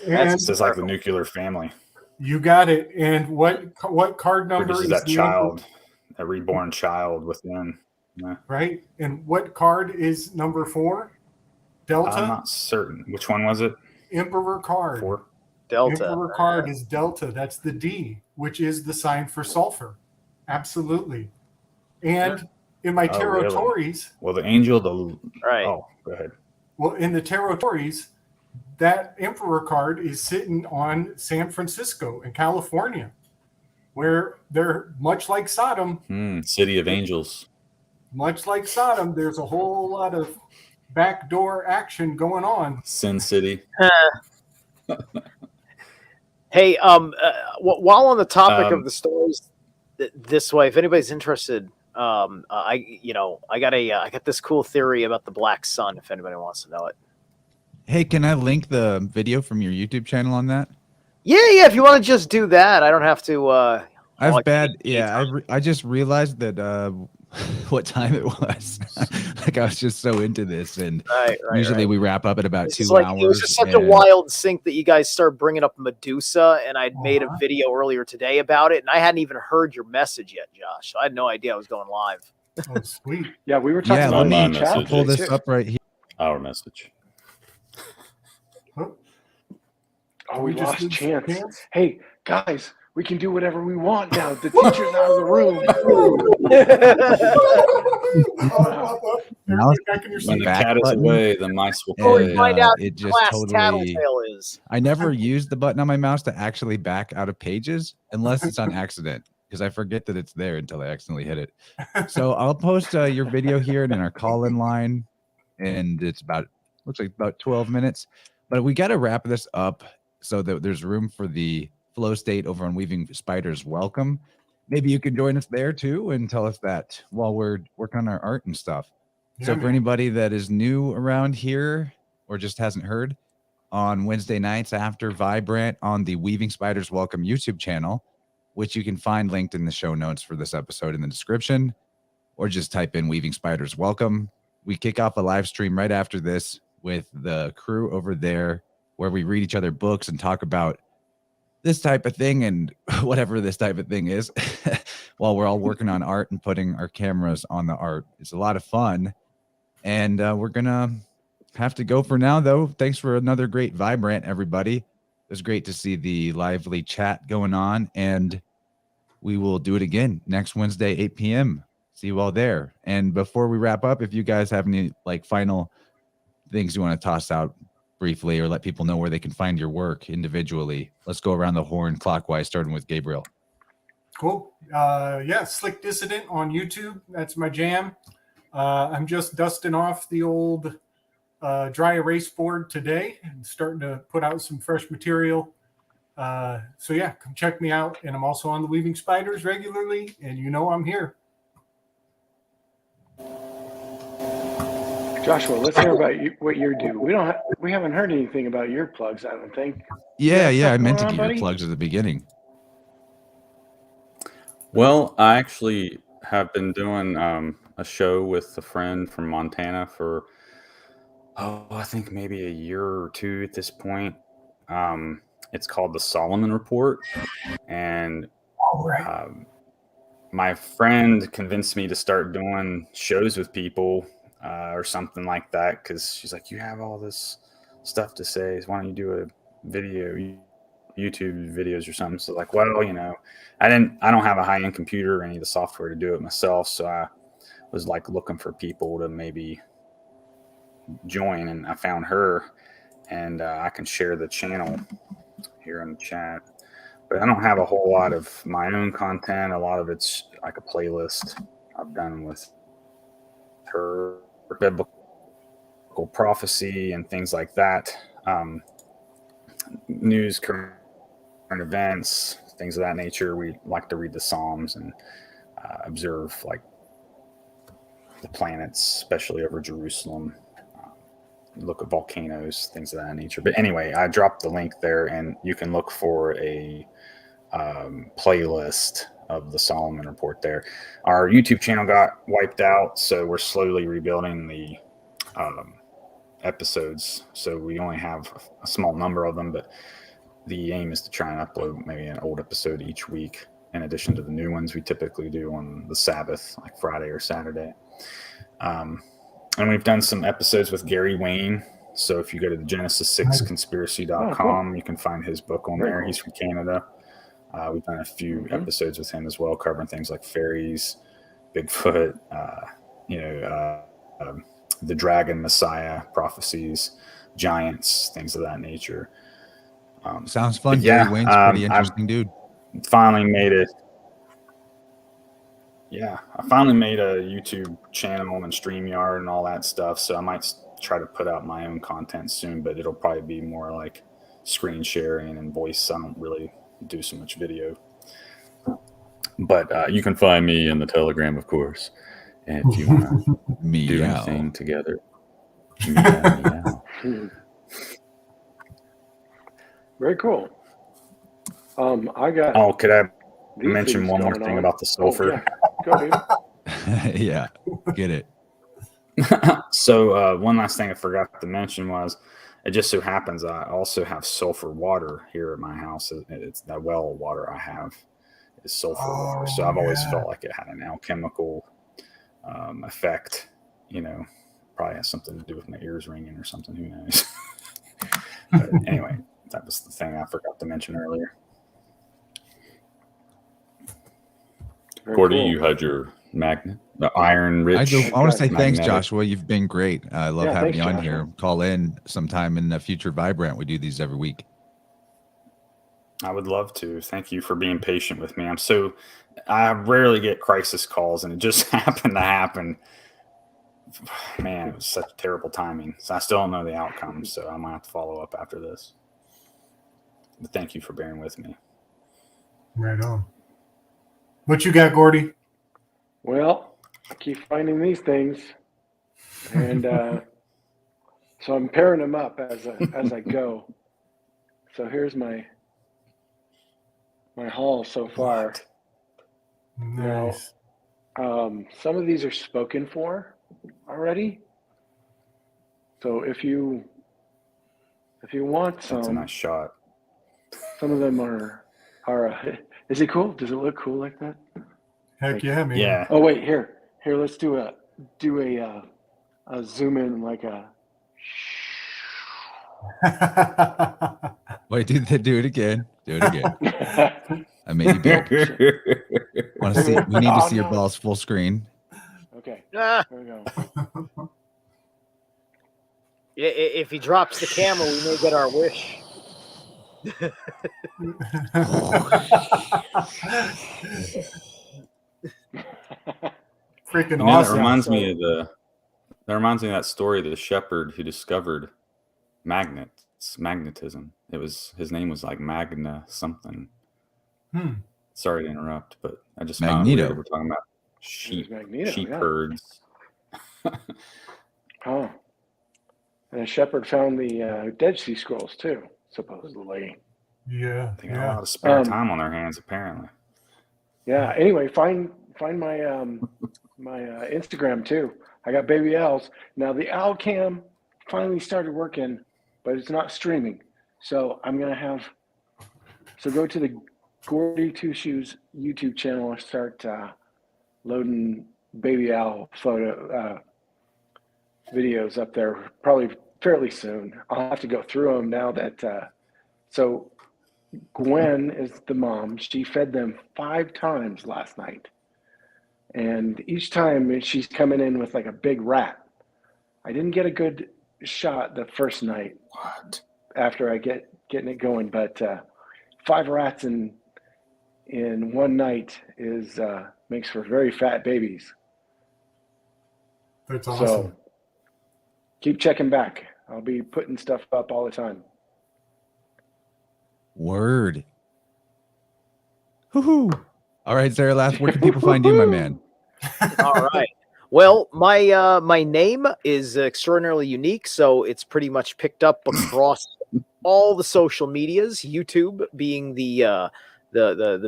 And it's just like the nuclear family. You got it. And what card number is that child, a reborn child within? Yeah. Right. And what card is number 4? Delta? I'm not certain. Which one was it? Emperor card. 4? Delta. Emperor card is Delta. That's the D, which is the sign for sulfur. Absolutely. And in my territories. Really? Well, the angel, right. Oh, go ahead. Well, in the territories, that Emperor card is sitting on San Francisco in California, where they're much like Sodom. City of angels. Much like Sodom, there's a whole lot of backdoor action going on. Sin City. Hey, while on the topic of the stories this way, if anybody's interested, I got this cool theory about the black sun. If anybody wants to know it. Hey, can I link the video from your YouTube channel on that? Yeah. If you want to just do that, I don't have to. I just realized that what time it was. Like I was just so into this, and usually we wrap up at about 2 hours. It was just such a wild sync that you guys started bringing up Medusa, and I'd made a video earlier today about it, and I hadn't even heard your message yet, Josh. So I had no idea I was going live. Oh, sweet. Yeah, we were talking about let me pull this up right here. Our message. Oh, we lost Chance. Hey, guys, we can do whatever we want now. The teacher's out of the room. When the cat is away, the mice will play. Find out it just class totally. tattletale is. I never use the button on my mouse to actually back out of pages unless it's on accident, because I forget that it's there until I accidentally hit it. So I'll post your video here and in our call-in line, and it's looks like about 12 minutes. But we got to wrap this up so that there's room for the flow state over on Weaving Spiders Welcome. Maybe you can join us there too and tell us that while we're working on our art and stuff. So for anybody that is new around here or just hasn't heard, on Wednesday nights after Vibe Rant on the Weaving Spiders Welcome YouTube channel, which you can find linked in the show notes for this episode in the description, or just type in Weaving Spiders Welcome. We kick off a live stream right after this with the crew over there, where we read each other books and talk about this type of thing and whatever this type of thing is while we're all working on art and putting our cameras on the art. It's a lot of fun. And we're going to have to go for now, though. Thanks for another great Vibe Rant, everybody. It was great to see the lively chat going on. And we will do it again next Wednesday, 8 p.m. See you all there. And before we wrap up, if you guys have any final things you want to toss out briefly or let people know where they can find your work individually, let's go around the horn clockwise, starting with Gabriel. Cool. Slick Dissident on YouTube. That's my jam. I'm just dusting off the old dry erase board today and starting to put out some fresh material. Come check me out. And I'm also on the Weaving Spiders regularly, and I'm here. Joshua, let's hear about what you do. We haven't heard anything about your plugs, I don't think. Yeah, I meant to give you plugs at the beginning. Well, I actually have been doing a show with a friend from Montana for I think maybe a year or two at this point. It's called the Solomon Report, and my friend convinced me to start doing shows with people or something like that, because she's like, you have all this stuff to say, so why don't you do a video, YouTube videos or something? So like, well, I don't have a high-end computer or any of the software to do it myself, so I was like looking for people to maybe join, and I found her, and I can share the channel here in the chat. But I don't have a whole lot of my own content. A lot of it's like a playlist I've done with her biblical prophecy and things like that. News, current events, things of that nature. We like to read the Psalms and observe like the planets, especially over Jerusalem. Look at volcanoes, things of that nature. But anyway, I dropped the link there, and you can look for a playlist of the Solomon Report there. Our YouTube channel got wiped out, so we're slowly rebuilding the episodes. So we only have a small number of them, but the aim is to try and upload maybe an old episode each week, in addition to the new ones we typically do on the Sabbath, like Friday or Saturday. And we've done some episodes with Gary Wayne. So if you go to the Genesis6conspiracy.com, you can find his book on there. He's from Canada. We've done a few episodes with him as well, covering things like fairies, Bigfoot, the dragon messiah prophecies, giants, things of that nature. Sounds fun. Yeah, Gary Wayne's pretty interesting dude. Finally made it. Yeah, I finally made a YouTube channel and StreamYard and all that stuff. So I might try to put out my own content soon, but it'll probably be more like screen sharing and voice. I don't really do so much video. But you can find me in the Telegram, of course. And if you want to do anything together. Meow. Very cool. I got. Oh, could I mention one more thing about the sulfur? Oh, yeah. Go, dude. Yeah, get it. So one last thing I forgot to mention was, it just so happens I also have sulfur water here at my house. It's that well water I have is sulfur water. So I've always felt like it had an alchemical effect. You know, probably has something to do with my ears ringing or something. Who knows? But anyway, that was the thing I forgot to mention earlier. Gordy, you had your magnet, the iron rich. I want to say thanks, magnetic. Joshua. You've been great. I love having you on Joshua. here. Call in sometime in the future Vibe Rant. We do these every week. I would love to. Thank you for being patient with me. I rarely get crisis calls, and it just happened to happen. Man, it was such terrible timing. So I still don't know the outcome, so I might have to follow up after this. But thank you for bearing with me. Right on. What you got, Gordy? Well, I keep finding these things, and so I'm pairing them up as I go. So here's my haul so far. Nice. Some of these are spoken for already. So if you want some, That's a nice shot. some of them are. Is it cool? Does it look cool like that? Heck yeah, man. Yeah. Oh wait, here. Let's do a zoom in like a. Wait, do it again. Do it again. I made you big. Want to see? We need to see your balls full screen. Okay. Ah, There we go. if he drops the camera, we may get our wish. Freaking That awesome. reminds me of that story of the shepherd who discovered magnetism. His name was like Magna something. Sorry to interrupt, but I just found it Magneto. weird. We're talking about sheep Magneto, yeah. herds. Oh. And a shepherd found the Dead Sea Scrolls too, supposedly. Yeah. They got a lot of spare time on their hands, apparently. Yeah. Anyway, find my my Instagram too. I got baby owls. Now the owl cam finally started working, but it's not streaming. So I'm gonna have. So go to the Gordy Two Shoes YouTube channel and start loading baby owl photo videos up there. Probably fairly soon. I'll have to go through them now that. So Gwen is the mom. She fed them 5 times last night. And each time she's coming in with like a big rat. I didn't get a good shot the first night. What? After I getting it going, but 5 rats in one night is makes for very fat babies. That's awesome. So keep checking back. I'll be putting stuff up all the time. Word. Woohoo. All right, Zeralath, where can people find you, my man? All right. Well, my name is extraordinarily unique, so it's pretty much picked up across all the social medias. YouTube being the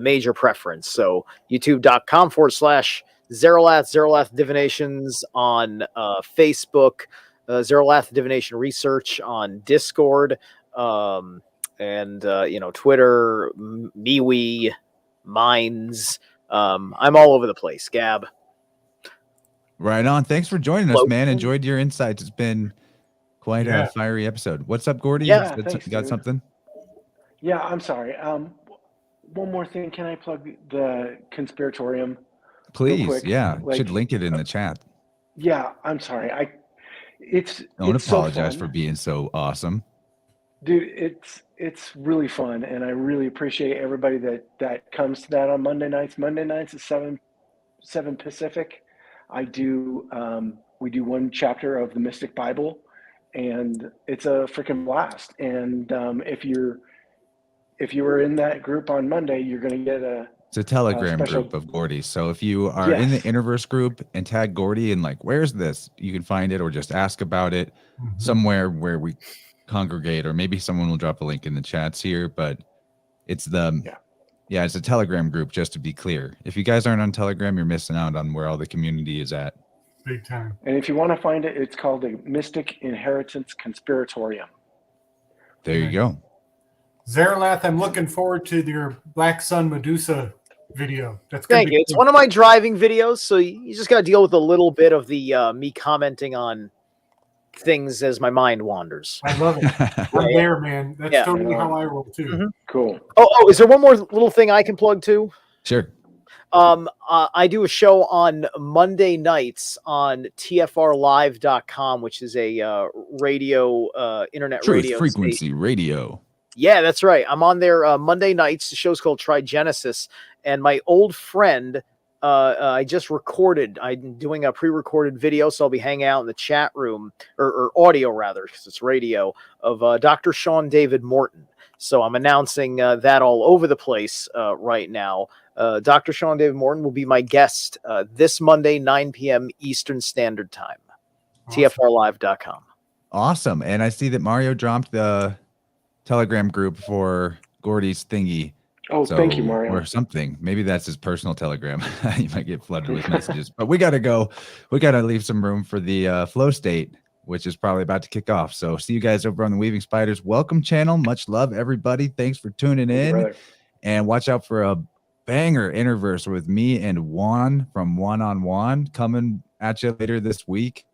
major preference. So youtube.com/Zeralath Divinations on Facebook, Zeralath Divination Research on Discord, and Twitter, MeWe, Minds. I'm all over the place, Gab. Right on. Thanks for joining us, man. Enjoyed your insights. It's been quite a fiery episode. What's up, Gordy? Yeah, thanks, you got dude. something? Yeah, I'm sorry. One more thing. Can I plug the Conspiratorium? Please. quick? Yeah. Like, Should link it in the chat. Yeah, I'm sorry. Don't it's apologize so for fun. being so awesome. Dude, it's really fun, and I really appreciate everybody that comes to that on Monday nights. Monday nights at 7 Pacific. We do one chapter of the Mystic Bible, and it's a freaking blast. And if you were in that group on Monday, you're going to get It's a Telegram special group of Gordy. So if you are in the Yes. InnerVerse group and tag Gordy and like, where's this? You can find it or just ask about it Mhm. somewhere where we congregate, or maybe someone will drop a link in the chats here. But it's it's a Telegram group, just to be clear. If you guys aren't on Telegram, you're missing out on where all the community is at. Big time. And if you want to find it, it's called the Mystic Inheritance Conspiratorium. There you go. Zeralath, I'm looking forward to your Black Sun Medusa video. That's gonna Thank be you. It's cool. one of my driving videos, so you just got to deal with a little bit of the me commenting on things as my mind wanders. I love it. I'm there, man. That's totally how I roll too. Mhm. Cool. Oh, is there one more little thing I can plug too? Sure. I do a show on Monday nights on tfrlive.com, which is a radio, internet Truth radio Frequency Radio. Yeah, that's right. I'm on there Monday nights. The show's called Trigenesis, and my old friend, I just recorded. I'm doing a pre-recorded video, so I'll be hanging out in the chat room, or audio rather, because it's radio, of Dr. Sean David Morton. So I'm announcing that all over the place right now. Dr. Sean David Morton will be my guest this Monday, 9 p.m. Eastern Standard Time. Awesome. TFRlive.com. Awesome. And I see that Mario dropped the Telegram group for Gordy's thingy. Oh, thank you, Mario. Or something. Maybe that's his personal Telegram. You might get flooded with messages. But we got to go. We got to leave some room for the flow state, which is probably about to kick off. So see you guys over on the Weaving Spiders. Welcome channel. Much love, everybody. Thanks for tuning in. And watch out for a banger InnerVerse with me and Juan from One on One coming at you later this week.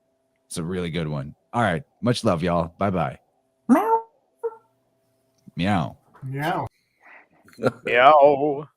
It's a really good one. All right. Much love, y'all. Bye-bye. Meow. Yeah. Meow.